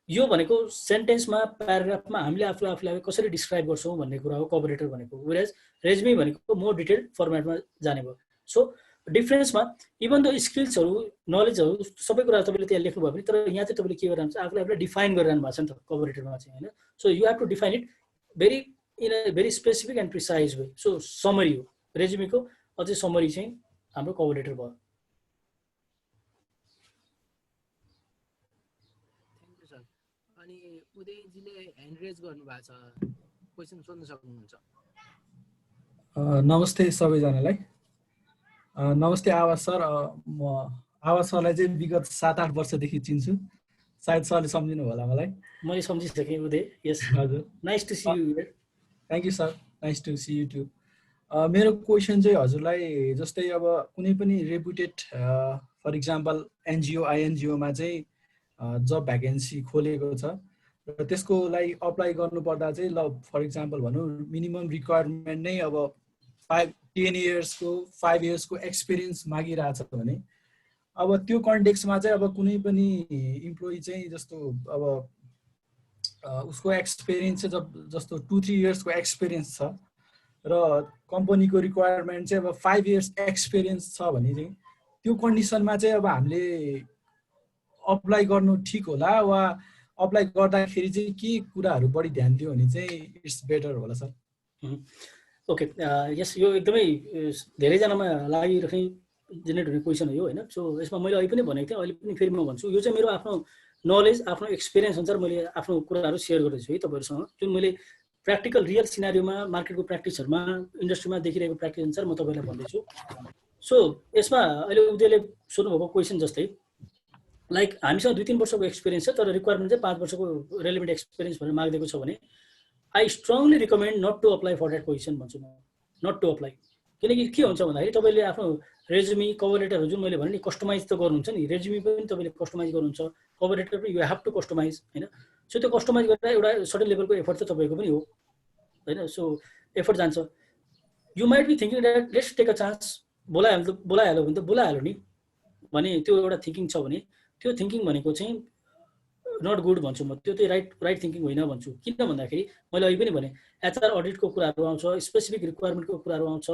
यो भनेको सेन्टेन्समा प्याराग्राफमा हामीले आफूलाई कसरी डिस्क्राइब गर्छौँ भन्ने कुरा हो कभर लेटर भनेको वेयरएज रेज्युमे भनेको मोर डिटेल्ड फर्मेटमा जाने भयो सो डिफरेन्समा इभन द स्किल्सहरू नलेजहरू सबै कुराहरू तपाईँले त्यहाँ लेख्नुभयो भने तर यहाँ चाहिँ तपाईँले के गरिरहनु छ आफूलाई डिफाइन गरिरहनु भएको छ नि त कभर लेटरमा चाहिँ होइन so you have to define it in a very specific and precise way so summary हो रेज्युमेको अझै समरी चाहिँ हाम्रो कभर लेटर भयो अनि उदयजीले ह्यान्ड रेज गर्नुभएको छ क्वेसन सोध्न सक्नुहुन्छ नमस्ते सबैजनालाई नमस्ते आवाज सर म आवाज सरलाई चाहिँ विगत 7-8 वर्षदेखि चिन्छु, सायद सरले सम्झिनु होला मलाई। मैले सम्झिसकेँ उदय। यस हजुर, nice to see you here. Thank you sir, nice to see you too. मेरो क्वेसन चाहिँ हजुरलाई जस्तै अब कुनै पनि रेपुटेड फर इक्जाम्पल एनजिओ आइएनजिओमा चाहिँ जब भ्याकेन्सी खोलेको छ र त्यसको लागि अप्लाई गर्नुपर्दा चाहिँ ल फर इक्जाम्पल भनौँ मिनिमम रिक्वायरमेन्ट नै अब 10 इयर्सको 5 इयर्सको एक्सपिरियन्स मागिरहेछ भने अब त्यो कन्टेक्स्टमा चाहिँ अब कुनै पनि इम्प्लोइ चाहिँ जस्तो अब उसको एक्सपिरियन्स चाहिँ जस्तो 2-3 इयर्सको एक्सपिरियन्स छ र कम्पनीको रिक्वायरमेन्ट चाहिँ अब 5 इयर्स एक्सपिरियन्स छ भने चाहिँ त्यो कन्डिसनमा चाहिँ अब हामीले अप्लाई गर्नु ठिक होला वा अप्लाई गर्दाखेरि चाहिँ के कुराहरू बढी ध्यान दियो भने चाहिँ इट्स बेटर होला सर? ओके, यस यो एकदमै धेरैजनामा लागिरहने जेनेरेट हुने क्वेसन हो यो होइन। सो यसमा मैले अहिले पनि भनेको थिएँ, अहिले पनि फेरि म भन्छु, यो चाहिँ मेरो आफ्नो नलेज आफ्नो एक्सपिरियन्स अनुसार मैले आफ्नो कुराहरू सेयर गर्दैछु है तपाईँहरूसँग, जुन मैले प्र्याक्टिकल रियल सिनारीमा मार्केटको प्र्याक्टिसहरूमा इन्डस्ट्रीमा देखिरहेको प्र्याक्टिस अनुसार म तपाईँलाई भन्दैछु। सो यसमा अहिले उदयले सोध्नुभएको क्वेसन जस्तै लाइक हामीसँग 2-3 वर्षको एक्सपिरियन्स छ तर रिक्वायरमेन्ट चाहिँ 5 वर्षको रेलिभेन्ट एक्सपिरियन्स भनेर मागिदिएको छ भने I strongly recommend not to apply for that position भन्छु म, नट टु अप्लाई। किनकि के हुन्छ भन्दाखेरि तपाईँले आफ्नो रेज्युमी कभर लेटरहरू जुन मैले भने नि कस्टमाइज त गर्नुहुन्छ नि, रेज्युमी पनि तपाईँले कस्टमाइज गर्नुहुन्छ, कभर लेटर पनि यु हेभ टु कस्टमाइज होइन। सो त्यो कस्टमाइज गरेर एउटा सर्टेन लेभलको एफर्ट चाहिँ तपाईँको पनि हो होइन। सो एफर्ट जान्छ। You might be thinking that let's take a chance, बोलाइहाल्यो भने त बोलाइहाल्यो नि भने त्यो एउटा थिङ्किङ छ भने त्यो थिङ्किङ भनेको चाहिँ नट गुड भन्छु म, त्यो चाहिँ राइट थिङ्किङ होइन भन्छु। किन भन्दाखेरि मैले अहिले पनि भने एचआर अडिटको कुराहरू आउँछ, स्पेसिफिक रिक्वायरमेन्टको कुराहरू आउँछ,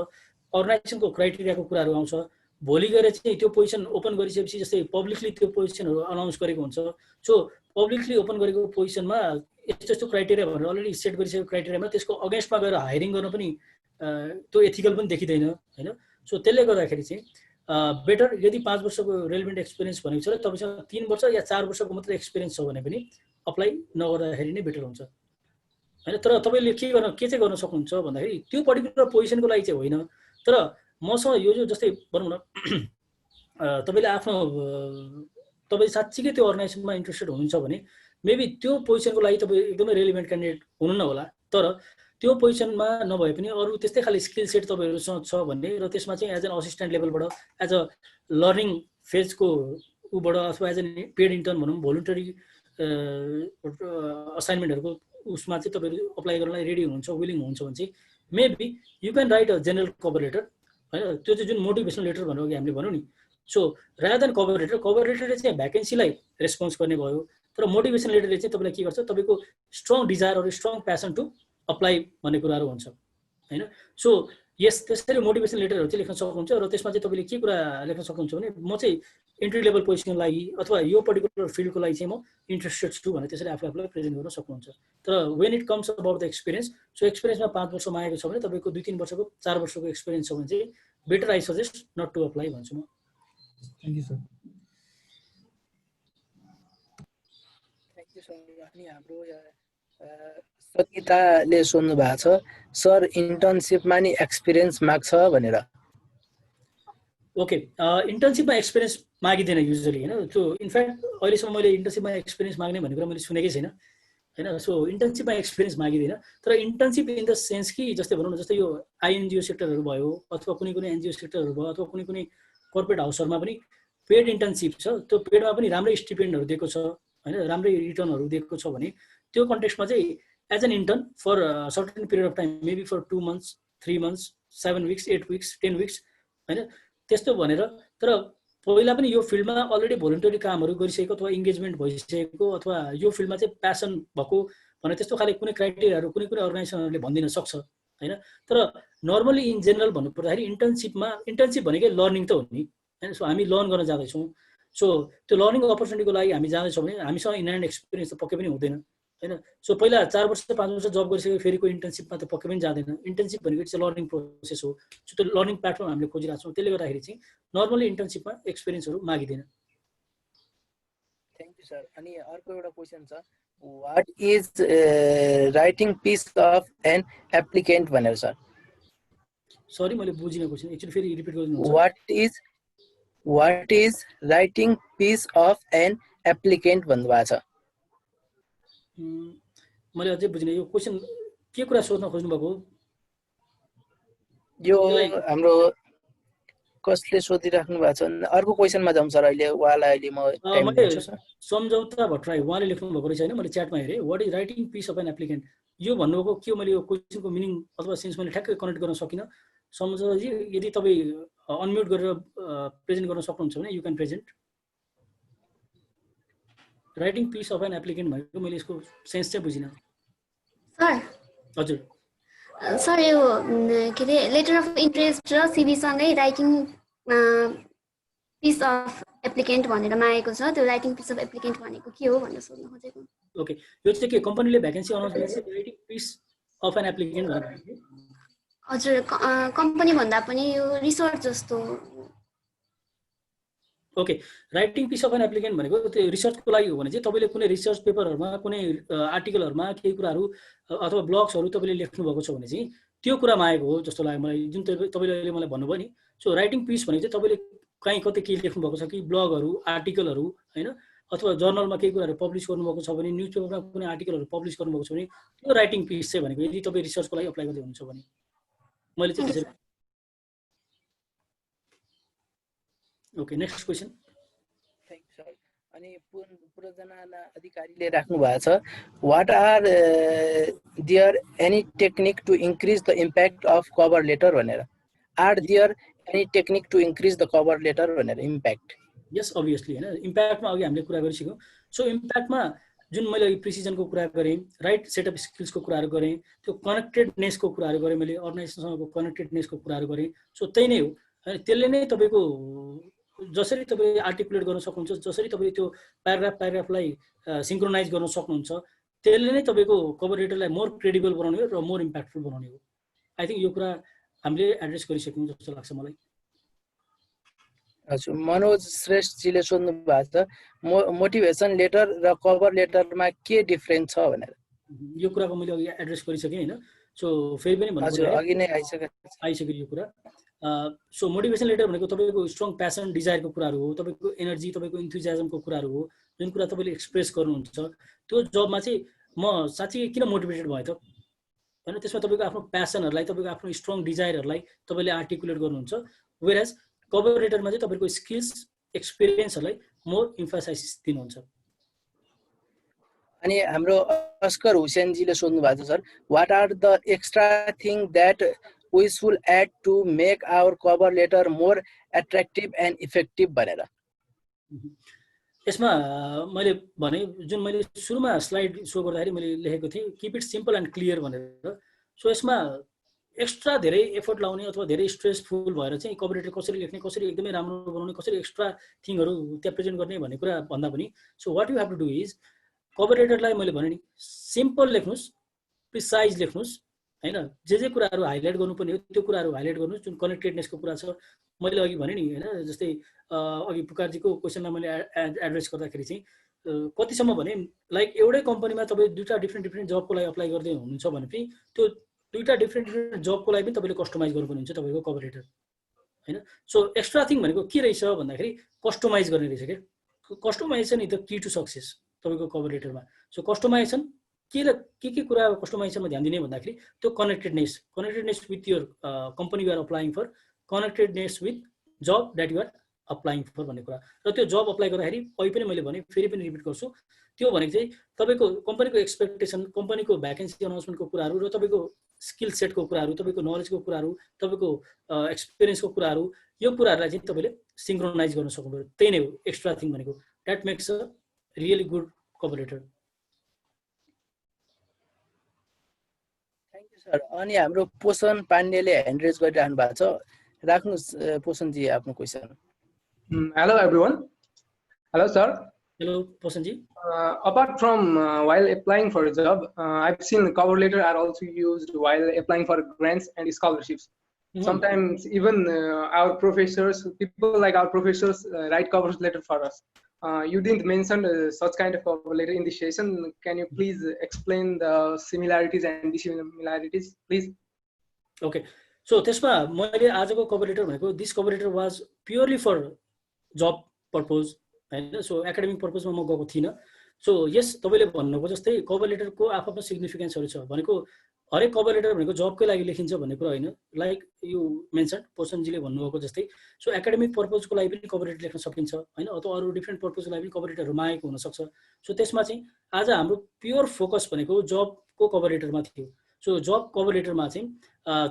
अर्गनाइजेसनको क्राइटेरियाको कुराहरू आउँछ। भोलि गएर चाहिँ त्यो पोजिसन ओपन गरिसकेपछि जस्तै पब्लिकली त्यो पोजिसनहरू अनाउन्स गरेको हुन्छ। सो पब्लिकली ओपन गरेको पोजिसनमा यस्तो यस्तो क्राइटेरिया भनेर अलरेडी सेट गरिसकेको क्राइटेरियामा त्यसको अगेन्स्टमा गएर हायरिङ गर्न पनि त्यो एथिकल पनि देखिँदैन होइन। सो त्यसले गर्दाखेरि चाहिँ बेटर यदि 5 वर्षको रेलिभेन्ट एक्सपिरियन्स भनेको छ र तपाईँसँग 3 वर्ष या 4 वर्षको मात्रै एक्सपिरियन्स छ भने पनि अप्लाई नगर्दाखेरि नै बेटर हुन्छ होइन। तर तपाईँले के चाहिँ गर्न सक्नुहुन्छ भन्दाखेरि त्यो पर्टिकुलर पोजिसनको लागि चाहिँ होइन, तर मसँग यो जो जस्तै भनौँ न तपाईँले आफ्नो तपाईँ साँच्चीकै त्यो अर्गनाइजेसनमा इन्ट्रेस्टेड हुनुहुन्छ भने मेबी त्यो पोजिसनको लागि तपाईँ एकदमै रेलिभेन्ट क्यान्डिडेट हुनु न होला, तर त्यो पोजिसनमा नभए पनि अरू त्यस्तै खाले स्किल सेट तपाईँहरूसँग छ भने र त्यसमा चाहिँ एज एन असिस्टेन्ट लेभलबाट एज अ लर्निङ फेजको ऊबाट अथवा एज एन पेड इन्टर्न भनौँ भोलुन्टरी असाइनमेन्टहरूको उसमा चाहिँ तपाईँहरू अप्लाई गर्नलाई रेडी हुनुहुन्छ, विलिङ हुनुहुन्छ भने चाहिँ maybe you can write a general cover letter होइन। त्यो चाहिँ जुन मोटिभेसनल लेटर भनेर अघि हामीले भनौँ नि, सो रादर देन कभर लेटरले चाहिँ भ्याकेन्सीलाई रेस्पोन्स गर्ने भयो, तर मोटिभेसन लेटरले चाहिँ तपाईँलाई के गर्छ, तपाईँको strong desire or strong passion to apply भन्ने कुराहरू हुन्छ होइन। सो यस त्यसरी मोटिभेसन लेटरहरू चाहिँ लेख्न सक्नुहुन्छ र त्यसमा चाहिँ तपाईँले के कुरा लेख्न सक्नुहुन्छ भने म चाहिँ इन्ट्री लेभल पोजिसनको लागि अथवा यो पर्टिकुलर फिल्डको लागि चाहिँ म इन्ट्रेस्टेड छु भनेर त्यसरी आफूलाई प्रेजेन्ट गर्न सक्नुहुन्छ। तर when it comes about the experience, so एक्सपिरियन्समा 5 वर्ष मागेको छ भने तपाईँको 2-3 वर्षको 4 वर्षको एक्सपिरियन्स छ भने चाहिँ better I suggest not to apply भन्छु म। Thank you sir. Thank you sir. अनि हाम्रो सङ्गीताले सोध्नु भएको छ सर इन्टर्नसिपमा नि एक्सपिरियन्स माग्छ भनेर। ओके, इन्टर्नसिपमा एक्सपिरियन्स मागिँदैन युजली होइन। त्यो इनफ्याक्ट अहिलेसम्म मैले इन्टर्नसिपमा एक्सपिरियन्स माग्ने भन्ने कुरा मैले सुनेकै छैन होइन। सो इन्टर्नसिपमा एक्सपिरियन्स मागिँदैन, तर इन्टर्नसिप इन द सेन्स कि जस्तै भनौँ न जस्तै यो आइएनजिओ सेक्टरहरू भयो अथवा कुनै एनजिओ सेक्टरहरू भयो अथवा कुनै कर्पोरेट हाउसहरूमा पनि पेड इन्टर्नसिप छ, त्यो पेडमा पनि राम्रै स्टिपेन्डहरू दिएको छ होइन, राम्रै रिटर्नहरू दिएको छ भने त्यो कन्टेक्स्टमा चाहिँ as an intern for certain period of time maybe for 2 months 3 months 7 weeks 8 weeks 10 weeks होइन त्यस्तो भनेर। तर पहिला पनि यो फिल्डमा अलरेडी भोलिन्टरी कामहरू गरिसकेको अथवा इङ्गेजमेन्ट भइसकेको अथवा यो फिल्डमा चाहिँ प्यासन भएको भने त्यस्तो खाले कुनै क्राइटेरियाहरू कुनै अर्गनाइजेसनहरूले भनिदिन सक्छ होइन। तर नर्मली इन जेनरल भन्नुपर्दाखेरि इन्टर्नसिप भनेकै लर्निङ त हो नि होइन। सो हामी लर्न गर्न जाँदैछौँ, सो त्यो लर्निङ अपर्च्युनिटीको लागि हामी जाँदैछौँ भने हामीसँग इन ह्यान्ड एक्सपिरियन्स त पक्कै पनि हुँदैन होइन। सो पहिला 4 वर्ष 5 वर्ष जब गरिसकेको फेरिको इन्टर्नसिपमा त पक्कै पनि जाँदैन। इन्टर्नसिप भनेको चाहिँ लर्निङ प्रोसेस हो, सो त्यो लर्निङ प्लेटफर्म हामीले खोजिरहेको छौँ। त्यसले गर्दाखेरि चाहिँ नर्मली इन्टर्नसिपमा एक्सपिरियन्सहरू मागिँदैन। Thank you sir. अनि अर्को एउटा क्वेसन छ, what is writing piece of an applicant भनेर सर। सरी मैले बुझिनँ क्वेसन, एक्चुअली फेरि रिपिट गरिदिनु। What is What is writing piece of an applicant भन्नुभएको छ। मैले अझै बुझिनँ यो क्वेशन के कुरा सोध्न खोज्नु भएको हो? यो हाम्रो कसले सोधिराख्नु भएको छ भने अर्को क्वेशनमा जाउँ सर, अहिले उहाँलाई अहिले म टाइम दिन्छु सर। सम्झौता भट्टराई उहाँले लेख्नु भएको रहेछ हैन, मैले च्याटमा हेरेँ what is writing piece of an applicant. यो भन्नुभएको के हो, मैले यो क्वेशनको मिनिङ अथवा सेन्स मैले ठ्याक्कै कनेक्ट गर्न सकिनँ। सम्झौताजी यदि तपाईँ अनम्युट गरेर प्रेजेन्ट गर्न सक्नुहुन्छ भने you can present. Writing piece of an applicant भनेको मैले यसको सेन्स चाहिँ बुझिनँ सर। हजुर सर यो के अरे लेटर अफ इन्ट्रेस्ट र सिभी सँगै राइटिङ पिस अफ एप्लिकेन्ट भनेर मागेको छ, त्यो राइटिङ पिस अफ एप्लिकेन्ट भनेको के हो भनेर सोध्न खोजेको। ओके, यो चाहिँ के कम्पनीले भ्याकेन्सी अनाउन्स गरेपछि writing piece of an applicant भनेको? हजुर, कम्पनी भन्दा पनि यो रिसर्च जस्तो। Okay, writing piece of an applicant भनेको त्यो रिसर्चको लागि हो भने चाहिँ तपाईँले कुनै रिसर्च पेपरहरूमा कुनै आर्टिकलहरूमा केही कुराहरू अथवा ब्लग्सहरू तपाईँले लेख्नु भएको छ भने चाहिँ त्यो कुरा मागेको हो जस्तो लाग्यो मलाई, जुन तपाईँले अहिले मलाई भन्नुभयो नि। सो राइटिङ पिस भनेको चाहिँ तपाईँले कहीँ कतै केही लेख्नु भएको छ कि ब्लगहरू आर्टिकलहरू होइन, अथवा जर्नलमा केही कुराहरू पब्लिस गर्नुभएको छ भने, न्युज पेपरमा कुनै आर्टिकलहरू पब्लिस गर्नुभएको छ भने त्यो राइटिङ पिस चाहिँ भनेको यदि तपाईँ रिसर्चको लागि अप्लाई गर्दै हुनुहुन्छ भने। मैले चाहिँ त्यसरी। Okay, next question. Thank you sir. अनि पुरजना अधिकारीले राख्नु भएको छ what are there any technique to increase the impact of cover letter भनेर। Are there any technique to increase the cover letter भनेर इम्प्याक्ट। यस अभियसली होइन, इम्प्याक्टमा अघि हामीले कुरा गरिसक्यौँ। सो इम्प्याक्टमा जुन मैले अघि प्रिसिजनको कुरा गरेँ, राइट सेट अफ स्किल्सको कुराहरू गरेँ, त्यो कनेक्टेडनेसको कुराहरू गरेँ, मैले अर्गनाइजेसनसँगको कनेक्टेडनेसको कुराहरू गरेँ। सो त्यही नै हो होइन, त्यसले नै तपाईँको जसरी तपाईँले आर्टिकुलेट गर्न सक्नुहुन्छ, जसरी तपाईँले त्यो प्याराग्राफलाई सिङ्क्रोनाइज गर्न सक्नुहुन्छ, त्यसले नै तपाईँको कभर लेटरलाई मोर क्रेडिबल बनाउने हो र मोर इम्प्याक्टफुल बनाउने हो। आई थिङ्क यो कुरा हामीले एड्रेस गरिसक्यौँ जस्तो लाग्छ मलाई। हजुर, मनोज श्रेष्ठजीले सोध्नु भएको छ मोटिभेसन लेटर र कभर लेटरमा के डिफरेन्स छ भनेर। यो कुराको मैले अघि एड्रेस गरिसकेँ होइन। सो फेरि पनि हजुर, अघि नै आइसक्यो यो कुरा। सो मोटिभेसन लेटर भनेको तपाईँको स्ट्रङ प्यासन डिजायरको कुराहरू हो, तपाईँको एनर्जी, तपाईँको इन्थुजियाजमको कुराहरू हो, जुन कुरा तपाईँले एक्सप्रेस गर्नुहुन्छ। त्यो जबमा चाहिँ म साँच्चै किन मोटिभेटेड भएँ त होइन, त्यसमा तपाईँको आफ्नो प्यासनहरूलाई, तपाईँको आफ्नो स्ट्रङ डिजायरहरूलाई तपाईँले आर्टिकुलेट गर्नुहुन्छ। वेयरएज कभर लेटरमा चाहिँ तपाईँको स्किल्स एक्सपिरियन्सहरूलाई मोर इम्फासाइसिस दिनुहुन्छ। अनि हाम्रो अस्कर हुसेनजीले सोध्नु भएको छ sir what are the extra thing that we should add to make our cover letter more attractive and effective भनेर। यसमा मैले भने जुन मैले सुरुमा स्लाइड सो गर्दाखेरि मैले लेखेको थिएँ keep it simple and clear भनेर। सो यसमा एक्स्ट्रा धेरै एफर्ट लाउने अथवा धेरै स्ट्रेसफुल भएर चाहिँ कभर लेटर कसरी लेख्ने, कसरी एकदमै राम्रो बनाउने, कसरी एक्स्ट्रा थिङहरू त्यहाँ प्रेजेन्ट गर्ने भन्ने कुरा भन्दा पनि so what you have to do is cover लेटरलाई मैले भने नि सिम्पल लेख्नुहोस्, प्रिसाइज लेख्नुहोस् होइन, जे कुराहरू हाइलाइट गर्नुपर्ने हो त्यो कुराहरू हाइलाइट गर्नुहोस्। जुन कनेक्टेडनेसको कुरा छ मैले अघि भने नि होइन, जस्तै अघि पुकारजीको क्वेसनलाई मैले एड्रेस गर्दाखेरि चाहिँ कतिसम्म भने लाइक एउटै कम्पनीमा तपाईँ दुईवटा डिफ्रेन्ट जबको लागि अप्लाई गर्दै हुनुहुन्छ भने पनि त्यो दुईवटा डिफ्रेन्ट जबको लागि पनि तपाईँले कस्टमाइज गर्नुपर्ने हुन्छ तपाईँको कभर लेटर होइन। सो एक्स्ट्रा थिङ भनेको के रहेछ भन्दाखेरि कस्टमाइज गर्ने रहेछ क्या। Customization is the key to success तपाईँको कभर लेटरमा। सो कस्टमाइजेसन के कुरा कस्टमाइजेसनमा ध्यान दिने भन्दाखेरि त्यो connectedness with your company you are applying for, connectedness with job that you are applying for भन्ने कुरा। र त्यो जब अप्लाई गर्दाखेरि अहिले पनि मैले भने फेरि पनि रिपिट गर्छु, त्यो भनेको चाहिँ तपाईँको कम्पनीको एक्सपेक्टेसन, कम्पनीको भ्याकेन्सी अनाउन्समेन्टको कुराहरू र तपाईँको स्किल सेटको कुराहरू, तपाईँको नलेजको कुराहरू, तपाईँको एक्सपिरियन्सको कुराहरू, यो कुराहरूलाई चाहिँ तपाईँले सिङ्क्रोनाइज गर्न सक्नुभयो। त्यही नै हो एक्स्ट्रा थिङ भनेको। That makes a really good cover letter. Sir अनि हाम्रो पोषण पाण्डेले ह्यान्ड रेज गरिराख्नु भएको छ, राख्नुहोस् पोषणजी आफ्नो question. Hello everyone. Hello sir. Hello Posanji. Apart from while applying for a job, I've seen cover letter are also used while applying for grants and scholarships. Sometimes even our professors, people like our professors write cover letter for us. You didn't mention such kind of cover letter in the session. Can you please explain the similarities and dissimilarities, please? Okay. So त्यसमा मैले आजको कभर लेटर भनेको this cover letter was purely for job purpose हैन सो एकाडेमिक पर्पजमा म गएको थिइनँ सो यस तपाईले भन्नुभयो जस्तै कभर लेटरको आफ्नो सिग्निफिकेन्सहरु छ भनेको हरेक कभर लेटर भनेको जबकै लागि लेखिन्छ भन्ने कुरा हैन लाइक यु मेन्सन पोसनजीले भन्नुभएको जस्तै सो एकाडेमिक पर्पजको लागि पनि कभर लेटर लेख्न सकिन्छ हैन अथवा अरु डिफरेन्ट पर्पजको लागि पनि कभर लेटरहरु मागेको हुन सक्छ सो त्यसमा चाहिँ आज हाम्रो प्योर फोकस भनेको जबको कभर लेटरमा थियो सो जब कभर लेटरमा चाहिँ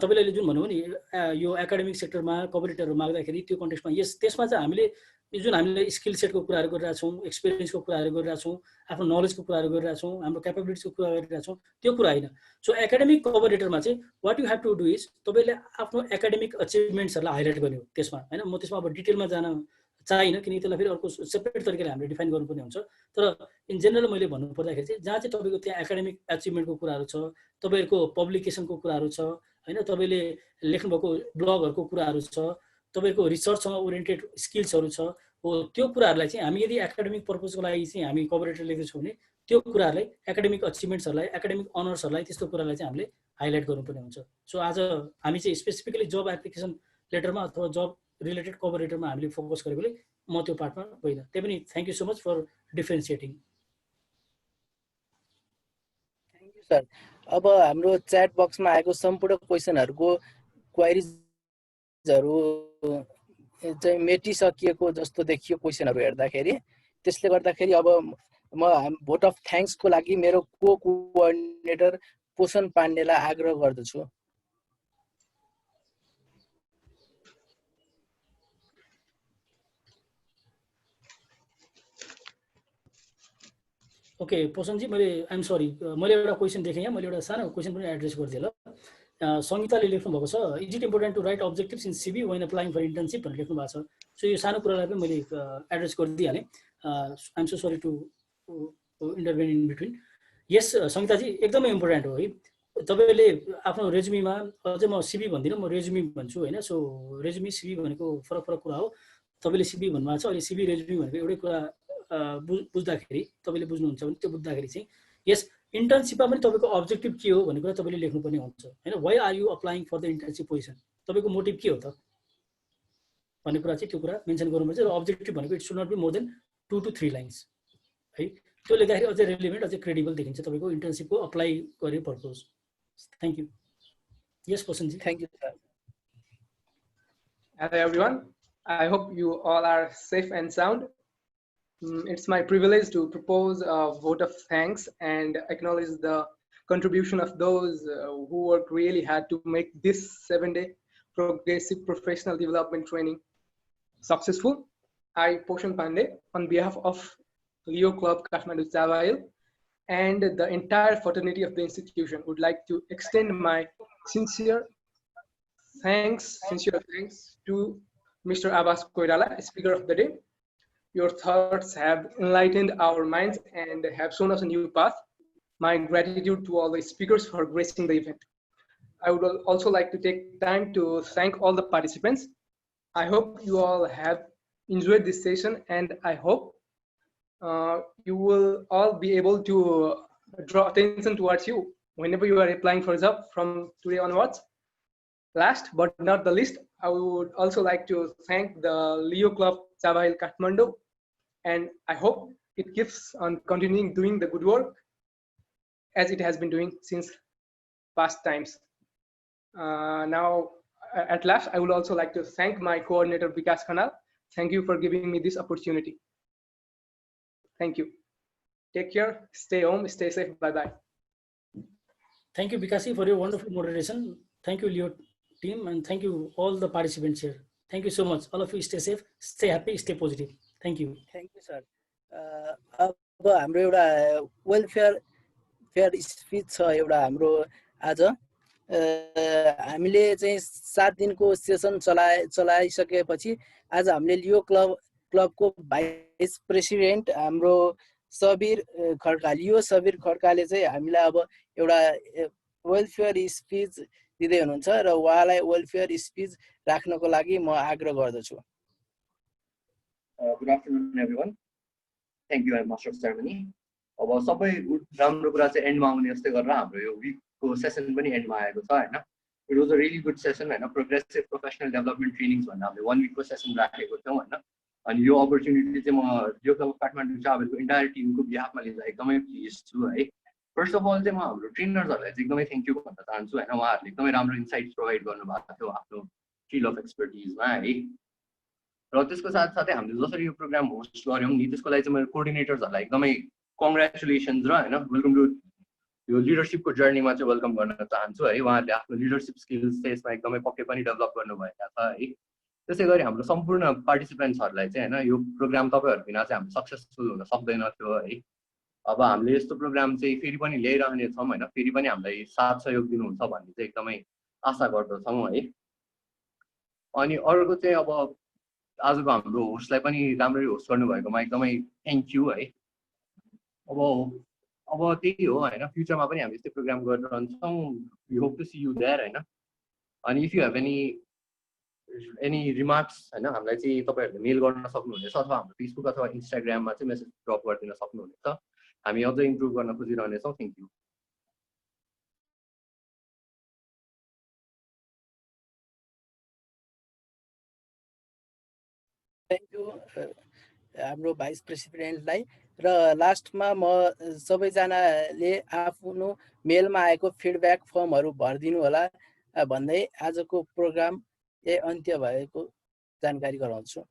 तपाईले जुन भन्नुभयो नि यो एकाडेमिक सेक्टरमा कभर लेटरहरु माग्दाखेरि त्यो कन्टेक्स्टमा यस त्यसमा चाहिँ हामीले जुन हामीले स्किल सेटको कुराहरु गरिरहेका छौं एक्सपिरियन्सको कुराहरु गरिरहेका छौं आफ्नो नलेजको कुराहरु गरिरहेका छौं हाम्रो क्यापेबिलिटिजको कुरा गरिरहेका छौं त्यो कुरा हैन सो एकाडेमिक कभर लेटरमा चाहिँ what you have to do is तपाईले आफ्नो एकाडेमिक अचिभमेन्ट्सहरुलाई हाइलाइट गर्ने हो त्यसमा हैन म त्यसमा अब डिटेलमा जान चाहिन किनकि त्यसलाई फेरि अर्को सेपरेट तरिकाले हामीले डिफाइन गर्नुपर्ने हुन्छ तर इन जनरल मैले भन्नु पर्दाखेरि चाहिँ जहाँ चाहिँ तपाईको त्यहाँ एकाडेमिक अचिभमेन्टको कुराहरु छ तपाईहरुको पब्लिकेसनको कुराहरु छ हैन तपाईले लेख्नुभएको ब्लगहरुको कुराहरु छ तपाईको रिसर्चसँग ओरिएन्टेड स्किल्सहरु छ हो त्यो कुराहरुलाई चाहिँ हामी यदि एकाडेमिक पर्पजको लागि चाहिँ हामी कभर लेटर लेख्दैछौँ भने त्यो कुराहरुलाई एकाडेमिक अचिभमेन्ट्सहरुलाई एकाडेमिक अनर्सहरुलाई त्यस्तो कुरालाई चाहिँ हामीले हाइलाइट गर्नुपर्ने हुन्छ सो आज हामी चाहिँ स्पेसिफिकली जब एप्लिकेसन लेटरमा अथवा जब रिलेटेड कभर लेटरमा हामीले फोकस गरेकोले म त्यो पार्टमा गइन त्यही पनि thank you so much for differentiating thank you sir अब हाम्रो च्याट बक्समा आएको सम्पूर्ण क्वेशनहरुको क्वेरीजहरु चाहिँ मेटिसकिएको जस्तो देखियो क्वेशनहरु हेर्दाखेरि त्यसले गर्दाखेरि अब म भोट अफ थ्यांक्स को लागि मेरो कोअर्डिनेटर पोषण पाण्डेलाई आग्रह गर्दछु ओके पोषणजी मैले आइएम सरी मैले एउटा क्वेशन देखेँ यहाँ मैले एउटा सानो क्वेशन पनि एड्रेस गर्दिएँ ल संगीताले लेख्नु भएको छ is it important to write objectives in CV when applying for internship भनेर लेख्नु भएको छ सो यो सानो कुरालाई पनि मैले address गरिदिइहालेँ I'm so sorry to intervene in between यस संगीताजी एकदमै इम्पोर्टेन्ट हो है तपाईले आफ्नो रेजुमीमा अझै म सिभी भन्दिनँ म रेजुमी भन्छु हैन सो रेजुमी सिभी भनेको फरक फरक कुरा हो तपाईले सिभी भन्नुभएको छ अहिले सिभी रेजुमी भनेको एउटै कुरा बुझ्दाखेरि तपाईले बुझ्नुहुन्छ भने त्यो बुझ्दाखेरि चाहिँ यस इन्टर्नशिपमा पनि तपाईको अब्जेक्टिभ के हो भन्ने कुरा तपाईले लेख्नुपर्ने हुन्छ हैन why are you applying for the internship position तपाईको मोटिभ के हो त भन्ने कुरा चाहिँ त्यो कुरा मेन्सन गर्नुपर्छ र अब्जेक्टिभ भनेको it should not be more than 2 to 3 lines है त्यो लेख्दाखेरि अझै रिलेभेन्ट अझै क्रेडिबल देखिन्छ तपाईको इन्टर्नशिपको अप्लाई गर्ने purpose thank you yes पोषणजी thank you sir Hello everyone, I hope you all are safe and sound. It's my privilege to propose a vote of thanks and acknowledge the contribution of those who worked really hard to make this 7-day progressive professional development training successful. I, Poshan Pandey, on behalf of Leo Club Kathmandu Chavail and the entire fraternity of the institution, would like to extend my sincere thanks to Mr. Abbas Koirala, Speaker of the Day. Your thoughts have enlightened our minds and have shown us a new path. My gratitude to all the speakers for gracing the event. I would also like to take time to thank all the participants. I hope you all have enjoyed this session, and I hope you will all be able to draw attention towards you whenever you are applying for a job from today onwards. Last but not the least, I would also like to thank the Leo Club Chavail Kathmandu, and I hope it keeps on continuing doing the good work as it has been doing since past times. Now, at last, I would also like to thank my coordinator Vikas Khanal. Thank you for giving me this opportunity. Thank you. Take care, stay home, stay safe, bye-bye. Thank you, Vikasi, for your wonderful moderation. Thank you, Leo team, and thank you all the participants here. Thank you so much. All of you stay safe, stay happy, stay positive. Thank you. Thank you sir अब हाम्रो एउटा वेलफेयर स्पिच छ एउटा हाम्रो आज हामीले चाहिँ 7 दिनको सेसन चलाइसकेपछि आज हामीले लियो क्लबको भाइस प्रेसिडेन्ट हाम्रो सबीर खड्काले चाहिँ हामीलाई अब एउटा वेलफेयर स्पिच दिँदै हुनुहुन्छ र उहाँलाई वेलफेयर स्पिच राख्नको लागि म आग्रह गर्दछु Good afternoon, everyone. Thank you, Master of Ceremony. अब सबै राम्रो कुरा चाहिँ एन्डमा आउने जस्तै गरेर हाम्रो यो विकको सेसन पनि एन्डमा आएको छ हैन it was a really good session हैन प्रोग्रेसिभ प्रोफेसनल डेभलपमेन्ट ट्रेनिङ्स भन्ने हामीले 1 विकको सेसन राखेको थियौं हैन अनि यो अपर्च्युनिटी चाहिँ म लियो क्लब अफ काठमाडौँ चाबेलको इन्टायर टिमको बिहाफमा लिँदा एकदमै प्लिज छु है। फर्स्ट अफ अल चाहिँ म हाम्रो ट्रेनर्सहरूलाई चाहिँ एकदमै थ्याङ्क यू भन्न चाहन्छु होइन, उहाँहरूले एकदमै राम्रो इन्साइट्स प्रोभाइड गर्नुभएको थियो आफ्नो फिल्ड अफ एक्सपर्टिजमा है। र त्यसको साथसाथै हामीले जसरी यो प्रोग्राम होस्ट गऱ्यौँ नि त्यसको लागि चाहिँ मैले कोअर्डिनेटर्सहरूलाई एकदमै कङ्ग्रेचुलेसन्स र होइन वेलकम टु यो लिडरसिपको जर्नीमा चाहिँ वेलकम गर्न चाहन्छु है। उहाँहरूले आफ्नो लिडरसिप स्किल्स चाहिँ यसमा एकदमै पक्कै पनि डेभलप गर्नुभएका छ है। त्यसै गरी हाम्रो सम्पूर्ण पार्टिसिपेन्ट्सहरूलाई चाहिँ होइन यो प्रोग्राम तपाईँहरू बिना चाहिँ हाम्रो सक्सेसफुल हुन सक्दैन थियो है। अब हामीले यस्तो प्रोग्राम चाहिँ फेरि पनि ल्याइरहने छौँ होइन, फेरि पनि हामीलाई साथ सहयोग दिनुहुन्छ भन्ने चाहिँ एकदमै आशा गर्दछौँ है। अनि अर्को चाहिँ अब आजको हाम्रो होस्टलाई पनि राम्ररी होस्ट गर्नुभएकोमा एकदमै थ्याङ्क यू है। अब त्यही हो होइन, फ्युचरमा पनि हामी यस्तै प्रोग्राम गरिरहन्छौँ। We hope to see you there होइन। अनि if you have any remarks होइन हामीलाई चाहिँ तपाईँहरूले मेल गर्न सक्नुहुनेछ अथवा हाम्रो फेसबुक अथवा इन्स्टाग्राममा चाहिँ मेसेज ड्रप गरिदिन सक्नुहुनेछ। हामी अझै इम्प्रुभ गर्न खोजिरहनेछौँ। Thank you. थ्याङ्क यू हाम्रो भाइस प्रेसिडेन्टलाई। र लास्टमा म सबैजनाले आफ्नो मेलमा आएको फिडब्याक फर्महरू भरिदिनु होला भन्दै आजको प्रोग्राम अन्त्य भएको जानकारी गराउँछु।